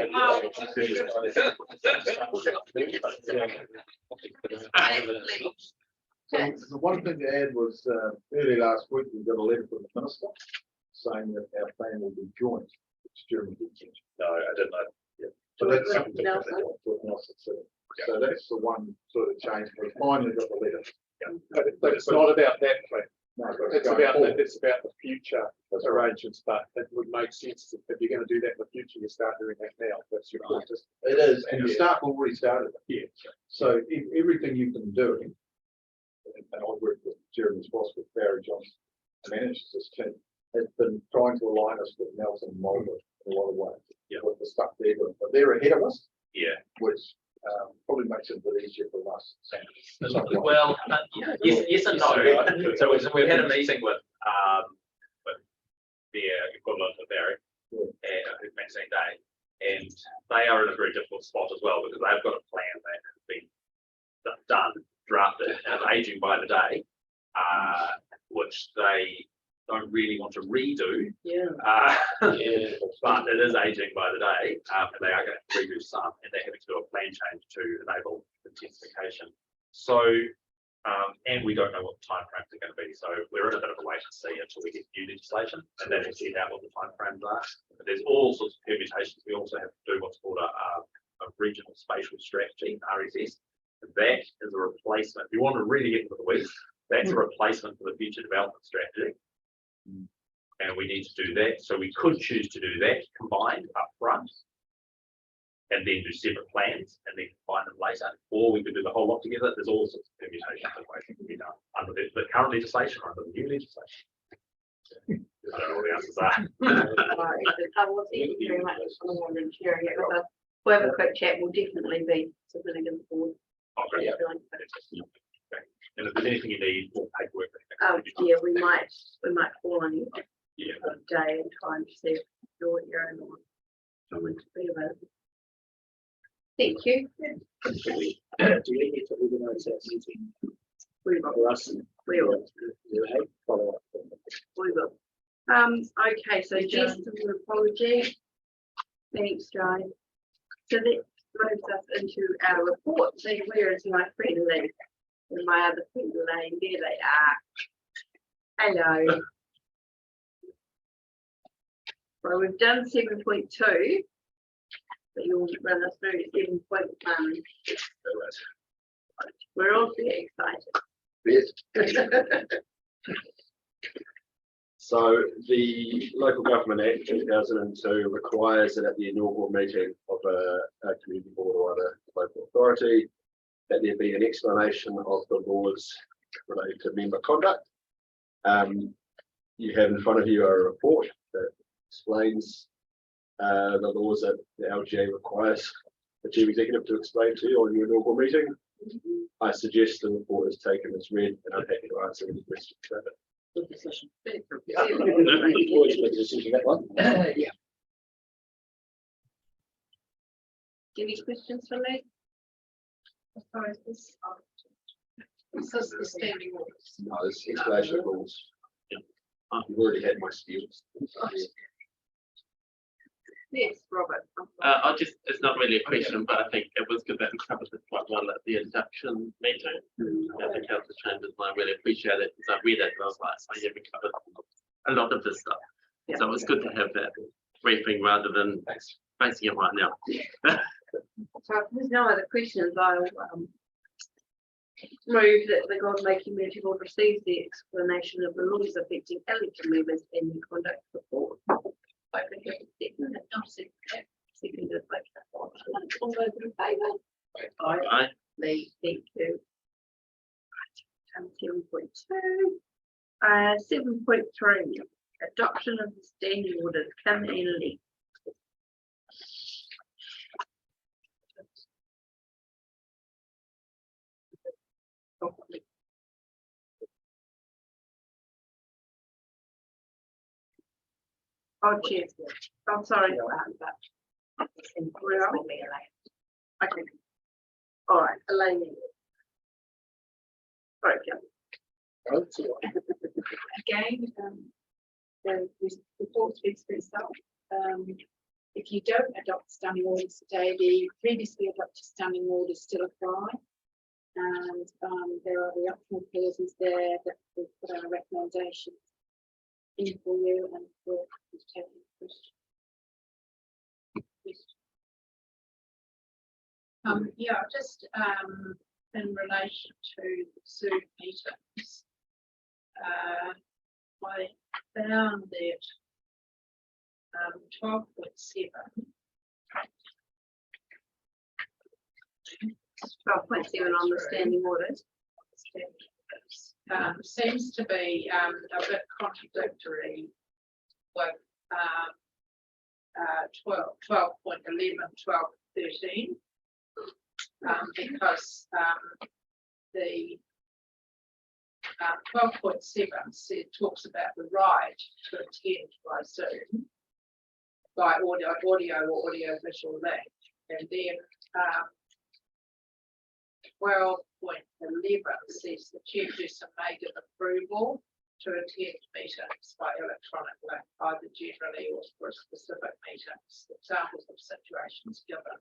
S12: the one thing to add was, early last week, we got a letter from the minister saying that our plan will be joint. It's during the weekend.
S11: No, I didn't know.
S12: So that's something.
S2: With Nelson?
S12: With Nelson City. So that's the one sort of change. We finally got the letter.
S13: But it's not about that plan.
S12: No, but
S13: It's
S12: going
S13: about,
S12: forward.
S13: it's about the future
S12: That's right.
S13: arrangements, but it would make sense if you're gonna do that in the future, you start doing that now. That's your point.
S12: It is, and the
S13: Yeah.
S12: staff already started.
S13: Yeah.
S12: So everything you've been doing, and I've worked with Jeremy Sposs, with Barry Johnson, manages this team, has been trying to align us with Nelson and Mulder in a lot of ways.
S11: Yeah.
S12: With the stuff they're doing, but they're ahead of us,
S11: Yeah.
S12: which probably makes it a bit easier for us.
S11: Well, yes and no. So we had a meeting with the equivalent of Barry, who's Maxine Day, and they are in a very difficult spot as well, because they've got a plan that has been done, drafted, and is aging by the day, which they don't really want to redo.
S4: Yeah.
S11: Yeah, but it is aging by the day, and they are going to redo some, and they're having to do a plan change to enable intensification. So, and we don't know what the timeframes are going to be, so we're in a bit of a wait and see until we get new legislation, and then we'll see out what the timeframes are. But there's all sorts of permutations. We also have to do what's called a regional spatial strategy, RSS. That is a replacement. If you want to really get into the weeds, that's a replacement for the future development strategy. And we need to do that. So we could choose to do that combined up front, and then do separate plans and then combine them later. Or we could do the whole lot together. There's all sorts of permutations of ways it can be done under the current legislation or under the new legislation. I don't know what the answers are.
S2: Well, thank you very much for volunteering it with us. We'll have a quick chat. We'll definitely be submitting it forward.
S11: Okay. And if there's anything you need, more paperwork.
S2: Oh, yeah, we might call on you
S11: Yeah.
S2: a day and time to see if you're your own or someone to be available. Thank you.
S9: Do we need to organise that meeting
S2: We will.
S9: for us?
S2: We will.
S9: Follow up.
S2: We will. Okay, so just an apology. Thanks, Jai. So that moves us into our report. So where is my friend Lee? And my other friend Elaine, there they are. Hello. Well, we've done 7.2. But you'll run us through 7.1. We're all very excited.
S14: So the Local Government Act 2002 requires that at the inaugural meeting of a community board or other local authority, that there be an explanation of the laws related to member conduct. You have in front of you a report that explains the laws that the LGA requires the chief executive to explain to you on your inaugural meeting. I suggest the report is taken as read, and I'm happy to answer any questions.
S4: Good decision.
S14: Yeah.
S2: Any questions for me?
S8: As far as this, this is the standing orders.
S14: No, this explanation of rules. You've already had my skills.
S2: Yes, Robert.
S7: It's not really a question, but I think it was good that we covered this quite well at the induction meeting. At the council chambers, and I really appreciate it because I read it and I was like, oh yeah, we covered a lot of this stuff.
S2: Yeah.
S7: So it was good to have that briefing rather than facing it right now.
S2: So if there's no other questions, I'll move that the God Community Board receives the explanation of the laws affecting election members and the conduct report. I think it's not seconded by all those in favour.
S7: Aye.
S2: Lee, thank you. 7.2. 7.3. Adoption of the standing orders. Come in, Lee. Oh, cheers. I'm sorry. Where are we? Okay. All right, Elaine. All right, Kelly.
S8: Again, the report speaks for itself. If you don't adopt standing orders today, the previously adopted standing orders still apply. And there are the optional clauses there that we put our recommendations in for you and for taking question. Yeah, just in relation to Zoom meetings, I found that 12.7.
S2: 12.7 on the standing orders.
S8: Seems to be a bit contradictory with 12.11, 12.13. Because the 12.7 talks about the right to attend by Zoom, by audio or audio visual link, and then 12.11 says the chairperson may give approval to attend meetings by electronic link, either generally or for specific meetings. Examples of situations given.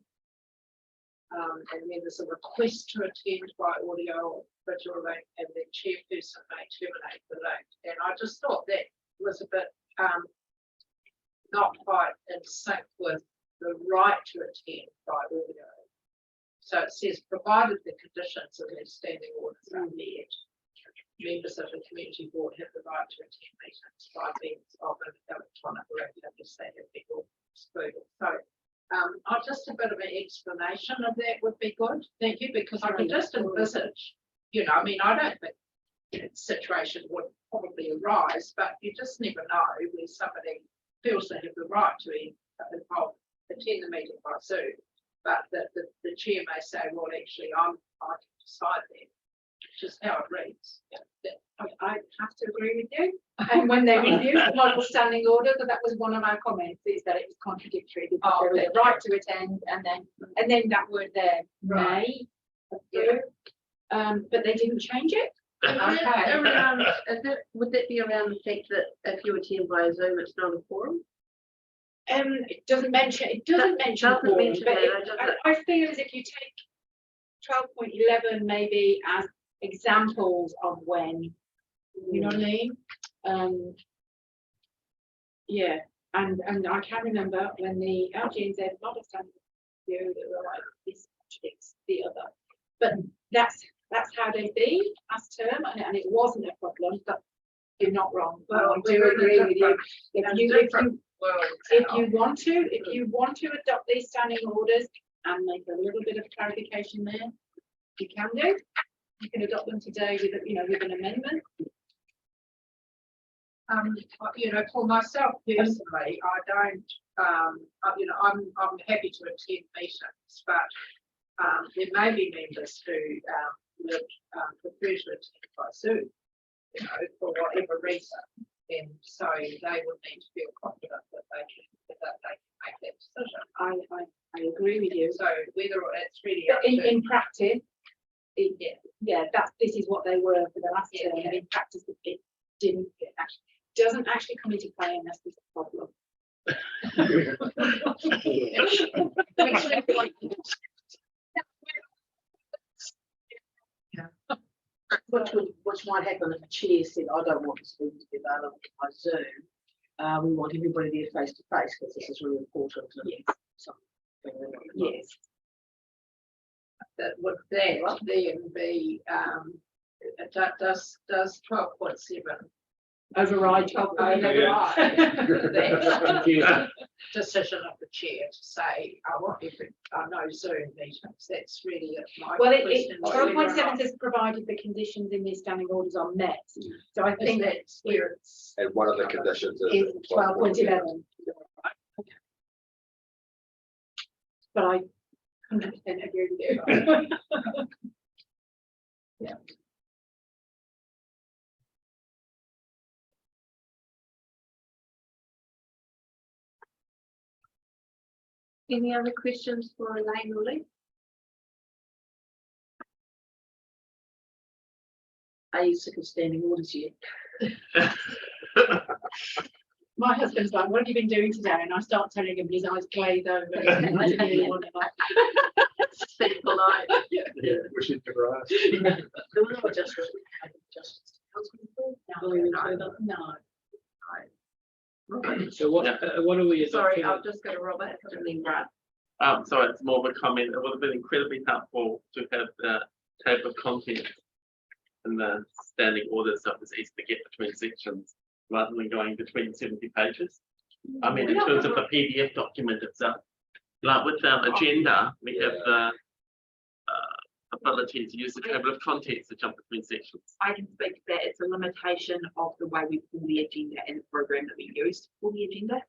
S8: And then there's a request to attend by audio or visual link, and the chairperson may terminate the link. And I just thought that was a bit not quite in sync with the right to attend by audio. So it says, provided the conditions of their standing orders are met, members of the community board have the right to attend meetings by means of an electronic link unless they have been excluded. So just a bit of an explanation of that would be good. Thank you, because I can just envisage, you know, I mean, I don't think that situation would probably arise, but you just never know where somebody feels they have the right to attend the meeting by Zoom, but the chair may say, well, actually, I can decide that, which is how it reads. Yeah.
S15: I have to agree with you. And when they reviewed the model standing order, that was one of our comments, is that it was contradictory because there was a right to attend, and then that word there may appear, but they didn't change it.
S2: Would that be around the fact that if you attend via Zoom, it's not a forum?
S15: It doesn't mention forum, but I feel as if you take 12.11 maybe as examples of when, you know what I mean? Yeah, and I can remember when the LGNZ model standing review, they were like, this contradicts the other, but that's how they be as term, and it wasn't a problem, but you're not wrong.
S8: Well,
S15: I do agree with you. If you want to adopt these standing orders and make a little bit of clarification there, you can do. You can adopt them today with, with an amendment.
S8: You know, for myself personally, I don't, I'm happy to attend meetings, but there may be members who would prefer to attend by Zoom, you know, for whatever reason. And so they would need to feel confident that they can make that decision.
S15: I agree with you.
S8: So whether it's really
S15: but in practice, this is what they were for the last term, and in practice it doesn't actually come into play unless there's a problem.
S4: Which might happen if the chair said, I don't want the speakers to be available by Zoom. We want everybody there face to face because this is really important.
S15: Yes.
S8: That would then be does 12.7
S15: override
S8: 12.11 decision of the chair to say I want no Zoom meetings. That's really my question.
S15: 12.7 says provided the conditions in these standing orders are met. So I think
S8: that's where it's
S14: And one of the conditions
S15: is 12.11. Okay. But I 100% agree with you.
S8: yeah.
S2: Any other questions for Elaine or Lee?
S4: Are you sick of standing orders yet?
S15: My husband's like, what have you been doing today? And I start telling him, and his eyes glaze over. I didn't really want to.
S2: Stay polite.
S13: Yeah, we should never ask.
S4: Do we have a justice?
S15: No.
S9: So what are we?
S2: Sorry,
S9: adopting?
S2: I'll just go to Robert and then Brad.
S7: So it's more of a comment. It would have been incredibly helpful to have the table of contents in the standing order, so it was easy to get between sections rather than going between 70 pages. I mean, in terms of the PDF document itself, like with our agenda, we have the ability to use the table of contents to jump between sections.
S16: I can speak to that. It's a limitation of the way we pull the agenda and the program that we use to pull the agenda.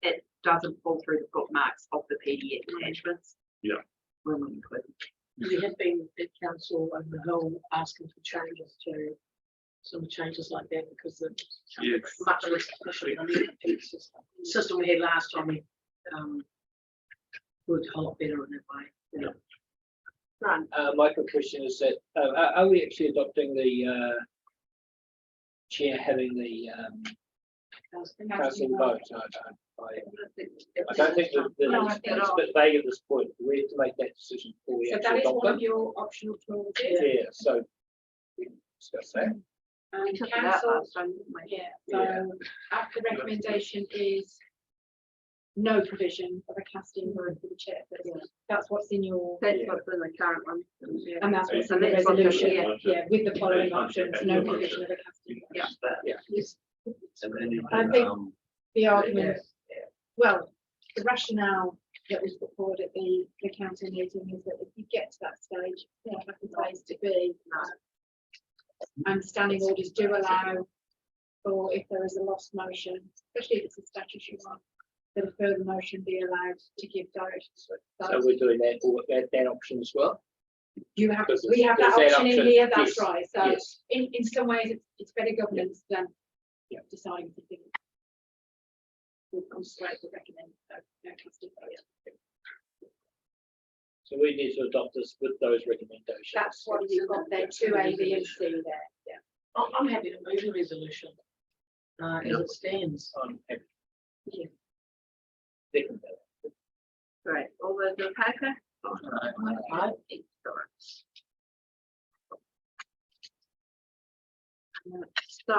S16: It doesn't pull through the bookmarks of the PDF attachments.
S7: Yeah.
S16: When we include them.
S4: We have been at council and the whole asking for changes to some changes like that because the
S7: Yes.
S4: much less efficient than the system we had last time. We worked a lot better in that way. Yeah.
S2: Run.
S9: My quick question is that, are we actually adopting the chair having the council vote? I don't think that,
S15: No, I
S9: it's
S15: think
S9: a bit vague at this point. We have to make that decision before we
S15: So
S9: actually
S15: that is
S9: adopt
S15: one of
S9: them.
S15: your optional tools.
S9: Yeah, so we can discuss that.
S2: We took it out
S15: Council,
S2: last time, didn't we?
S15: yeah, so the recommendation is no provision of a casting vote for the chairperson. That's what's in your,
S2: That's what's in the current one. Yeah.
S15: and that's what's in
S2: And
S15: the
S2: that's what's in
S15: resolution,
S2: here.
S15: yeah, with the following options, no provision of a casting vote.
S2: Yeah.
S9: Yeah.
S4: Yes.
S14: And then you
S15: I
S14: can,
S15: think the argument, well, the rationale that was put forward at the council meeting is that if you get to that stage, it's not a place to be. And standing orders do allow for if there is a lost motion, especially if it's a statutory one, that a further motion be allowed to give directions.
S9: So we're doing that, or that option as well?
S15: You have,
S9: Because
S15: we have that
S9: there's that
S15: option in
S9: option,
S15: here, that's
S9: yes,
S15: right. So
S9: yes.
S15: in some ways, it's better governance than deciding to think. We'll concentrate to recommend no casting vote.
S9: So we need to adopt this with those recommendations.
S15: That's what you've got there, 2A, B and C there, yeah.
S4: I'm happy to move the resolution as it stands.
S9: I'm happy.
S4: Yeah.
S9: Second that.
S2: Great. All those in favour?
S4: Aye.
S2: So,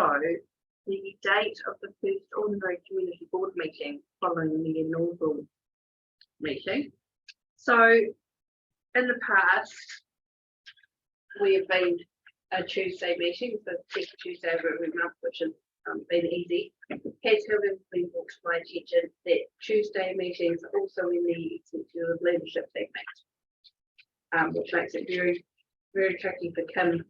S2: the date of the first ordinary community board meeting following the inaugural meeting. So, in the past, we have been a Tuesday meeting, the second Tuesday of every month, which has been easy. Has however been brought to my attention that Tuesday meetings are also in the executive leadership segment, which makes it very, very tricky for Kim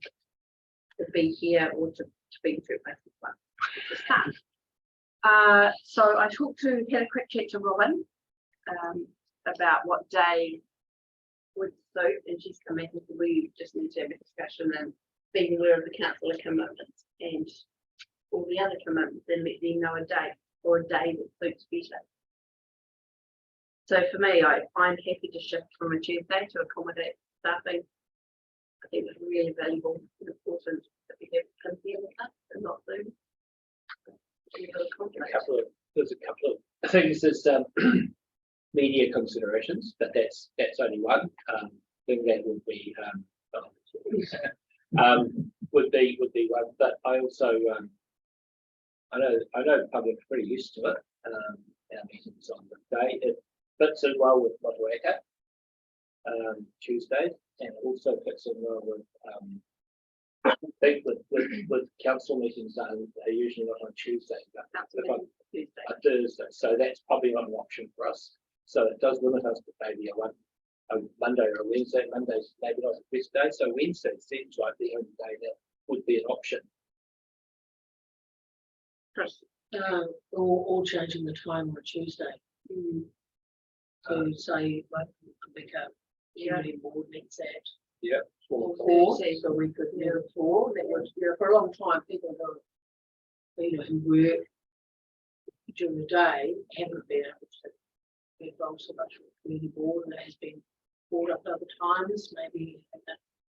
S2: to be here or to be through places one. Which is fun. So I had a quick chat to Robin about what day would suit, and she's come back and said we just need to have a discussion and being aware of the councillor commitments and all the other commitments, then let them know a date or a day that suits better. So for me, I'm happy to shift from a Tuesday to accommodate staffing. I think it's really valuable and important that we have come here with us and not Zoom.
S9: There's a couple of things. There's media considerations, but that's only one thing that would be would be one. But I also I know the public's pretty used to it. Our meetings on the day it fits in well with Motueka Tuesdays, and it also fits in well with I think with council meetings are usually not on Tuesday, but on a Thursday. So that's probably not an option for us. So it does limit us to maybe a Monday or a Wednesday. Monday's maybe not the best day. So Wednesday seems like the only day that would be an option.
S4: Or changing the time on a Tuesday. So say like a community board meets at.
S9: Yeah.
S4: Or so we could have four, that was, for a long time, people who work during the day haven't been able to be involved so much with the community board, and that has been brought up other times, maybe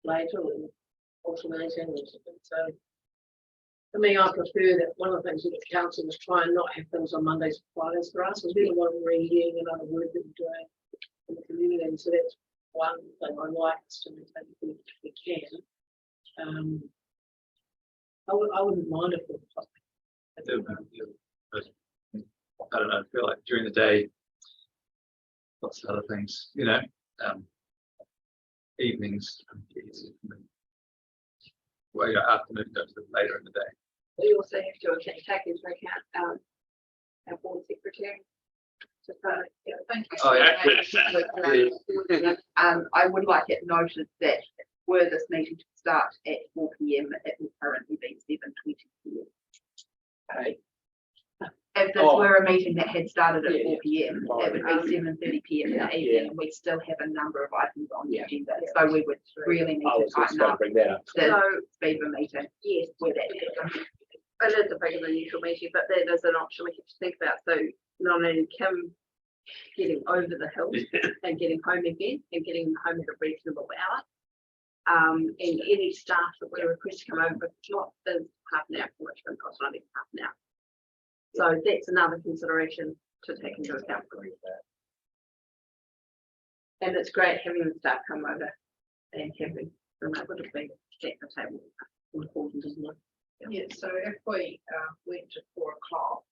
S4: later or alternating or something, so. I mean, I prefer that one of the things that the council was trying not have things on Mondays and Fridays for us, was really a lot of reading and other work that we're doing in the community, and so that's one thing I like us to maintain if we can. I wouldn't mind if it was.
S9: I don't know, I feel like during the day, lots of other things, evenings. Well, afternoon goes later in the day.
S2: We also have to take into account, our board secretary. So, yeah, thank you.
S9: Oh, yeah.
S16: I would like it noted that were this meeting to start at 4 PM, it will currently be 7:20 PM.
S4: Okay.
S16: If this were a meeting that had started at 4 PM, it would be
S4: Um,
S16: 7:30 PM in the evening, and we still have a number of items on the
S4: Yeah.
S16: agenda, so we would really need
S9: I
S16: to
S9: was just
S16: tighten
S9: going to
S16: up
S9: bring that up.
S16: the
S2: So,
S16: speed of a meeting.
S2: yes,
S16: With that.
S2: it is a bigger than usual meeting, but that is an option we have to think about. So not only Kim getting over the hill and getting home again and getting home at a reasonable hour. And any staff that we request to come over, if not is half an hour, which can cost only half an hour. So that's another consideration to take into account. And it's great having the staff come over and having them able to be at the table. Important, isn't it?
S8: Yeah, so if we went to 4 o'clock,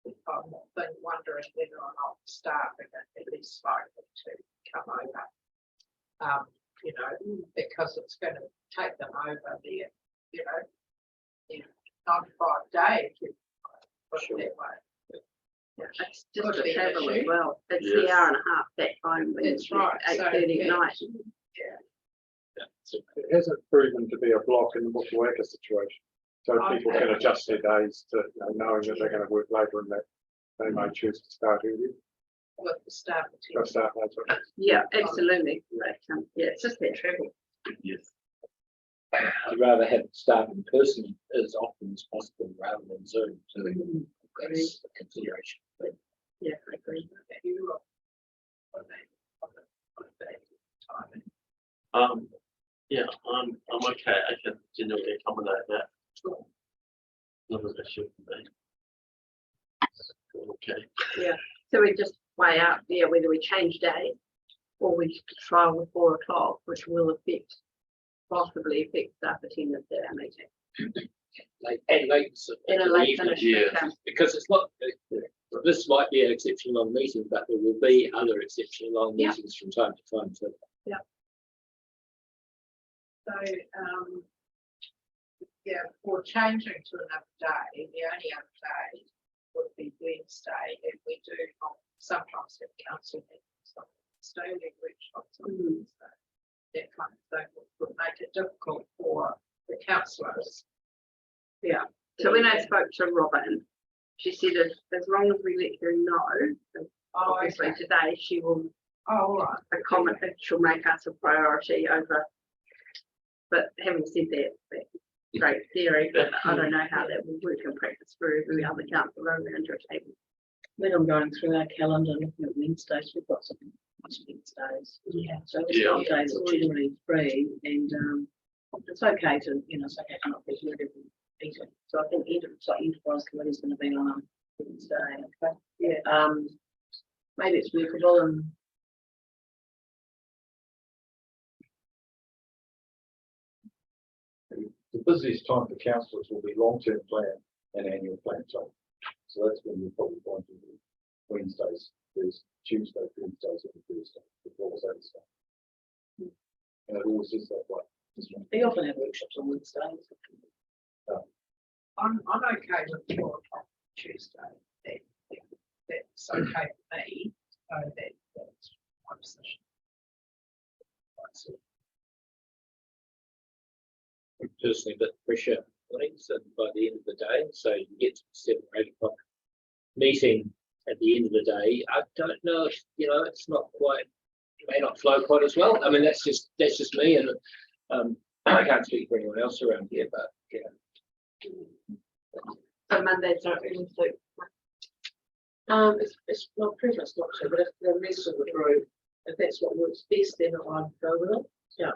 S8: I'm then wondering whether or not the staff are at least spoken to come over. Because it's going to take them over there, 95 days. Put it that way.
S2: Yeah, it's just
S8: Could
S2: the
S8: be an
S2: travel as
S8: issue.
S2: well. It's the
S14: Yes.
S2: hour and a half back home. when
S8: That's
S2: it's
S8: right.
S2: 8:30 at
S8: yeah.
S2: night.
S12: It hasn't proven to be a block in the Bushwhacker situation. So people can adjust their days to, knowing that they're going to work later and that they may choose to start early,
S8: With the staff.
S12: or start later.
S2: Yeah, absolutely. But, yeah, it's just that travel.
S14: Yes.
S9: I'd rather have staff in person as often as possible rather than Zoom, so that's a consideration.
S2: Yeah, I agree.
S7: Yeah, I'm okay. I can generally accommodate that. Not an issue for me. Okay.
S2: So we just weigh out, whether we change day or we trial with 4 o'clock, which will possibly affect staff attendance at our meeting.
S9: And latency.
S2: In a late finish.
S7: Yeah.
S9: Because it's not, this might be an exceptional long meeting, but there will be other exceptional long
S2: Yeah.
S9: meetings from time to time, so.
S8: So, for changing to another day, the only other day would be Wednesday, and we do sometimes have council meetings on Wednesday, workshops on Wednesday. That kind of thing would make it difficult for the councillors.
S2: Yeah. So when I spoke to Robin, she said as long as we let her know, obviously
S8: okay.
S2: today she will
S8: All right.
S2: accommodate, she'll make us a priority over. But having said that, that's great theory, but I don't know how that will work in practice for every other councillor around your table.
S4: When I'm going through our calendar, looking at Wednesdays, we've got some Wednesdays.
S2: Yeah.
S4: So it's not days that are generally free, and it's okay to, it's okay to not be here every meeting. So I think enterprise committee is going to be on a Wednesday. Okay. Yeah. Maybe it's workable and.
S12: The busiest time for councillors will be long-term plan and annual plan time. So that's when you're probably going to do Wednesdays, there's Tuesday, Wednesdays, and Thursday, before Saturday. And it always is that way.
S4: They often have workshops on Wednesdays.
S8: I'm okay with 4 o'clock Tuesday. That's okay for me. So that's my position.
S9: Personally, a bit of pressure points, and by the end of the day, so you get to 7 or 8 o'clock meeting at the end of the day. I don't know if, it's not quite, it may not flow quite as well. I mean, that's just me, and I can't speak for anyone else around here, but
S2: So Mondays don't really suit.
S4: It's my preference not to, but if the rest of the group, if that's what works best, then I'd go with it. Yeah.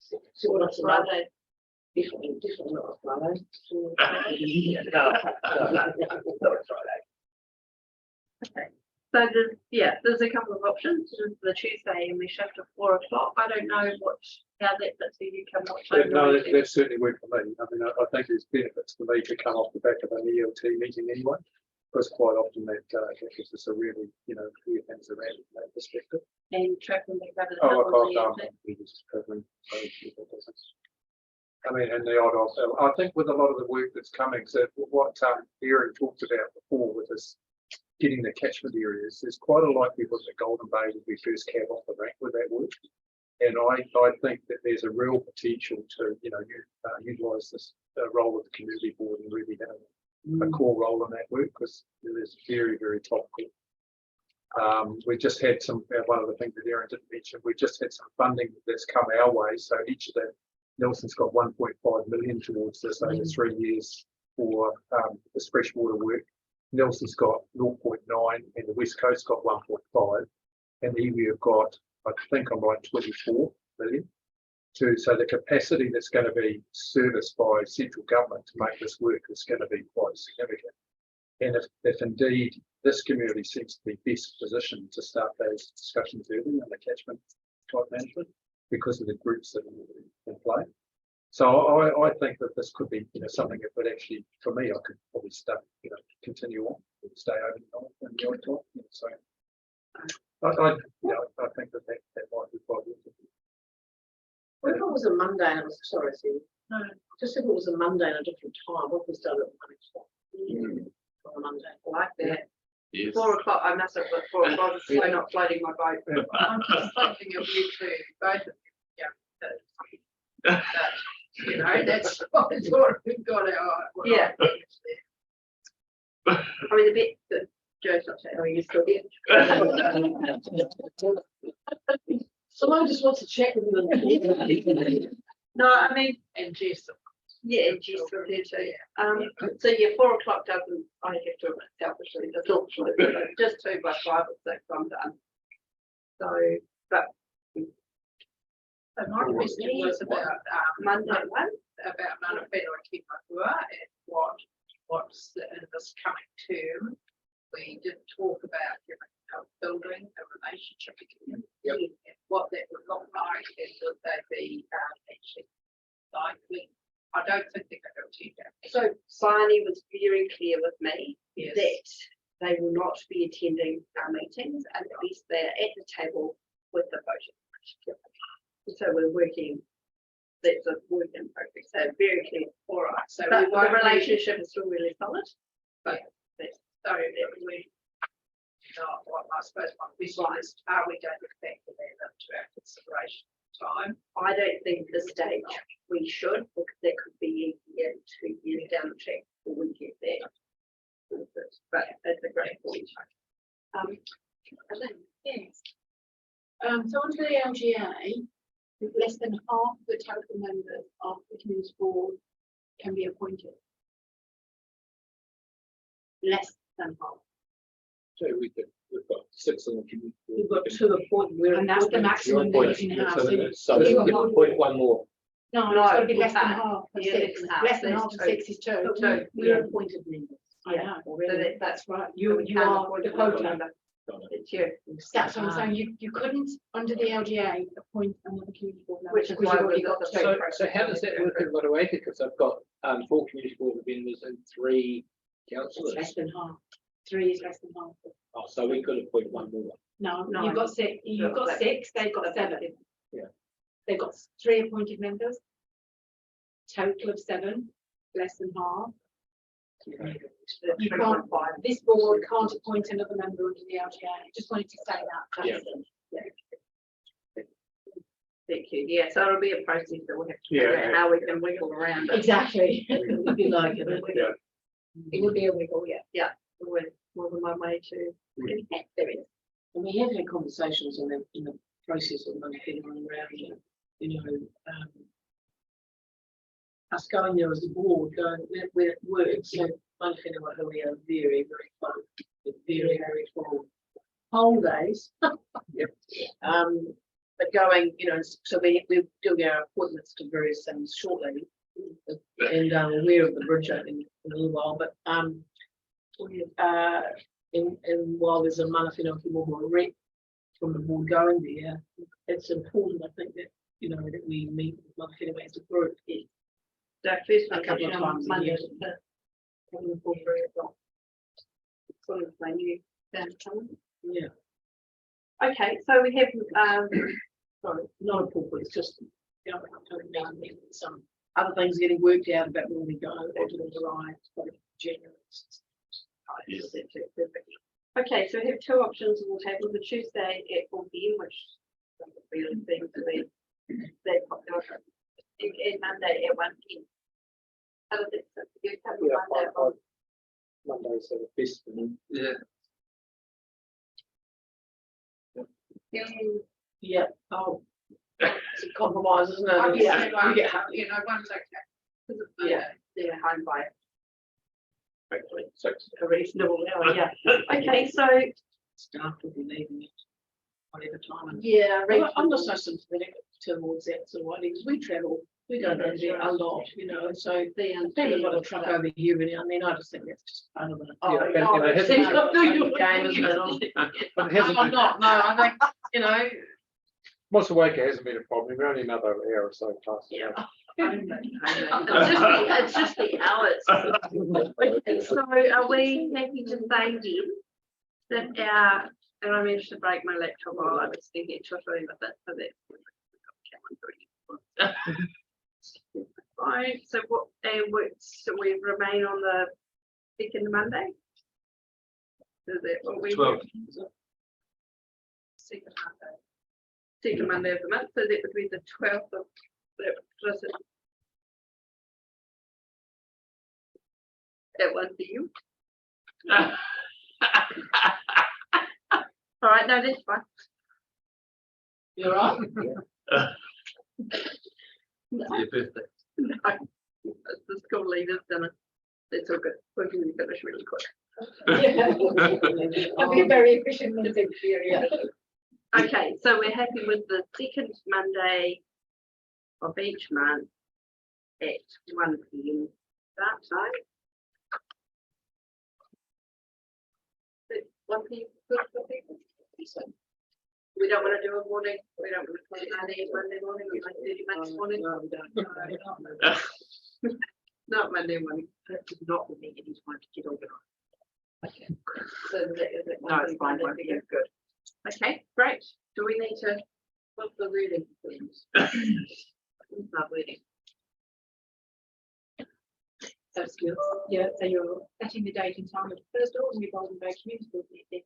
S4: See what else about
S2: Friday.
S4: Definitely not Friday.
S2: Okay, so there's a couple of options. There's the Tuesday and we shift to 4 o'clock. I don't know how that fits for you. Come what time
S13: No,
S2: you do.
S13: that certainly worked for me. I mean, I think there's benefits for me to come off the back of an ELT meeting anyway. Because quite often that gives us a really, clear things around from that perspective.
S2: And traveling back over the
S13: Oh,
S2: couple of
S13: I'm just traveling. So it doesn't. I mean, and the odd also, I think with a lot of the work that's coming, so what Erin talked about before with this getting the catchment areas, there's quite a likelihood that Golden Bay will be first cab off the rank with that work. And I think that there's a real potential to, utilise this role of the community board and really have a core role in that work because it is very, very topical. We just had one of the things that Erin didn't mention, we just had some funding that's come our way. So each of the, Nelson's got 1.5 million towards this over 3 years for this freshwater work. Nelson's got 0.9 and the West Coast got 1.5 and the iwi have got, I think I'm right, 24 million. So the capacity that's going to be serviced by central government to make this work is going to be quite significant. And if indeed this community seems to be best positioned to start those discussions early on the catchment type management because of the groups that are in play. So I think that this could be something that would actually, for me, I could probably start, continue on, stay overnight and the odd time. So I think that might be quite good.
S4: What if it was a Monday and it was, sorry, Steve. No, just if it was a Monday and a different time, what was done at 1 o'clock? On a Monday.
S2: I like that.
S7: Yes.
S2: 4 o'clock, I must have put 4 o'clock, so I'm not floating my boat.
S8: I'm just thinking of you two, both of you, yeah. That's what we've got our.
S2: Yeah. I mean, the bit that Joe's not saying, are you still here?
S4: Someone just wants to check with you.
S2: No, I mean,
S8: And Jess.
S2: yeah, and Jess will do too. So yeah, 4 o'clock doesn't, I have to admit selfishly, does not float, just 2 by 5 or 6, I'm done. So, but
S8: So my question was about
S2: Monday one,
S8: about Mana Whenua Ki Mahua and what's in this coming term. We did talk about building a relationship again, and what that would look like, and would they be actually likely? I don't think they're going to attend that.
S2: so Barney was very clear with me
S8: Yes.
S2: that they will not be attending our meetings unless they're at the table with the voting. So we're working, that's a work in progress, so very clear.
S8: All right, so
S2: But
S8: we
S2: the
S8: won't be-
S2: relationship is still really solid.
S8: But so that we, what I suppose my question is, are we going to factor that into our consideration time?
S2: I don't think at this stage we should, because that could be a year, 2 years down the track before we get there. But it's a great point.
S15: Yes. So under the LGA, less than half the total members of the community board can be appointed. Less than half.
S9: So we've got 6 on the community.
S4: We've got 2 appointments.
S15: And that's the maximum that you can have.
S9: So
S15: you
S9: we can
S15: want-
S9: appoint one more.
S15: No,
S2: No,
S15: it's got to be less than
S2: we can't.
S15: half of
S2: Yeah,
S15: 6.
S2: it's half.
S15: Less than
S2: There's
S15: half of
S2: two.
S15: 6 is 2.
S2: Two.
S4: We're appointed members.
S15: I know.
S2: So that's right.
S15: You
S2: can't
S15: are
S2: appoint
S15: the
S2: another
S15: quota.
S2: member. It's you.
S15: That's what I'm saying. You couldn't, under the LGA, appoint another community board member.
S2: Which is
S15: because
S2: why
S15: you've already
S2: we've got the
S15: two.
S9: So how does that work in Motueka? Because I've got 4 community board members and 3
S4: It's
S9: councillors.
S4: less than half.
S15: 3 is less than half.
S9: Oh, so we could appoint one more.
S15: No,
S2: No.
S15: you've got 6. You've got 6. They've got 7.
S9: Yeah.
S15: They've got 3 appointed members. Total of 7, less than half. You can't, this board can't appoint another member under the LGA. Just wanted to say that.
S9: Yeah.
S2: Thank you. Yeah, so it'll be a process that we'll have to
S13: Yeah,
S2: figure out
S13: yeah.
S2: how we can wiggle around it.
S15: Exactly.
S4: If you like it.
S13: Yeah.
S2: It would be a wiggle, yeah. We're more than one way to. There is.
S4: And we have had conversations in the process of Mana Whenua around, us going there as a board, going where it works. So Mana Whenua we are very, very fun, very, very full whole days.
S13: Yep.
S4: But going, so we're doing our appointments to various things shortly. and aware of the bridge opening in a little while, but and while there's a manawhina ki more rep from the board going there, it's important, I think, that, you know, that we meet with manawhina as a group.
S2: The first
S4: A couple of
S2: one,
S4: times a
S2: Monday,
S4: year.
S2: having the full three o'clock. Sort of my new calendar.
S4: Yeah,
S2: Okay, so we have,
S4: sorry, not a pulpit, it's just, you know, some other things getting worked out about where we go, or to the right, general.
S2: okay, so we have two options on the table, the Tuesday at 4 p.m, which doesn't really seem to be that popular, and Monday at 1 p.m. How does it sit for you? Have a Monday at 1?
S12: Monday's the best for me.
S1: Yeah.
S4: Yeah, oh, it's a compromise, isn't it?
S8: Obviously,
S4: We get
S8: you know, one's okay.
S2: Yeah, they're home by
S14: Hopefully, so
S2: a reasonable hour, yeah. Okay, so,
S4: staff will be leaving at whatever time.
S2: yeah,
S4: I'm just so sympathetic towards that sort of idea, because we travel, we go down there a lot, you know, and so people have got a truck over here, and I mean, I just think that's just part of it.
S2: Oh,
S12: Yeah,
S2: no,
S12: but,
S2: it's
S12: hasn't-
S2: not
S4: Game, isn't it?
S12: But it hasn't
S4: I'm
S12: been,
S4: not, no, I think, you know,
S12: Mossawaka hasn't been a problem. We're only another hour or so past.
S2: yeah. It's just the hours. So are we happy to say then that our, and I managed to break my laptop while I was thinking twiddling with it, so that. Right, so what, so we remain on the second Monday? Is that what we?
S10: 12th.
S2: Second Monday. Second Monday of the month, so that would be the 12th of, that was it. That one for you. All right, no, that's fine.
S4: you're right.
S1: Your birthday.
S2: No, it's the school leaders dinner. It's all good. We can finish really quick.
S15: I'll be very efficient in this area.
S2: Okay, so we're happy with the second Monday of each month at 1 p.m. start time. 1 p.m. good for people? We don't want to do a morning. We don't want to play Monday morning. We like 30 minutes morning. Not Monday morning.
S16: That does not with me any time to get organised.
S2: Okay. So that is it.
S16: No, it's fine, won't be
S2: Good. Okay, great. Do we need to put the reading things? Not reading.
S15: So skills, yeah, so you're setting the date and time of the first ordinary Golden Bay Community Board meeting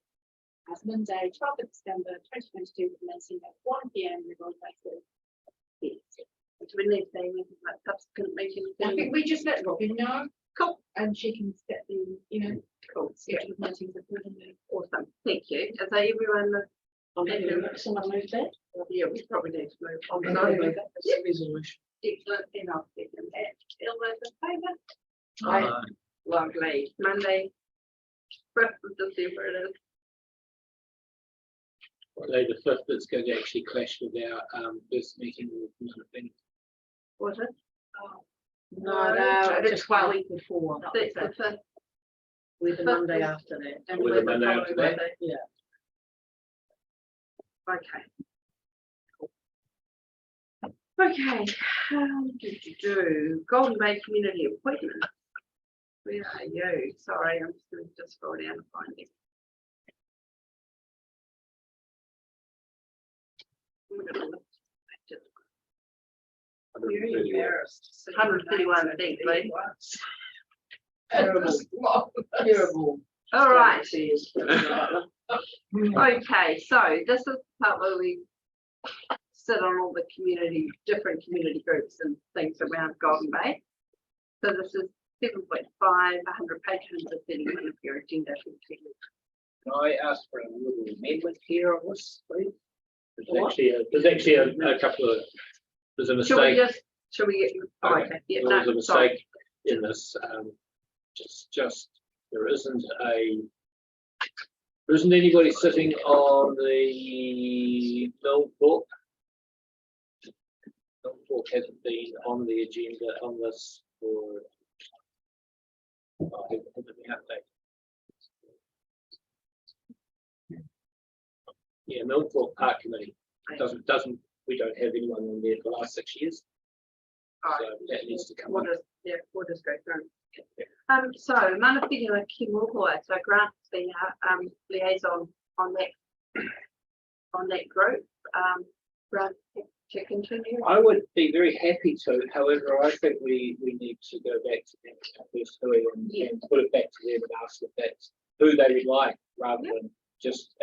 S15: as Monday, 12th of December 2022, commencing at 1 p.m. in the Golden Bay School.
S2: Do we need to say anything like subsequent meetings?
S15: I think we just let Robin know.
S2: Cool.
S15: And she can set the, you know,
S2: Cool.
S15: schedule of meetings accordingly.
S2: Awesome. Thank you. Is that everyone?
S4: Someone moved that?
S2: Yeah, we probably need to move on.
S4: No, that's a resolution.
S2: Excellent. Then I'll get them back. All those in favour?
S1: Aye.
S2: Lovely. Monday. 1st of December it is.
S9: Friday the 5th, it's going to actually clash with our first meeting with Manawhina.
S2: Was it?
S4: No,
S2: No,
S4: just 1 week before.
S2: That's the 5th.
S4: With the Monday after that.
S2: And
S9: With
S2: we're
S9: the Monday after
S2: following
S9: that?
S2: Monday.
S4: Yeah.
S2: Okay. Okay, Golden Bay Community Appointment. Where are you? Sorry, I'm just going to just scroll down and find it.
S8: You're embarrassed.
S2: 131 things, please.
S4: Terrible. Terrible.
S2: All right.
S4: Says.
S2: Okay, so this is the part where we sit on all the different community groups and things around Golden Bay. So this is 7.5, 100 patrons of 30 minutes of your agenda.
S9: Can I ask for a little amendment here on this, please?
S2: What?
S9: There's actually a couple of, there's a
S2: Should we
S9: mistake.
S2: should we get, oh,
S9: Okay.
S2: okay, yeah,
S9: There was a
S2: no, sorry.
S9: mistake in this, there isn't anybody sitting on the Mill Brook. Mill Brook hasn't been on the agenda on this for the update. Yeah, Milford Park Committee doesn't, we don't have anyone on there for the last 6 years. So that needs to come
S2: We'll
S9: up.
S2: just, yeah, we'll just go through. So mana whina ki mohoa, so Grant's the liaison on that group. Grant, to continue.
S9: I would be very happy to, however, I think we need to go back to them first and put it back to them and ask if that's who they would like, rather than just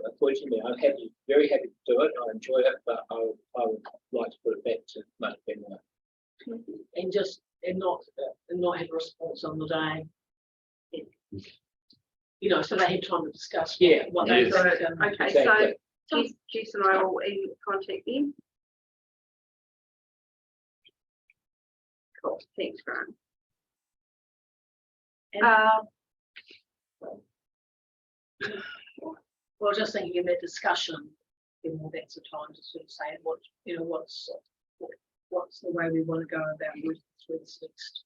S9: appointing me. I'm happy, very happy to do it. I enjoy it, but I would like to put it back to Mana Whenua.
S4: And not have a response on the day. You know, so they had time to discuss. What they
S7: Yes.
S4: think.
S2: Okay,
S9: Exactly.
S2: so Jess and I will contact them. Cool, thanks, Grant.
S4: Well, just thinking in that discussion, that's the time to sort of say what's the way we want to go about working through this next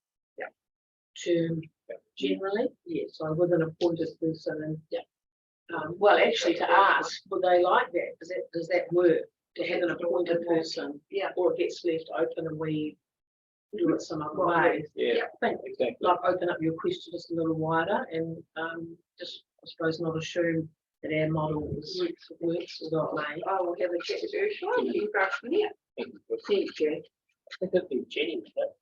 S4: term generally. Yes, I with an appointed person and well, actually to ask, would they like that? Does that work to have an appointed person? Or it gets left open and we do it some other way.
S9: Yeah,
S4: I think
S9: exactly.
S4: like open up your question just a little wider and just I suppose not assume that our model works or not may.
S2: I will have a chat with Ursula and you go from there. Thank you.
S9: I think it'd be Jenny, but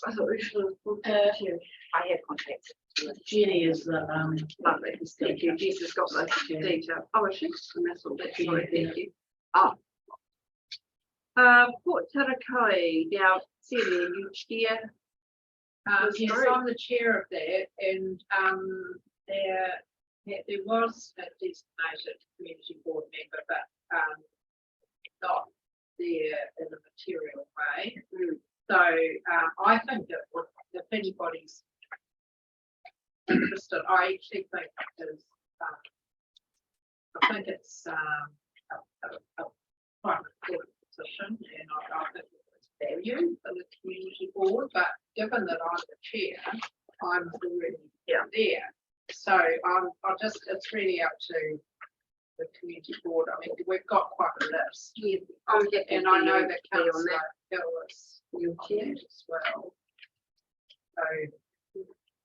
S2: I thought Ursula was
S16: I have contacted.
S4: Jenny is the
S2: lovely. Thank you. Jess has got those details. Oh, is she? And that's all that. Sorry, thank you. Oh. Port Tarakai, now, Celia, you chair.
S8: Yes, I'm the chair of that, and there was a designated community board member, but not there in a material way. So I think that if anybody's interested, I actually think it's a quite important position, and I think it's value for the community board. But given that I'm the chair, I'm already there. So it's really up to the community board. I mean, we've got quite a list. And I know that Councillor Hill is chair as well. So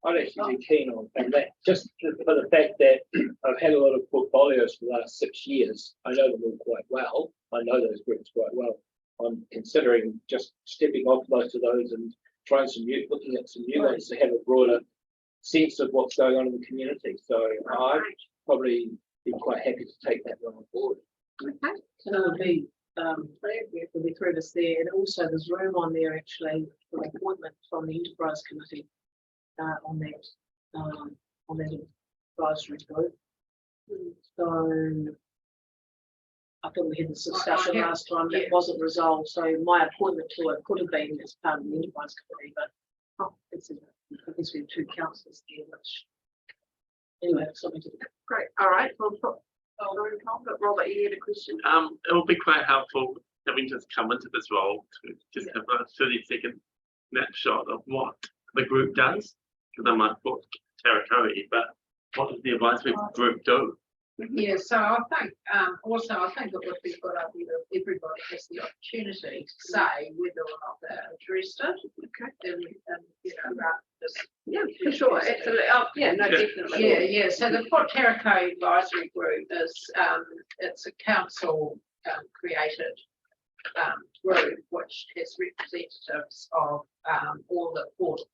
S9: I'd actually be keen on that, just for the fact that I've had a lot of portfolios for the last 6 years. I know them all quite well. I know those groups quite well. I'm considering just stepping off most of those and trying looking at some new ones to have a broader sense of what's going on in the community. So I'd probably be quite happy to take that one on board.
S2: Okay.
S4: and it would be we'll be through this there, and also there's room on there actually for appointment from the enterprise committee on that advisory group. So I thought we had this discussion last time that wasn't resolved, so my appointment to it could have been as part of the enterprise committee, but I guess we have two councillors there, which anyway, it's something to do.
S2: Great. All right. We'll put but Robert, you had a question.
S7: It would be quite helpful having just come into this role to just have a 30-second snapshot of what the group does. Because I might put territory, but what does the advisory group do?
S8: yeah, so I think also I think it would be good idea if everybody has the opportunity to say whether or not they're interested. Okay. And rather just
S2: for sure. Absolutely. Oh, definitely.
S8: Yeah. So the Port Tarakai Advisory Group is it's a council created group which has representatives of all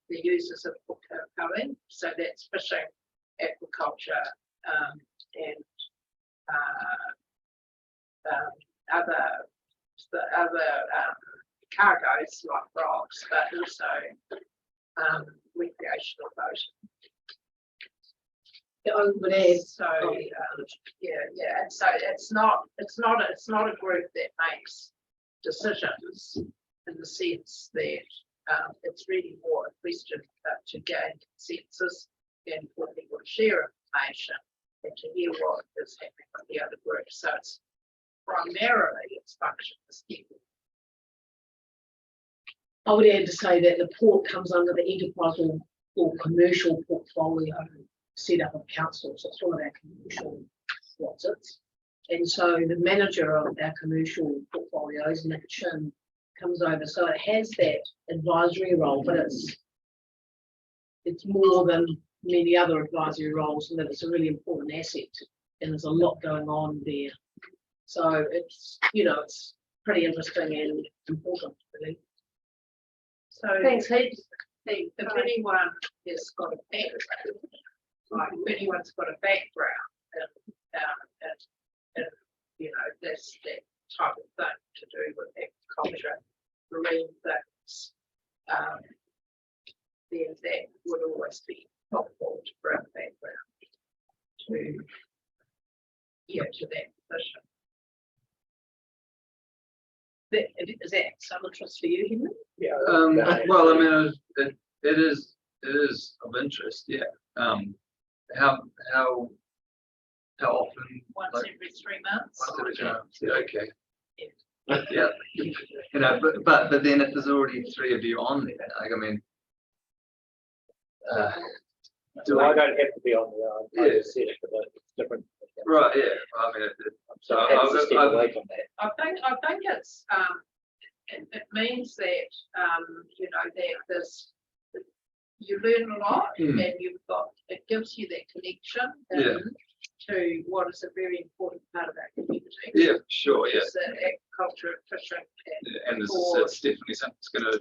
S8: the users of Port Tarakai. So that's fishing, aquaculture, and other cargoes like rocks, but also recreational boating. So and so it's not a group that makes decisions in the sense that it's really more a question to gain consensus and for people to share information and to hear what is happening with the other groups. So it's primarily its function is people
S4: I would add to say that the port comes under the enterprise or commercial portfolio set up of council, so it's one of our commercial what's it. And so the manager of our commercial portfolios, Nick Chin, comes over, so it has that advisory role, but it's more than many other advisory roles, and that it's a really important asset, and there's a lot going on there. So it's, you know, it's pretty interesting and important, really.
S8: So
S4: Thanks, Heath.
S8: if anyone has got a background, like if anyone's got a background and you know, that's that type of thing to do with agriculture, marine things, then that would always be helpful to bring background to, yeah, to that position.
S4: Is that some interest for you, Henry?
S13: Yeah.
S17: Well, I mean, it is of interest, yeah. How often?
S8: Once
S17: like,
S8: every 3 months.
S17: once every 3 months, yeah, okay. Yeah, you know, but then if there's already 3 of you on there, like, I mean.
S6: So I don't have to be on the, I just said it, but it's different.
S17: Right, yeah, I mean,
S6: So
S17: I-
S6: I have to step
S17: I-
S6: away from that.
S8: I think it's, it means that, you know, that there's, you learn a lot
S17: Mm.
S8: and you've got, it gives you that connection
S17: Yeah.
S8: to what is a very important part of our community.
S17: yeah, sure, yeah.
S8: Is the agriculture, fishing,
S17: And
S8: Or-
S17: it's definitely something that's gonna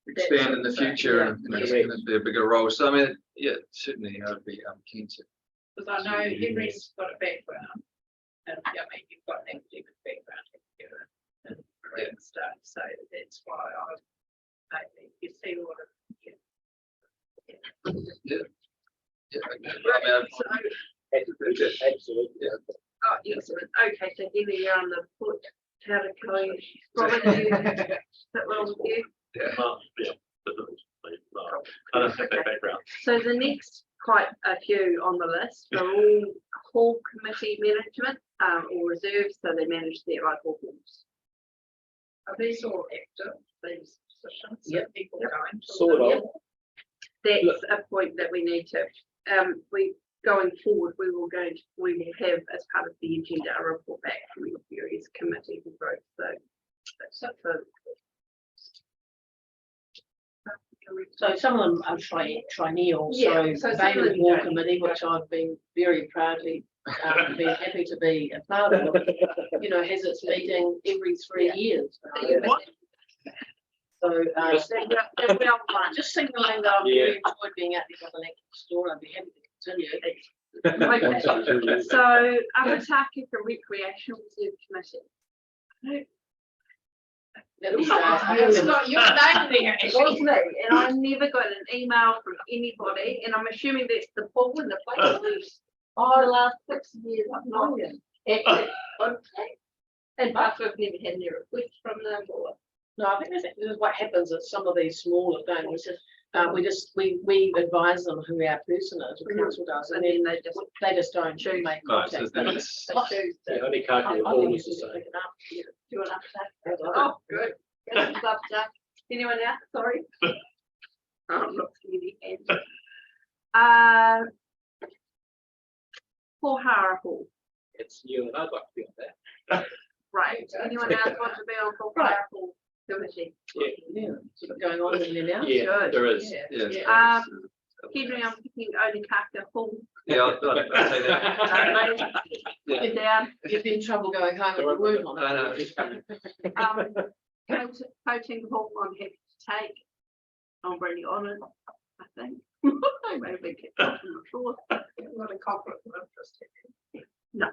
S17: expand in the future, and you know, it's
S6: Yeah.
S17: gonna be a bigger role, so I mean, yeah, certainly I would be keen to.
S8: because I know Henry's got a background, and I mean, you've got an academic background here and marine stuff, so that's why maybe you see all of,
S17: Yeah. Yeah, I mean,
S6: Absolutely.
S17: Yeah.
S2: Oh, excellent. Okay, so Henry, you're on the foot. How to go? Robert, do you fit well with you?
S17: yeah.
S11: I don't have that background.
S2: So the next quite a few on the list are all hall committee management or reserves, so they manage their local halls.
S8: are these all active, these positions?
S4: Yep.
S8: People going to
S6: Sort
S8: them?
S6: of.
S2: That's a point that we need to, we, going forward, we will have as part of the agenda a report back from the various committees and groups, so that's it for.
S4: So some of them are triennial,
S2: Yeah, so
S4: so
S2: some of
S4: Bailey
S2: them
S4: War
S2: don't.
S4: Committee, which I've been very proudly, been happy to be a part of, you know, has its meeting every 3 years. So, just signaling that I've really enjoyed being out there with an active store, I'd be happy to continue.
S2: Okay. So Arataki for Recreational Reserve Committee.
S8: It's not your name there.
S2: It was me, and I never got an email from anybody, and I'm assuming that's the pool and the place. Oh, the last 6 years I've known them. And but we've never had any requests from them or.
S4: No, I think this is what happens at some of these smaller things. We advise them who our person is, the council does, and then they just don't make
S17: No, so
S4: contact.
S17: that's-
S6: The only card
S4: I
S6: in the
S4: think
S6: hall
S4: you
S6: is the
S4: should
S6: same.
S4: pick it up.
S2: Do you want to? Oh, good. Good stuff, Jack. Anyone else? Sorry. Oh, I'm not seeing any hands. Pohara Hall,
S9: It's you and I'd like to be on that.
S2: right. Anyone else want to be on Pohara Hall committee?
S4: Yeah, is it going on in there now?
S9: Yeah,
S2: Good.
S9: there is.
S17: Yeah.
S2: Henry, I'm thinking Onikaka Hall.
S17: Yeah, I'd say that. Yeah.
S2: You're down.
S4: You've been in trouble going home with the word on it.
S17: I know.
S2: Coaching Hall, I'm happy to take. I'll bring you on it, I think. Maybe get off, I'm not sure.
S8: Not a conflict of interest.
S2: No.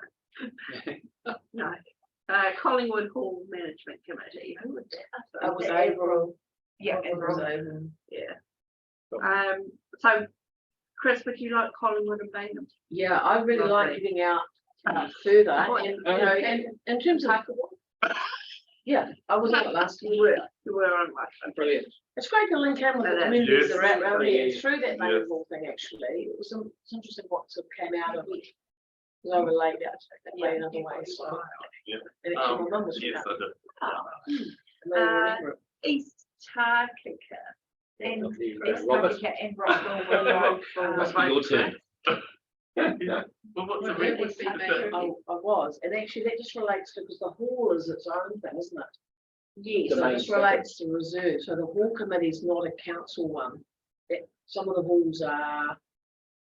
S2: Collingwood Hall Management Committee, who was that?
S4: That was April.
S2: Yeah,
S4: It was
S2: April.
S4: April.
S2: Yeah. So, Chris, would you like Collingwood and Bainham?
S4: Yeah, I really like
S2: Lovely.
S4: getting out further, and, you know, and in terms of, yeah, I was out last year.
S2: You were on last.
S9: Brilliant.
S4: It's great to link in with the
S2: Yes.
S4: communities that are out around here,
S9: Yes.
S4: through that
S11: Yes.
S4: Bainham thing, actually, it's interesting what sort of came out of it. Because I relayed out that way another way, so.
S11: Yeah.
S4: And actually, my mum was from
S11: Yes,
S4: that.
S11: I do.
S4: And they remember it.
S2: East
S16: Antarctica. And
S9: Robert.
S16: Antarctica and Rockville.
S7: Must be your turn.
S11: Yeah.
S7: Well, what's the
S4: Well, that
S7: reason?
S4: would be me. I was, and actually that just relates to, because the hall is its own thing, isn't it?
S16: Yes,
S4: So
S9: Domain
S4: this relates to reserve, so the hall committee is not a council one. Some of the halls are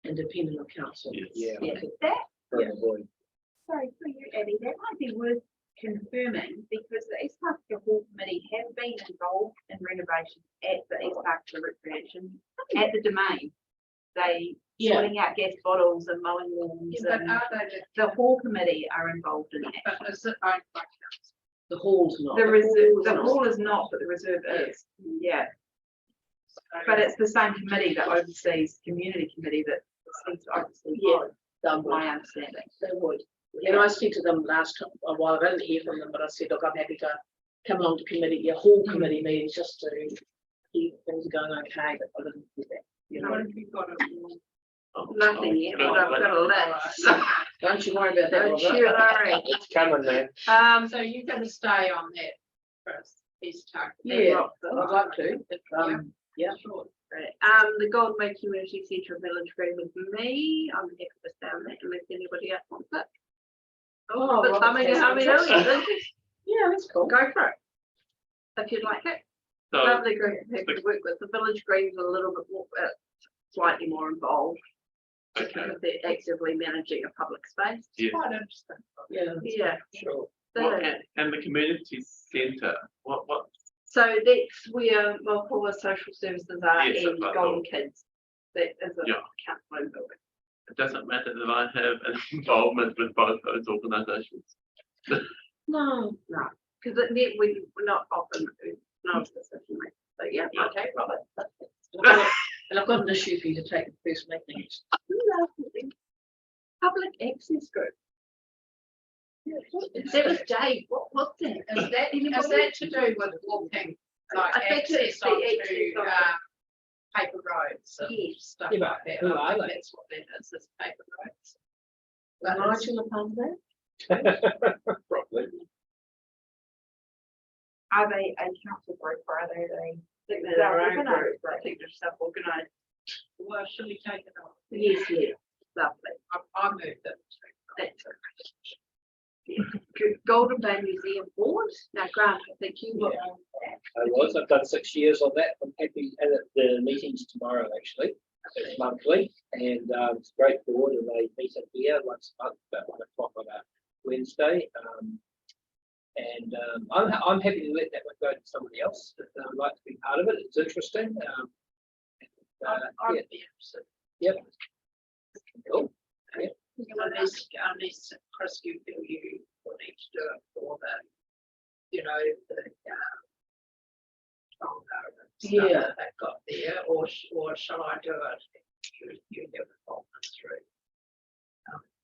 S4: independent of council.
S9: Yeah.
S16: that,
S9: Probably.
S16: sorry for you, Abby, that might be worth confirming because the East Parkville Hall Committee have been involved in renovations at the East Parkville Recreation, at the Domain. They sorting out gas bottles and mowing lawns.
S8: Yeah, but
S16: and
S8: are they,
S16: the hall committee are involved in that.
S8: but is it owned by council?
S4: The hall's not.
S16: The reserve,
S4: hall
S16: the
S4: is-
S16: hall is not, but the reserve is, yeah. But it's the same committee that oversees, community committee that seems to oversee
S4: Yeah,
S16: both,
S4: done
S16: my
S4: by,
S16: understanding.
S4: they would. And I said to them last time, a while, I didn't hear from them, but I said, look, I'm happy to come along to committee, your hall committee meetings, just to keep things going okay, but I didn't do that. You
S8: What
S4: know,
S8: have you got?
S2: Nothing yet, but I've got a list.
S4: don't you worry about that,
S2: Don't
S4: Robert.
S2: you worry.
S14: It's coming, man.
S8: So you're gonna stay on that first, East Target?
S4: Yeah, I'd like to, if, yeah.
S8: Sure.
S2: Right. The Golden Bay Community Centre Village agreed with me. I'm happy to stay on that unless anybody else wants it.
S4: Oh,
S2: But
S4: Robert
S2: I mean,
S4: has
S2: how many
S4: interest.
S2: others?
S4: Yeah, that's cool.
S2: Go for it. If you'd like it.
S7: So,
S2: Lovely group of people to work with. The Village Green's a little bit more, slightly more involved. Because they're actively managing a public space.
S7: yeah.
S8: Quite interesting.
S4: Yeah,
S2: Yeah.
S4: sure.
S7: What,
S2: So
S7: and the community centre, what,
S2: so that's where Mokoa Social Services are
S7: Yes,
S2: and
S7: that's
S2: Golden Kids. That is a
S7: Yeah.
S2: council building.
S7: it doesn't matter that I have an involvement with both those organisations.
S2: No, because we're not often, not specifically, but yeah, okay, Robert.
S4: And I've got an issue for you to take the first meeting.
S2: Public access group. That was Dave, what's that?
S8: Is that to do with walking, like
S2: I think it's
S8: access
S2: the
S8: onto,
S2: access of-
S8: paper roads and
S2: Yes.
S8: stuff
S4: Yeah,
S8: like that?
S4: who
S8: I
S4: are
S8: think
S4: they?
S8: that's what that is paper roads.
S4: But
S8: But
S4: aren't
S8: it's-
S4: you a part of that?
S14: Probably.
S16: Are they a council group or are they
S2: They're
S16: They're
S2: organised, I think they're self-organised.
S8: Well, should we take it off?
S2: Yes, yes, lovely.
S8: I moved it.
S2: That's okay. Golden Bay Museum Board, now Grant, I think you were on that.
S9: I've done 6 years on that. I'm happy at the meetings tomorrow, actually. It's monthly and it's a great board and they meet up here once a month, about 1 o'clock on a Wednesday. I'm happy to let that one go to somebody else if they'd like to be part of it. It's interesting.
S8: I'd
S9: Yeah,
S8: be interested.
S9: yep. Cool.
S8: Unless Chris, you feel you will need to do it for the, you know, the,
S4: Yeah.
S8: that they've got there, or shall I do it? You have involvement through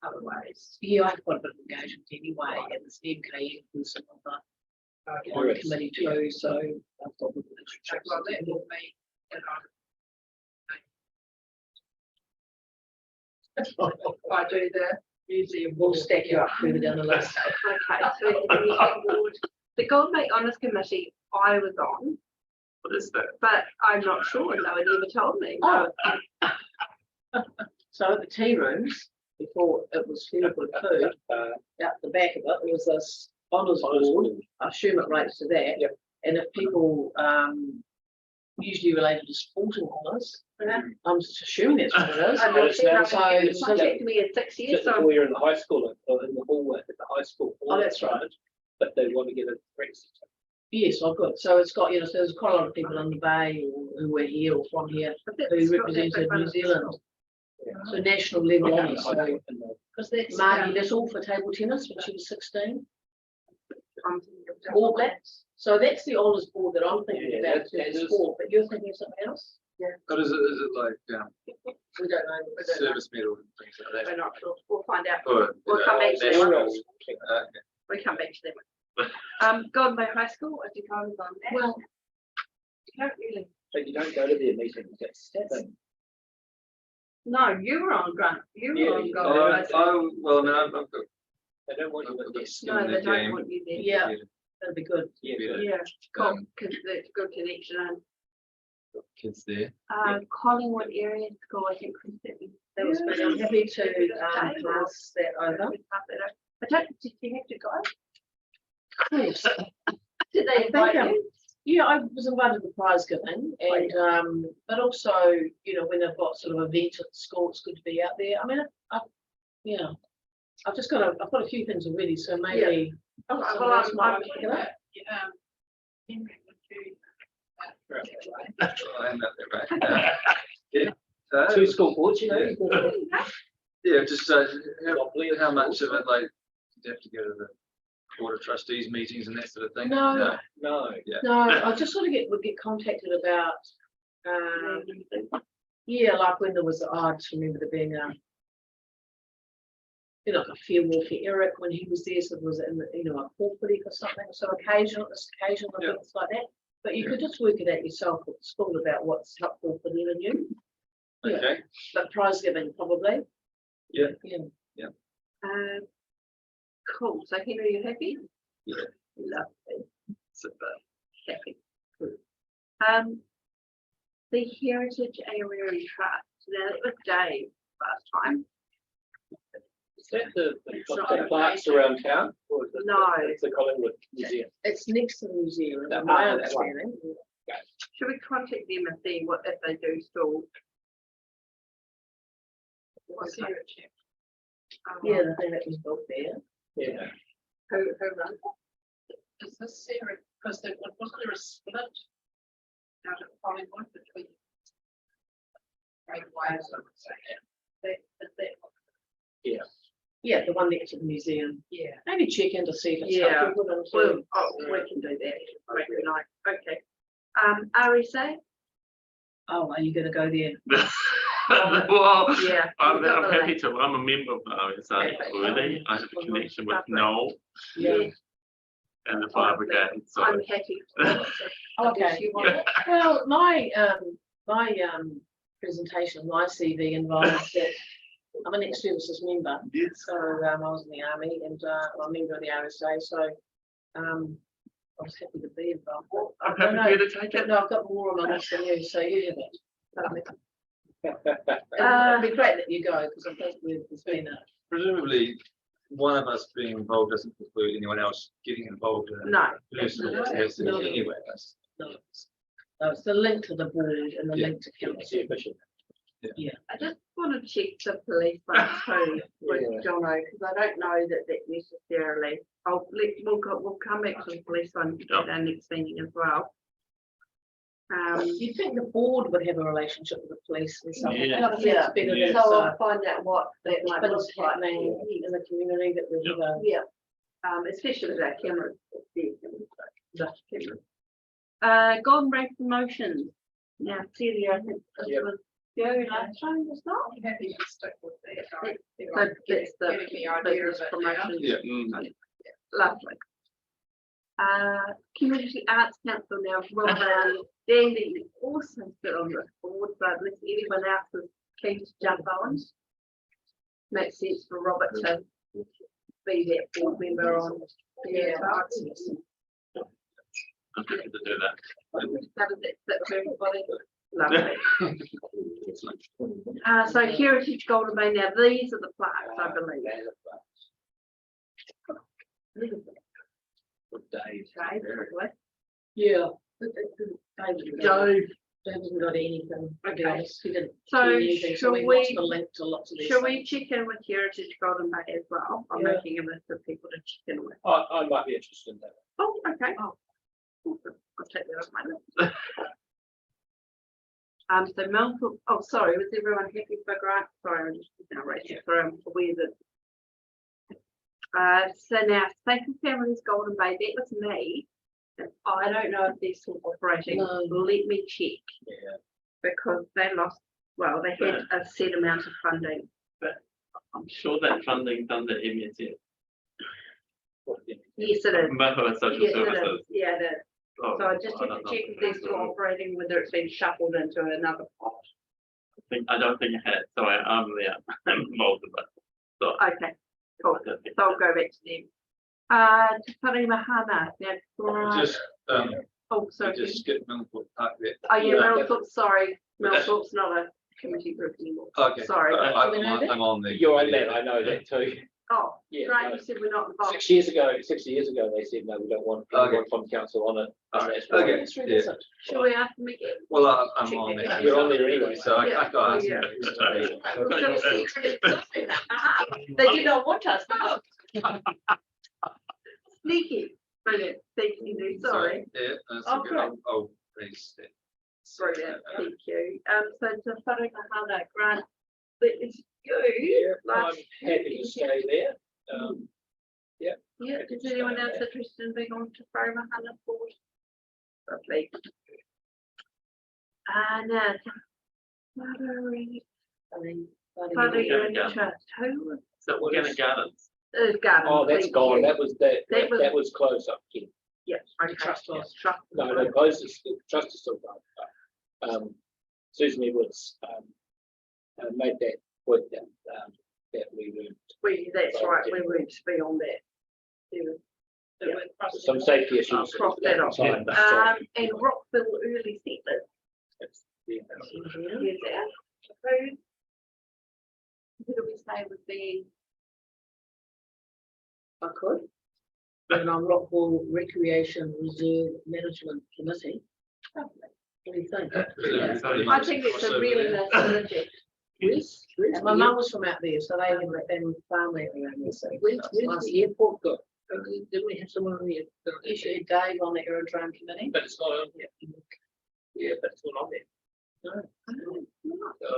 S8: other ways.
S4: Yeah, I've got a bit of engagement anyway, and it's MKF and some of the
S8: Okay.
S4: on the committee too, so I've got. a bit of interest.
S8: Well, that will be, you know. If I do the museum.
S4: We'll stack you up further down the list.
S2: Okay, so the museum board, the Golden Bay Honours Committee, I was on,
S7: What is that?
S2: but I'm not sure, no one ever told me.
S4: Oh. So at the tea rooms, before it was filled with food, out the back of it, there was this honours board, I assume it relates to that.
S9: Yep.
S4: And if people, usually related to sporting honours, I'm just assuming that's what it is.
S2: I'm not sure,
S9: now-
S2: I've contacted me in 6 years, so.
S9: We're in the high school, or in the hallway at the high school.
S4: Oh, that's right.
S9: But they want to get a Brexit.
S4: Yes, I've got, so it's got, you know, so there's quite a lot of people in the bay who were here or from here, who represented New Zealand. So national level honours, so,
S8: Because that's.
S4: Margie, that's all for table tennis when she was 16. All Blacks. So that's the honours board that I'm thinking
S9: Yeah,
S4: about,
S9: that is-
S4: sport, but you're thinking of something else?
S17: But is it like,
S4: We don't know.
S17: service medal and things like
S2: We're
S17: that?
S2: not sure, we'll find out,
S17: Or,
S2: we'll come back to that.
S17: national-
S2: We'll come back to that. Golden Bay High School, I think I was on that.
S4: Well,
S2: You don't really,
S9: But you don't go to their meetings, that's the thing.
S2: no, you were on Grant, you
S9: Yeah,
S2: were on
S9: you-
S2: Golden Bay.
S17: Oh, well, no, I've got.
S9: They don't want you
S17: I've
S9: in
S17: got
S9: there.
S17: skin
S2: No,
S17: in
S2: they
S17: the
S2: don't
S17: game.
S2: want you there.
S4: yeah, That'd be good.
S2: Yeah, cool,
S17: Um,
S2: because it's good connection and,
S17: Kids there.
S2: Collingwood area school, I think.
S4: That was great. I'm happy to pass that over.
S2: I don't, did you have to go?
S4: Yes.
S2: Did they invite you?
S4: Yeah, I was invited to the prize giving and, but also, you know, when they've got sort of events at the school, it's good to be out there. I mean, yeah. I've got a few things already, so maybe.
S2: Oh,
S4: someone
S2: well,
S4: else might pick it up.
S17: I'm not there, right? Yeah.
S4: Two school boards, you know.
S17: Yeah, just how much of it, like, you have to go to the board of trustees meetings and that sort of thing?
S4: No.
S17: Yeah.
S4: No, I just sort of would get contacted about, yeah, like when there was, I just remember there being you know, like a fair war for Eric when he was there, so there was, you know, a corporate or something, so occasional events like that. But you could just work it out yourself at school about what's helpful for them and you. Yeah.
S17: Okay.
S4: But prize giving probably.
S17: Yeah.
S4: Yeah.
S2: Cool, so Henry, you happy?
S17: Yeah.
S2: Lovely.
S17: Super.
S2: Happy. Good. The Heritage Area Trust, now that was Dave last time.
S9: Is that the
S2: It's not
S9: plaques around town? Or is it
S2: No.
S9: It's the Collingwood Museum.
S4: It's next to the museum,
S9: That-
S4: my
S9: that one.
S4: understanding.
S2: Should we contact them and see what, if they do still?
S4: Yeah, the thing that was built there.
S9: Yeah.
S2: Who runs?
S8: Is this Sarah, because there wasn't there a split out of Collingwood between Great Wales, I would say.
S9: Yeah.
S4: Yeah, the one next to the museum.
S8: Yeah.
S4: Maybe check in to see if it's.
S2: Yeah,
S4: helpful for them to-
S2: well, we can do that. Maybe not. Okay. RSA?
S4: Oh, are you gonna go there?
S7: Well,
S2: Yeah.
S7: I'm happy to, I'm a member of the RSA already, I have a connection with Noel
S4: Yeah.
S7: and the fire brigade, so.
S2: I'm happy.
S4: Okay.
S2: You want it?
S4: Well, my presentation, my CV involves that I'm an ex-services member.
S7: Yes.
S4: So I was in the army and I'm a member of the RSA, so I was happy to be involved.
S7: I'm happy for you to take it.
S4: No, I've got more on my list than you, so you have it.
S2: Lovely.
S4: It'd be great that you go, because I think there's been a.
S17: Presumably, one of us being involved doesn't preclude anyone else getting involved in
S2: No.
S17: a personal
S4: No.
S17: capacity
S4: No.
S17: anyway.
S4: No, it's the link to the board and the
S17: Yeah.
S4: link to council.
S2: I just want to check the police one too with Jono, because I don't know that necessarily. We'll come back to the police one at our next meeting as well.
S4: You'd think the board would have a relationship with the police and something.
S7: Yeah.
S4: It's better
S7: Yeah.
S4: than
S2: So I'll find out what that might look
S4: things
S2: like.
S4: happening in the community that we have a.
S2: Yeah, especially with our cameras. Golden Break promotions. Now, Celia, I think this
S9: Yep.
S2: was you last time, was not?
S8: I'm happy to stick with that.
S2: So that's the
S8: Giving the idea of
S2: business
S8: it now.
S2: promotion.
S17: Yeah.
S2: Lovely. Community Arts Council now, well done. Dandy is also sit on this board, but unless anyone else is keen to jump on. Makes sense for Robert to be that board member on.
S8: Yeah.
S7: I'm happy to do that.
S2: How does that fit for everybody? Lovely. So Heritage Golden Bay, now these are the plaques, I believe.
S9: Dave.
S2: Dave, probably.
S4: Yeah.
S2: Dave.
S4: Dave hasn't got anything, to be
S2: Okay.
S4: honest. He didn't
S2: So
S4: do anything,
S2: shall
S4: we watched
S2: we-
S4: the link to lots of these.
S2: Shall we
S4: things.
S2: check in with Heritage Golden Bay as well? I'm
S4: Yeah.
S2: making a list of people to check in with.
S9: I might be interested in that.
S2: Oh, okay. Oh, awesome. I'll take that off my list. So Melthorpe, oh, sorry, was everyone happy for Grant? Sorry, I'm just now raising for aware that. So now, Safe and Families Golden Bay, that was me. And I don't know if they're still operating.
S4: No.
S2: Let me check.
S9: Yeah.
S2: Because they lost, well, they had a set amount of funding.
S7: I'm sure that funding's under MSF.
S2: Yes, it is.
S7: Maho Social
S2: Yes, it is.
S7: Services.
S2: Yeah, it is.
S7: Oh,
S2: So I just
S7: I
S2: have
S7: don't
S2: to
S7: know.
S2: check if they're still operating, whether it's been shuffled into another pot.
S7: I don't think it had, so I'm involved in it. So
S2: Okay, cool. So I'll go back to them. Te Wharemahana, that's right.
S17: Just,
S2: Oh,
S17: we
S2: sorry.
S17: just skipped Millthorpe Park there.
S2: Oh, yeah,
S9: Yeah,
S2: Millthorpe, sorry. Millthorpe's not a committee group anymore.
S17: Okay.
S2: Sorry.
S17: I'm on there.
S9: You're on that, I know that too.
S2: Oh,
S9: Yeah,
S2: great,
S9: no.
S2: you said we're not involved.
S9: 6 years ago, 60 years ago, they said, no, we don't want anyone from council on it. And that's why
S17: Okay,
S9: it's
S17: yeah.
S9: revisit.
S2: Shall we ask them again?
S17: Well, I'm on there.
S9: You're on there anyway,
S17: So I
S2: Yeah.
S17: I got
S2: Yeah.
S17: asked.
S2: They did not want us. Sneaky, brilliant, thank you, sorry.
S17: Yeah, that's
S2: Oh,
S17: okay.
S2: great.
S17: I'll raise that.
S2: Brilliant, thank you. So to Wharemahana grant, that is you.
S9: I'm
S2: last
S9: happy to stay there.
S2: Yeah, is anyone else interested in being on to Wharemahana board? Lovely. Now, Whare Trust, who?
S7: So Organic Gardens.
S2: Garden.
S9: Oh, that's
S2: thank
S9: gone.
S2: you.
S9: That was, that was closed up. Ken.
S2: Yeah, okay.
S4: trust was.
S2: Trust.
S9: No, the closed, the trust is still going. Susan Edwards, made that point that we were.
S2: That's right, we were to be on that. Yeah.
S9: Some safety issues.
S2: I'll cross that off.
S9: Time, that's all.
S2: And Rockville Early Settlers.
S9: That's- yeah.
S2: Here's that. Who do we say would be?
S4: I could. And I'm Rockville Recreation Reserve Management Committee. What do you think?
S2: I think it's a really nice project.
S4: Yes, and my mum was from out there, so they have a family farm there around there. So where's the airport got? Didn't we have someone on the, you should have Dave on the aerodrome committee?
S9: But it's not on there. Yeah, but it's not on there.
S4: No.
S9: So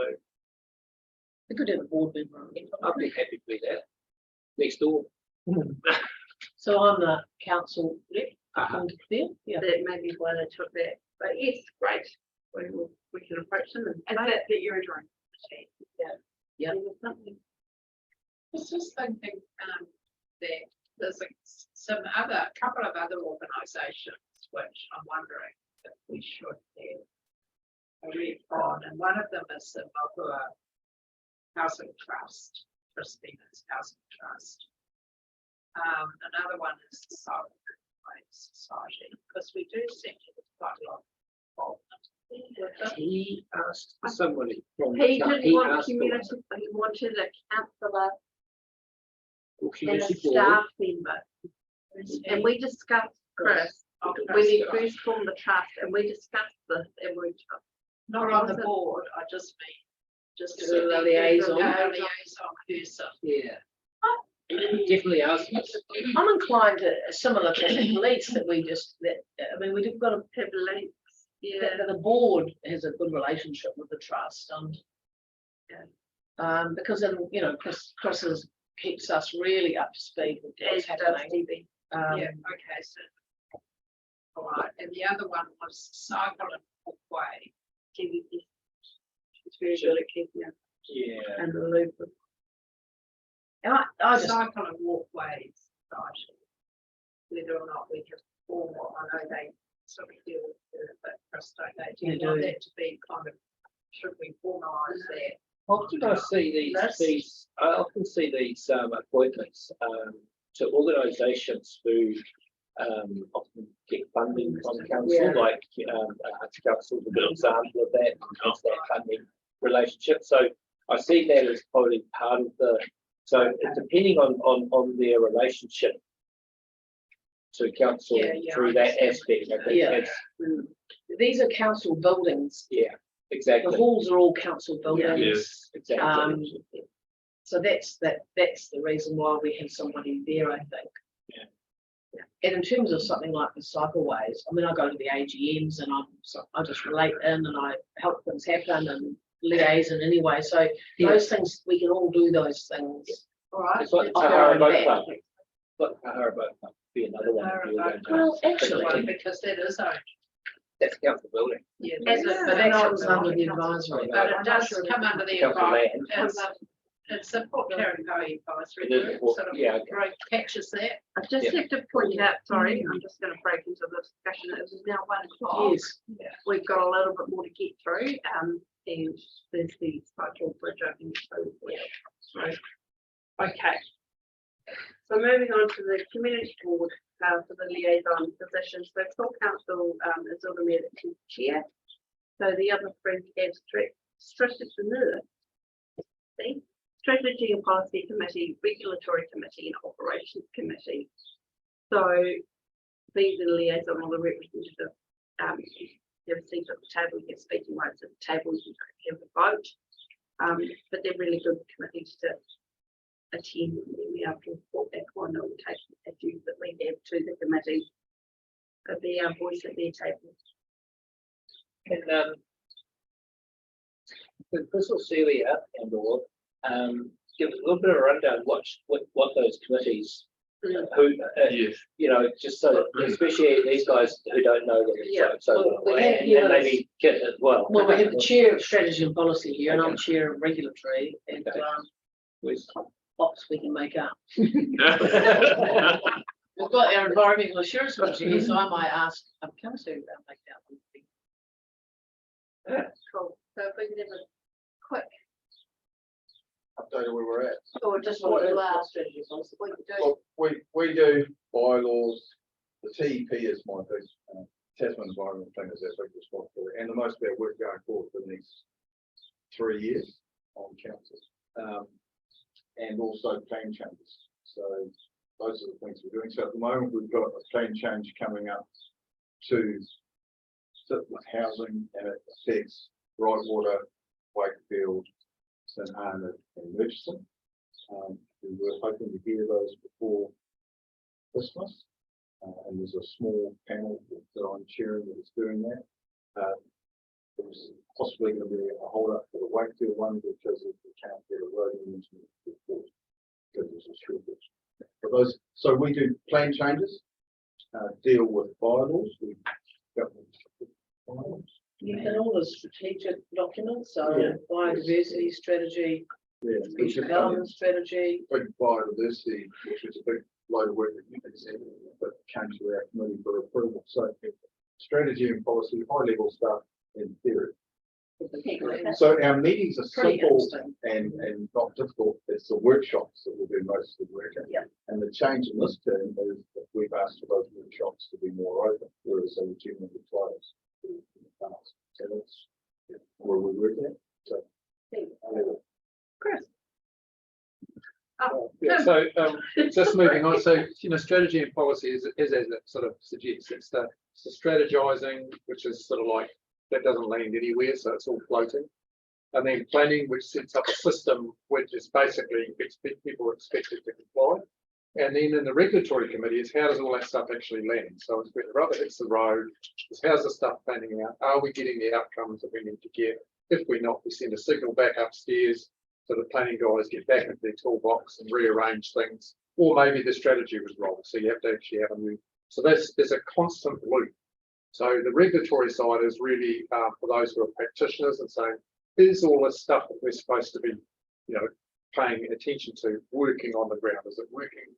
S4: We could have a board member. on it.
S9: I'd be happy to be that. Next door.
S4: So I'm the council rep. There, yeah.
S2: That may be why they took that, but yes, great. We can approach them and.
S16: And that you're a drone.
S4: Yeah.
S8: was just thinking, that there's a couple of other organisations which I'm wondering if we should have a read on, and one of them is the Mahua Housing Trust, Christina's Housing Trust. Another one is the Southern Society, because we do seem to have quite a lot of involvement with them.
S9: He asked somebody from.
S2: He didn't
S9: he
S2: want
S9: asked for
S2: community, he wanted a councillor and a
S9: community board.
S2: staff member. And we discussed, Chris, when he first formed the trust, and we discussed this, and we.
S8: Not on the board, I just mean, just
S4: As a liaison.
S8: A liaison person.
S4: Yeah.
S9: Definitely asked.
S4: I'm inclined to, similar to the police that we just, I mean, we've got to
S2: Have links, yeah.
S4: the board has a good relationship with the trust and because then, you know, Chris keeps us really up to speed with what's happening.
S8: Yeah, okay, so. All right, and the other one was Cycle and Walkway.
S2: It's very good at keeping up
S9: Yeah.
S2: and the loop.
S4: And I just,
S8: Cycle and Walkways, Society. Whether or not we can form one, I know they sort of deal with it, but Chris, don't they? Do you
S4: They
S8: want
S4: do.
S8: that to be kind of, should we formalise that?
S9: Often I see I often see these appointments to organisations who often get funding from council,
S4: Yeah.
S9: like Arts Council is a good example of that, it's that funding relationship. So I see that as probably part of the, so depending on their relationship to council
S8: Yeah,
S9: through
S8: I
S9: that
S8: understand.
S9: aspect, I think
S4: Yeah.
S9: that's,
S4: these are council buildings.
S9: yeah,
S4: The
S9: exactly.
S4: halls are all council buildings.
S9: Yes, exactly.
S4: So that's the reason why we have somebody there, I think.
S9: Yeah.
S4: And in terms of something like the cycleways, I mean, I go to the AGMs and I just relate in and I help things happen and liaise in any way. So those things, we can all do those things.
S8: All right.
S9: It's like the
S4: I'll go
S9: Tahara
S4: on
S9: Boat
S4: that.
S9: Club. But Tahara Boat Club would be another one. if you were going to-
S4: Well, actually,
S8: Because that is owned.
S9: That's council building.
S8: Yeah.
S2: And
S4: but that comes under the advisory.
S8: But it does come under the
S9: Council
S8: environment.
S9: land.
S8: It's a Port Karangaroo advisory
S9: It is
S8: group,
S9: Port-
S8: sort of
S9: yeah, okay.
S8: right, catches that.
S2: I just
S9: Yeah.
S2: have to point out, sorry, I'm just going to break into the discussion. It is now 1 o'clock.
S4: Yes.
S2: We've got a little bit more to get through, and there's the cycle bridge opening. So, okay. So moving on to the community board, for the liaison positions, so full council, is automatically chair. So the other three have strategy and policy committee, regulatory committee and operations committee. So these are the liaison or the representative, you have a seat at the table, you have speaking rights at the table, you have a vote. But they're really good committees to attend and be able to report back on or take issues that we have to the committee. But be our voice at their table.
S9: And could Crystal Celia and or give us a little bit of a rundown what those committees who
S7: Yes.
S9: you know, just so that, especially these guys who don't know what it's
S4: Yeah.
S9: like, so
S4: Well, we have
S9: and
S4: here-
S9: maybe Kit as well.
S4: Well, we have the chair of strategy and policy here, and I'm chair of regulatory, and
S9: With-
S4: ops we can make up. We've got our environmental assurance committee here, so I might ask, come to make out.
S2: Cool. So if we can have a quick,
S12: Update of where we're at.
S2: or just what you are,
S4: Strategy and policy.
S2: what you do.
S12: Well, we do bylaws, the TEP is my big, Tasman Environment Plan is our big responsibility, and the most of our work going forward for the next 3 years on council. And also plan changes, so those are the things we're doing. So at the moment, we've got a plan change coming up to sit with housing, and it affects Brightwater, Wakefield, St Arnaud and Murchison. We were hoping to hear those before Christmas, and there's a small panel that I'm chairing that is doing that. There's possibly going to be a hold up for the Wakefield one because we can't get a road into the report because there's a shortage. But those, so we do plan changes, deal with bylaws. We bylaws.
S4: And all the strategic documents, so
S12: Yeah.
S4: biodiversity strategy,
S12: Yeah,
S4: future development strategy.
S12: big biodiversity, which is a big load of work that you can see, but came to our committee for approval. So strategy and policy, high level stuff in theory. So our meetings are
S4: Pretty
S12: simple
S4: interesting.
S12: and not difficult. It's the workshops that we'll do most of the work in.
S4: Yeah.
S12: And the change in this term is that we've asked for those workshops to be more open, whereas they were generally closed. So that's where we work at. So.
S2: Chris.
S13: Yeah, so just moving on, so strategy and policy is as it sort of suggests, it's the strategizing, which is sort of like that doesn't land anywhere, so it's all floating. And then planning, which sets up a system which is basically people are expected to comply. And then in the regulatory committee is how does all that stuff actually land? So it's when the rubber hits the road, it's how's the stuff planning out? Are we getting the outcomes that we need to get? If we're not, we send a signal back upstairs. So the planning guys get back into their toolbox and rearrange things, or maybe the strategy was wrong. So you have to actually have a new. So there's a constant loop. So the regulatory side is really for those who are practitioners and saying, here's all this stuff that we're supposed to be, paying attention to, working on the ground. Is it working,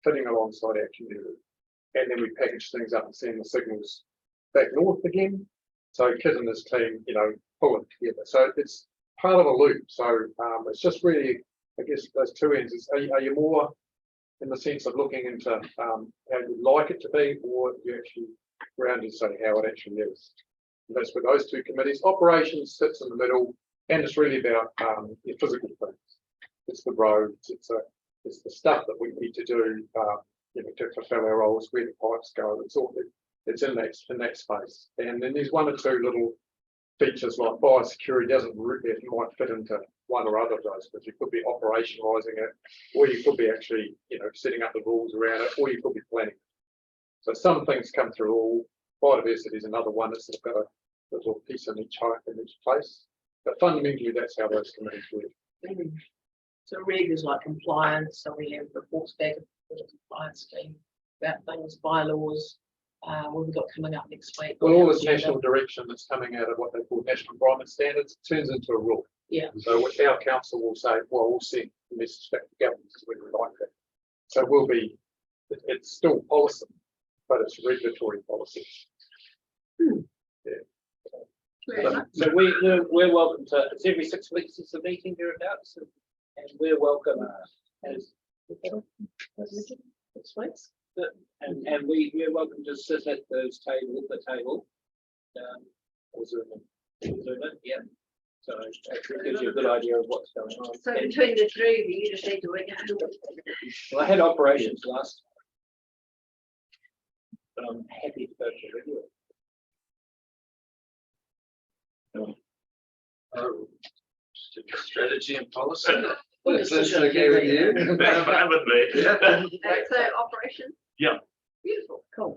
S13: fitting alongside our community? And then we package things up and send the signals back north again. So Kit and his team, pull it together. So it's part of a loop. So it's just really, I guess, those two ends. Are you more in the sense of looking into how you'd like it to be, or you actually grounded say how it actually is? And that's with those two committees. Operations sits in the middle, and it's really about your physical things. It's the roads. It's the stuff that we need to do, to fulfil our roles. Where the pipes go. It's in that space. And then there's one or two little features like biosecurity doesn't really, it might fit into one or other of those, but you could be operationalizing it, or you could be actually, setting up the rules around it, or you could be planning. So some things come through all. Biodiversity is another one that's got a little piece in each place. But fundamentally, that's how those committees work.
S4: So reg is like compliance, so we have reports back with the compliance team about things, bylaws, what we've got coming up next week.
S13: Well, all this national direction that's coming out of what they call national environment standards turns into a rule.
S4: Yeah.
S13: So what our council will say, well, we'll send the message back to government because we like that. So we'll be, it's still policy, but it's regulatory policy. Yeah.
S9: So we're welcome to, it's every 6 weeks is a meeting thereabouts, and we're welcome as
S4: Next week.
S9: And we're welcome to sit at the table. Or Zoom in, yeah. So it gives you a good idea of what's going on.
S2: So between the three of you, you just need to work out.
S9: Well, I had operations last. But I'm happy to go to review it.
S17: Strategy and policy.
S4: Well,
S17: That's
S4: it's
S17: okay with you?
S11: That's fine with me.
S17: Yeah.
S2: So operation.
S11: Yeah.
S2: Beautiful.
S4: Cool.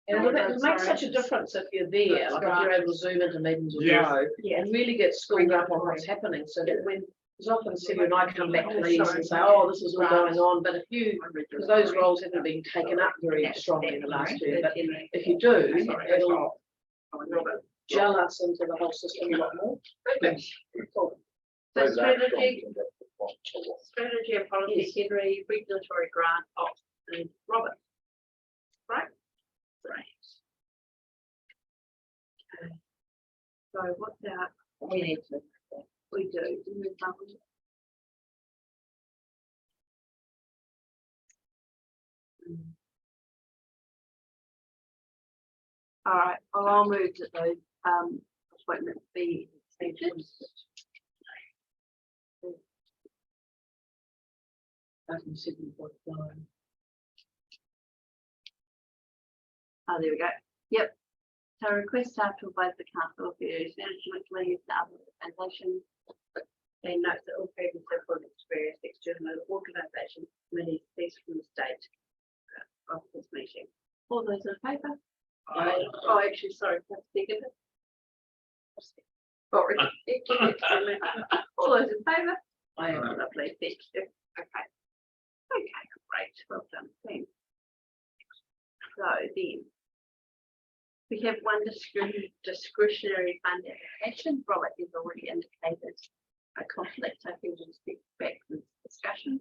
S4: And it makes such a difference if you're there, like if you're able to zoom into meetings or
S11: Yes.
S4: go, and really get schooled up on what's happening, so that when, because often Sylvia and I come back to these and say, oh, this is all going on, but if you, because those roles haven't been taken up very strongly in the last year, but if you do, it'll gel us into the whole system a lot more. Cool.
S2: So strategy and policy, Henry, regulatory grant, ops, and Robert. Right? Right. Okay. So what's that?
S4: We need to.
S2: We do. All right, well, I'll move to those appointments be accepted. Oh, there we go. Yep. So request staff to advise the council of various management leave and other organisations. They note that all previous employment experience external organisation committees cease from the state of this meeting. All those in favour? Oh, actually, sorry, second. Sorry. All those in favour? I am lovely. Thank you. Okay. Okay, great. Well done. Thanks. So then we have one discretionary fund application. Robert has already indicated a conflict. I think we'll speak back to this discussion.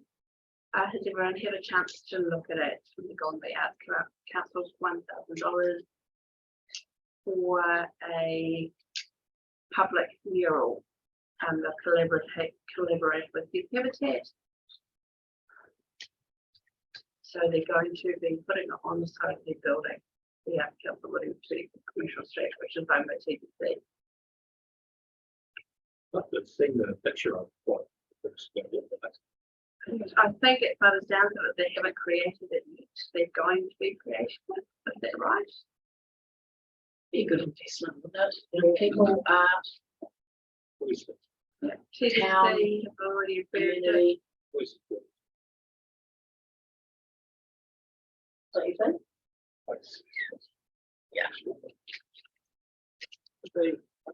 S2: Has everyone had a chance to look at it? We've gone by Arts Council's $1,000 for a public mural and collaborate with Youth Habitat. So they're going to be putting it on the side of their building, the Arts Council William Street, Commercial Street, which is owned by TBC.
S6: I've seen the picture of what.
S2: I think it butters down to it. They haven't created it yet. They're going to be creating it. Is that right?
S4: Be a good investment with that. You know, people are
S2: TBC
S4: Town,
S2: have already approved it.
S4: community. Don't you think? Yeah.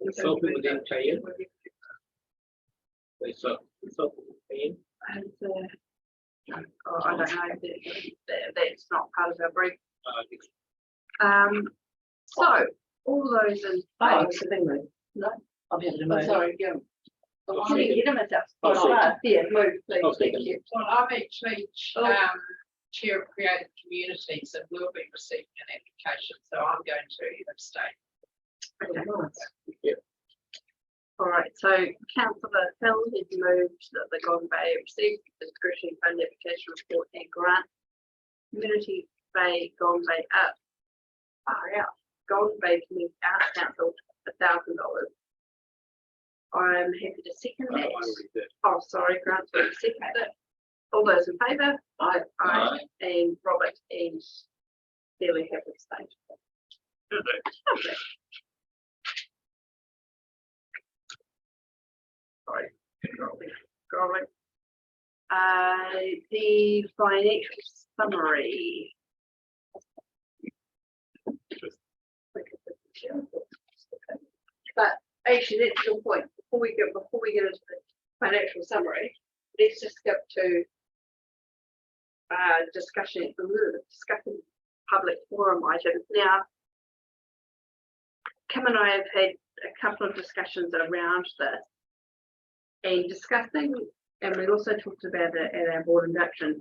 S9: Consulting with NKN. They consult with NKN.
S2: And, oh, I don't know. That's not part of our brief. So all those in
S4: Oh,
S2: favour.
S4: it's a big move. No, I'm happy to
S2: Oh,
S4: move.
S2: sorry, yeah.
S9: I'll
S2: Can you
S9: second.
S2: get them at that?
S9: I'll second.
S2: Yeah, move, please.
S9: I'll
S2: Thank
S9: second.
S2: you.
S8: Well, I'm actually chair of Creative Communities and will be receiving an application, so I'm going to abstain.
S2: Okay. All right, so Councillor Hill has moved that the Golden Bay received the discretionary fund application report and grant. Community Bay, Golden Bay up. Golden Bay Community Arts Council, $1,000. I'm happy to second that. Oh, sorry, Grant's already seconded it. All those in favour? Aye. And Robert and Billy have abstained. Okay. Sorry. Scrolling. The financial summary. But actually, that's your point. Before we get into the financial summary, let's just skip to discussing public forum items. Now, Kim and I have had a couple of discussions around this and discussing, and we also talked about it at our board induction.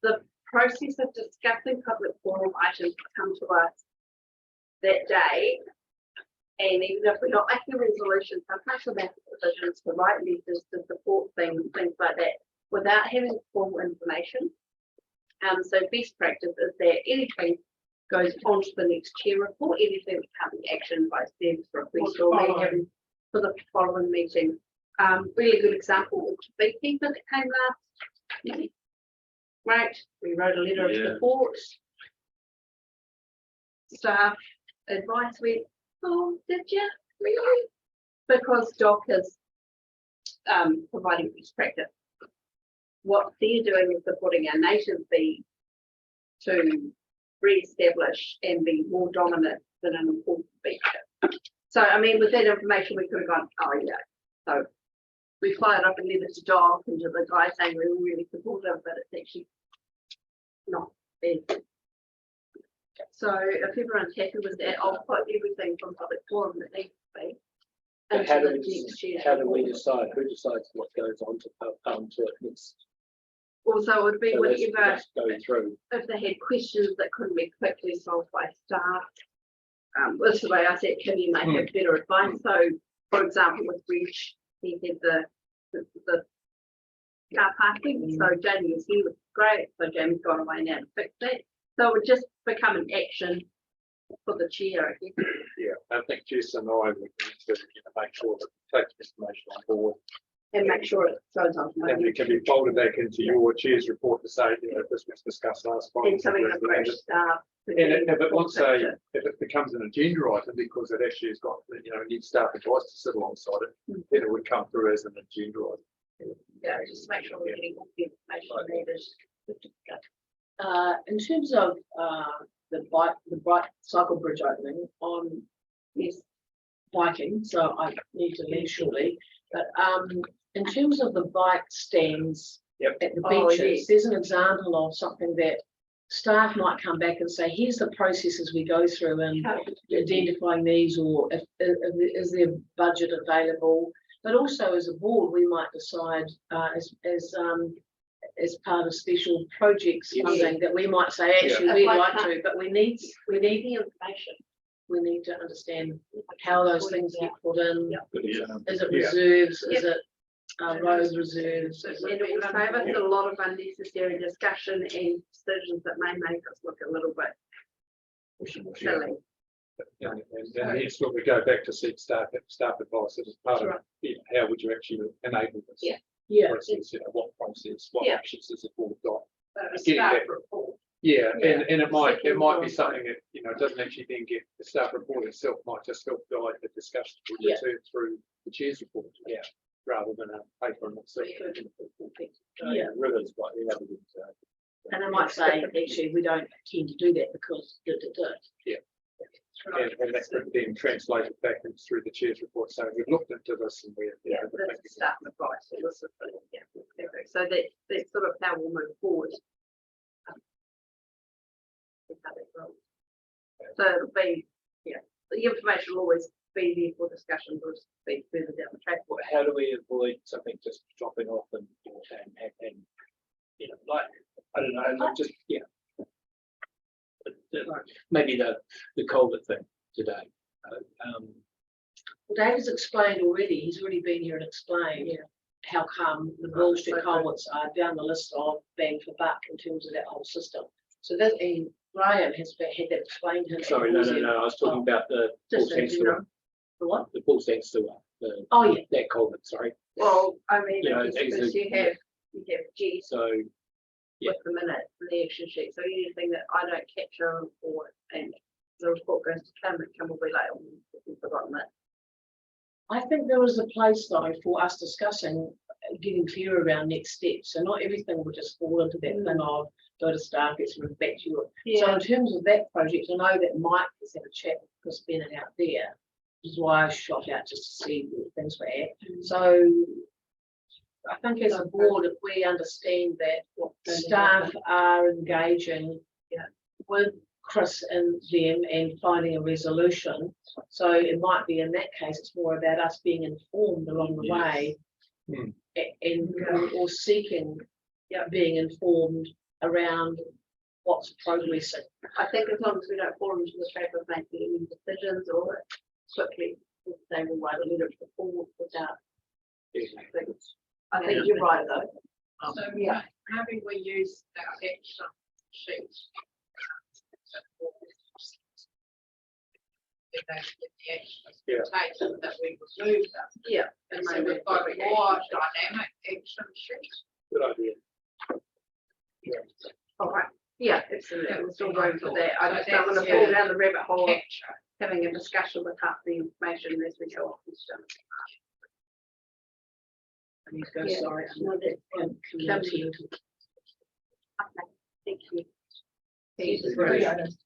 S2: The process of discussing public forum items come to us that day, and even if we're not making a resolution, sometimes we're making decisions to write letters to support things like that. without having full information. So best practice is that anything goes on to the next chair report, anything that can't be actioned by Steve's request or they have for the following meeting. Really good example of the beekeeper that came last meeting. Right, we wrote a letter of support. Staff advice went, oh, did you really? Because Doc is providing best practice. What they're doing is supporting our native bee to re-establish and be more dominant than an important feature. So, I mean, with that information, we could have gone, oh yeah. So we fired up a letter to Doc and to the guy saying we were really supportive, but it's actually not bad. So if everyone's happy with that, I'll put everything from public forum that needs to be.
S9: But how
S2: into
S9: do
S2: the next year's
S9: how do we
S2: report.
S9: decide? Who decides what goes on to it next?
S2: Also, it would be
S9: So
S2: whatever,
S9: that's going through.
S2: if they had questions that couldn't be quickly solved by staff. This is the way I said, can you make it better advice? So, for example, with Rich, he had the car parking. So Jamie was here, was great. So Jamie's gone away now to fix that. So it would just become an action for the chair, I guess.
S13: Yeah, I think Jess and I would need to make sure that we take the information on board.
S2: And make sure it goes on.
S13: And it can be folded back into your chair's report to say, this was discussed last time.
S2: And something that fresh staff.
S13: And if it wants if it becomes an agenda item because it actually has got, needs staff advice to sit alongside it, then it would come through as an agenda item.
S2: Yeah, just make sure we're getting all the information needed.
S4: In terms of the bike cycle bridge opening on biking, so I need to leave shortly. But in terms of the bike stands at the beaches, there's an example of something that staff might come back and say, here's the processes we go through and identifying these, or if is there budget available. But also as a board, we might decide as part of special projects funding that we might say, actually, we'd like to, but we need the information. We need to understand how those things get put in. Is it reserves? Is it road reserves?
S2: And it will save us a lot of unnecessary discussion and decisions that may make us look a little bit silly.
S13: And hence when we go back to seek staff advice as part of how would you actually enable this? Process, what process, what actions has the board got? Getting that report. And it might be something that it doesn't actually then get the staff report itself, might just help guide the discussion we return through the chair's report. Rather than a paper in itself. Rivers, but
S4: and I might say, actually, we don't tend to do that because
S13: and that could then translate it back into through the chair's report. So we've looked into this and we're
S2: that's staff advice. So that's sort of how we'll move forward. So it'll be, the information will always be there for discussions or be further down the track.
S9: How do we avoid something just dropping off and like, I don't know, just maybe the culvert thing today.
S4: David's explained already. He's already been here and explained how come the Wall Street culverts are down the list of bang for buck in terms of that whole system. So that Graham has had that explained to him.
S9: Sorry, no. I was talking about the Paul Sangster.
S4: The what?
S9: The Paul Sangster one. That culvert. Sorry.
S2: Well, I mean,
S9: You
S2: you have G.
S9: So.
S2: With the minutes and the action sheet. So anything that I don't capture or and the report goes to Cam will be like, oh, we've forgotten that.
S4: I think there is a place though for us discussing getting clear around next steps. So not everything will just fall into that thing of go to staff, get some back to you. So in terms of that project, I know that Mike has had a chat with Chris Bennett out there, which is why I shot out just to see where things were at. So I think as a board, if we understand that staff are engaging with Chris and them and finding a resolution, so it might be in that case, it's more about us being informed along the way and or seeking being informed around what's progressing.
S2: I think as long as we don't fall into the trap of making any decisions or quickly they will write a letter to the board without things. I think you're right though.
S8: So
S4: Yeah.
S8: maybe we use our action sheet. If they get the action taken, that we remove them.
S2: Yeah.
S8: And so we've got a more dynamic action sheet.
S13: Good idea.
S2: All right. Yeah, absolutely. We're still going for that. I
S8: So
S2: just don't want to
S8: that's
S2: fall
S8: your
S2: down the rabbit hole of
S8: Picture.
S2: having a discussion with half the information as we go off and stuff. Yeah.
S4: Sorry.
S2: No, that's good.
S4: Community.
S2: Okay, thank you.
S4: Jesus, very honest.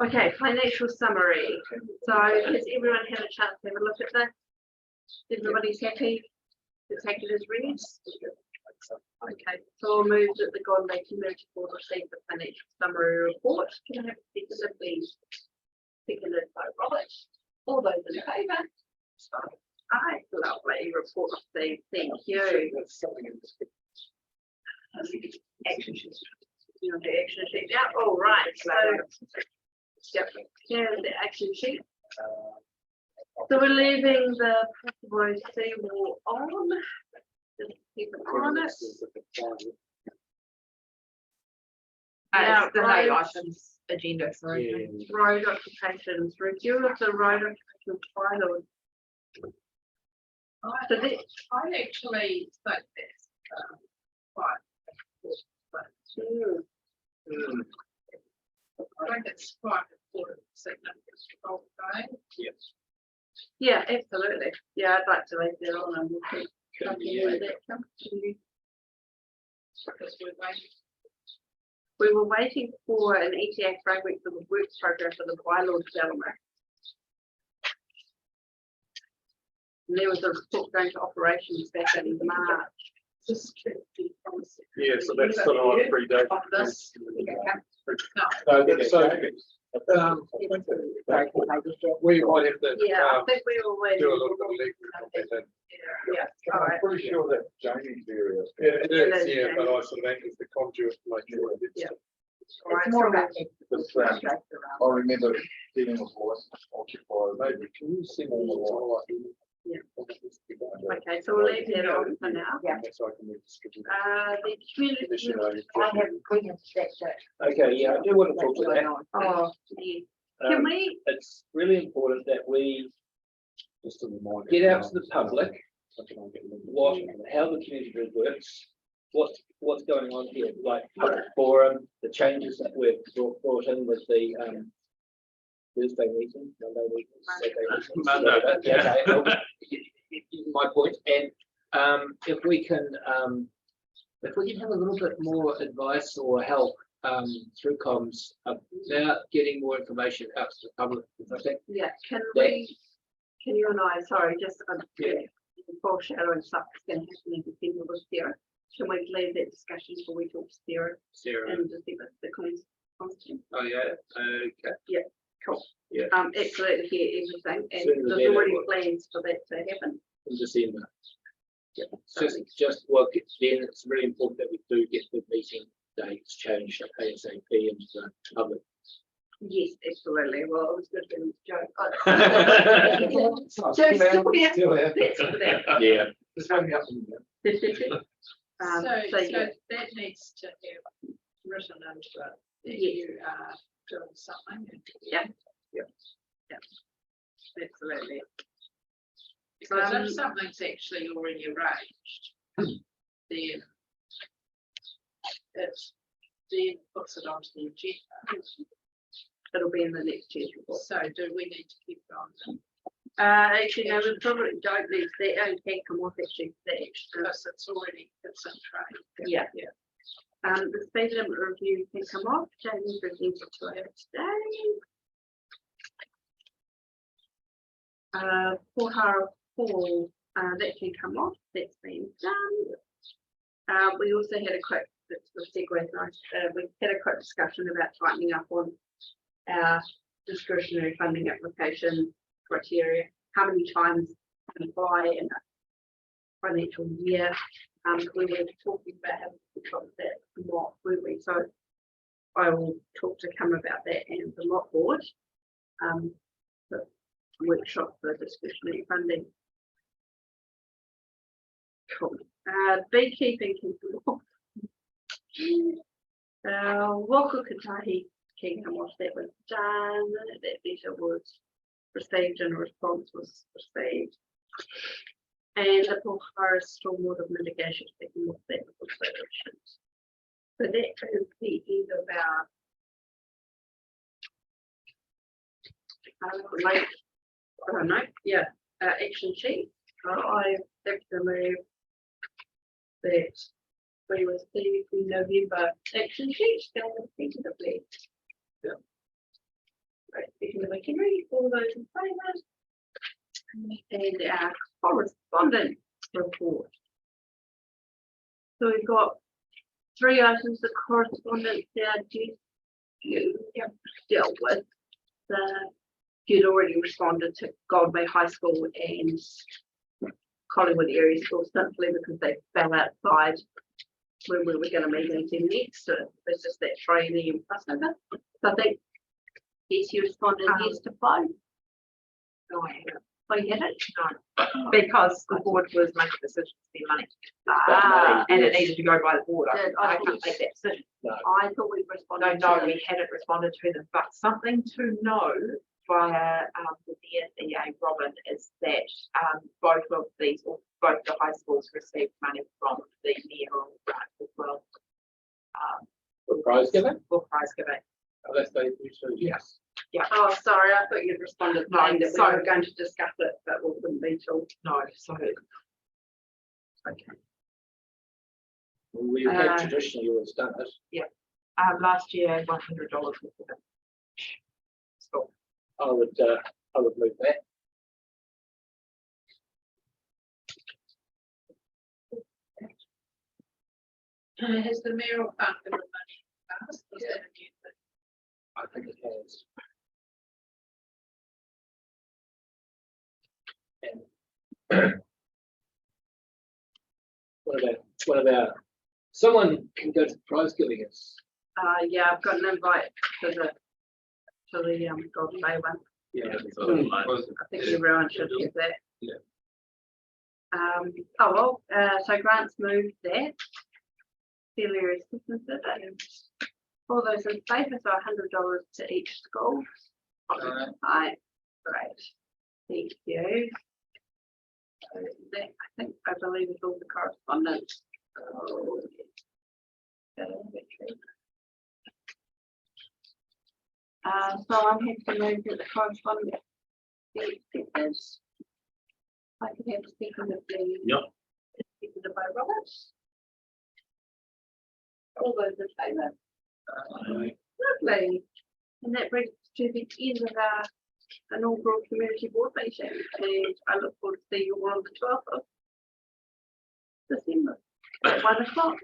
S2: Okay, financial summary. So has everyone had a chance to have a look at that? Everybody's happy to take it as read? Okay, so we'll move that the Golden Bay Community Board receive the financial summary report. Can I have a seconder, please? Seconded by Robert. All those in favour? Aye, lovely report received. Thank you.
S13: That's something in this.
S2: Action sheet. You want the action sheet now? All right, so. Yep, here's the action sheet. So we're leaving the Passaway seawall on. Just keep it on it. Now,
S15: The
S2: road-
S15: late items agenda, sorry.
S2: Road occupations, review of the road occupation bylaw. So this,
S8: I actually think that's quite important. I think it's quite important to see that it's all going.
S14: Yes.
S2: yeah, absolutely. Yeah, I'd like to leave that on and we'll keep looking at that. Come to you.
S8: Because we're waiting.
S2: We were waiting for an ETA framework for the works program for the bylaw development. And there was a report going to operations back in March.
S13: Yeah, so that's sort of on 3 days.
S8: Of this.
S13: No, that's so. We might have to.
S2: Yeah, I think we were waiting.
S13: Do a little bit of legwork on that.
S2: Yeah, all right.
S12: I'm pretty sure that Jamie's area.
S13: Yeah, it is,
S2: is,
S13: yeah,
S2: yeah.
S13: but I sort of act as the conduit, like,
S2: Yeah.
S15: It's
S2: All right,
S15: more
S2: so
S15: about.
S12: Because, I remember dealing with voice occupiers. Maybe can you send all the light?
S2: Yeah. Okay, so we'll leave that on for now.
S15: Yeah.
S12: So I can redistribute.
S2: The community.
S15: We have that.
S9: Okay, yeah, I do want to talk to that.
S2: Oh, yeah. Can
S9: Um,
S2: we,
S9: It's really important that we
S12: Just a reminder.
S9: get out to the public what, how the community grid works, what's going on here, like public forum, the changes that we've brought in with the Thursday meeting, Monday meeting, Saturday meeting.
S7: Monday,
S9: Yeah, okay, my point, and if we can have a little bit more advice or help through comms about getting more information out to the public, because I think
S2: yeah, can you and I, sorry, just foreshadowing stuff that's going to happen in December with Sarah. Can we leave that discussion before we talk to Sarah
S9: Sarah.
S2: and December, the constant?
S9: Oh, yeah, okay.
S2: Cool.
S9: Yeah.
S2: Absolutely hear everything, and
S9: Sooner the
S2: there's
S9: better.
S2: already plans for that to happen.
S9: In December. Yeah, just work it, then it's really important that we do get the meeting dates changed ASAP and public.
S2: Yes, absolutely. Well, it was good to joke.
S12: Still
S2: That's for that.
S9: Yeah.
S12: Just wake me up in the
S8: So
S2: yeah.
S8: that needs to have written into it, that
S2: Yes.
S8: you are doing something.
S2: Yeah. Absolutely.
S8: Because if something's actually already arranged, then then puts it onto the agenda.
S2: It'll be in the next year's report.
S8: So do we need to keep going?
S2: Actually, no, we probably don't need that. Can come off actually that extra.
S8: Because it's in train.
S2: Yeah. The speed limit review can come off. Jamie presented to us today. Pohara Hall, that can come off. That's been done. We also had a quick, the segue is nice. We had a quick discussion about tightening up on our discretionary funding application criteria. How many times can we apply in a financial year? We were talking about how we got that lot, weren't we? So I will talk to Cam about that and the lot board. The workshop for discretionary funding. Cool. Beekeeping. Waka Katahi Kingdom was that was done, that letter was received and a response was received. And the Pohara stormwater mitigation taking off that was solutions. So that is the end of our action sheet. I have to move that we received the November action sheet. Can I repeat it, please?
S17: Yeah.
S2: Right, speaking of machinery, all those in favour? And our correspondence report. So we've got 3 items of correspondence that you have dealt with. You'd already responded to Goldway High School and Collingwood Area School simply because they fell outside when we were going to meet into next. So it's just that training and crossover. So I think yes, you responded yes to 5.
S8: No, I haven't.
S2: Oh, you had it?
S8: No, because the board was making decisions to spend money. And it needed to go by the board. I can't make that decision.
S2: I thought we responded.
S8: No, we hadn't responded to them, but something to know via the DSEA, Robin, is that both of these, or both the high schools received money from the mayoral grant as well.
S9: For prize giving?
S8: For prize giving.
S9: Oh, that's very
S8: Yes. Yeah.
S2: Oh, sorry, I thought you'd responded
S8: No,
S2: saying that we
S8: so-
S2: were going to discuss it, but we couldn't be till.
S8: No, so
S2: Okay.
S9: We've had traditionally always done it.
S8: last year $100 was given. So
S9: I would move that.
S8: has the mayoral fund been money passed? Was that a new thing?
S9: I think it has. And what about, someone can go to the prize giving us.
S2: Yeah, I've got an invite to the Golden Bay one.
S9: Yeah.
S2: I think everyone should get that.
S9: Yeah.
S2: So Grant's moved that. Celia is seconded and all those in favour, so $100 to each school. Right, great. Thank you. So that, I believe is all the correspondence. So I'm happy to move that the correspondence be accepted. I can have a second of the.
S5: Yep.
S2: Seconded by Robert. All those in favour? Lovely. And that brings us to the end of our inaugural community board meeting. And I look forward to seeing you all on the 12th of December at 1 o'clock.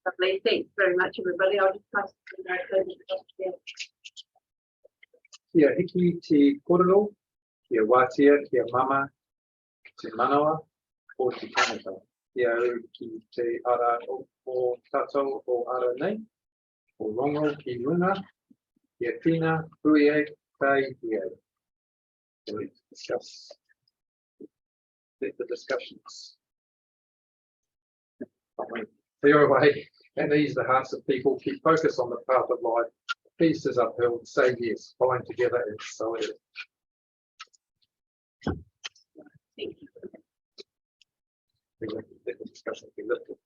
S2: Lovely. Thanks very much, everybody. I'll just pass the congratulations to you.
S13: Kia hiki te kororo, kia wātia, kia mama, te manawa, o te tangata. Kia au ki te ara o tātou o ara nei, o rongo ki runga, kia whina, hui e, tai i e. So let's discuss the discussions. Clear away and ease the hearts of people, keep focus on the path of life. Peace is uphill, say yes, bind together and so it is.
S2: Thank you.
S13: Let the discussion be lifted.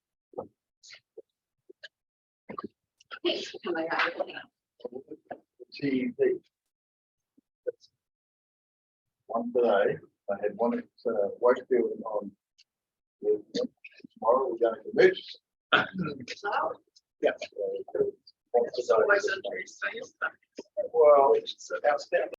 S2: Thanks for coming out.
S12: TV. One today, I had one at Wakefield on. Tomorrow we're going to Mitch. Yeah.
S8: It's always interesting.
S12: Well, it's outstanding.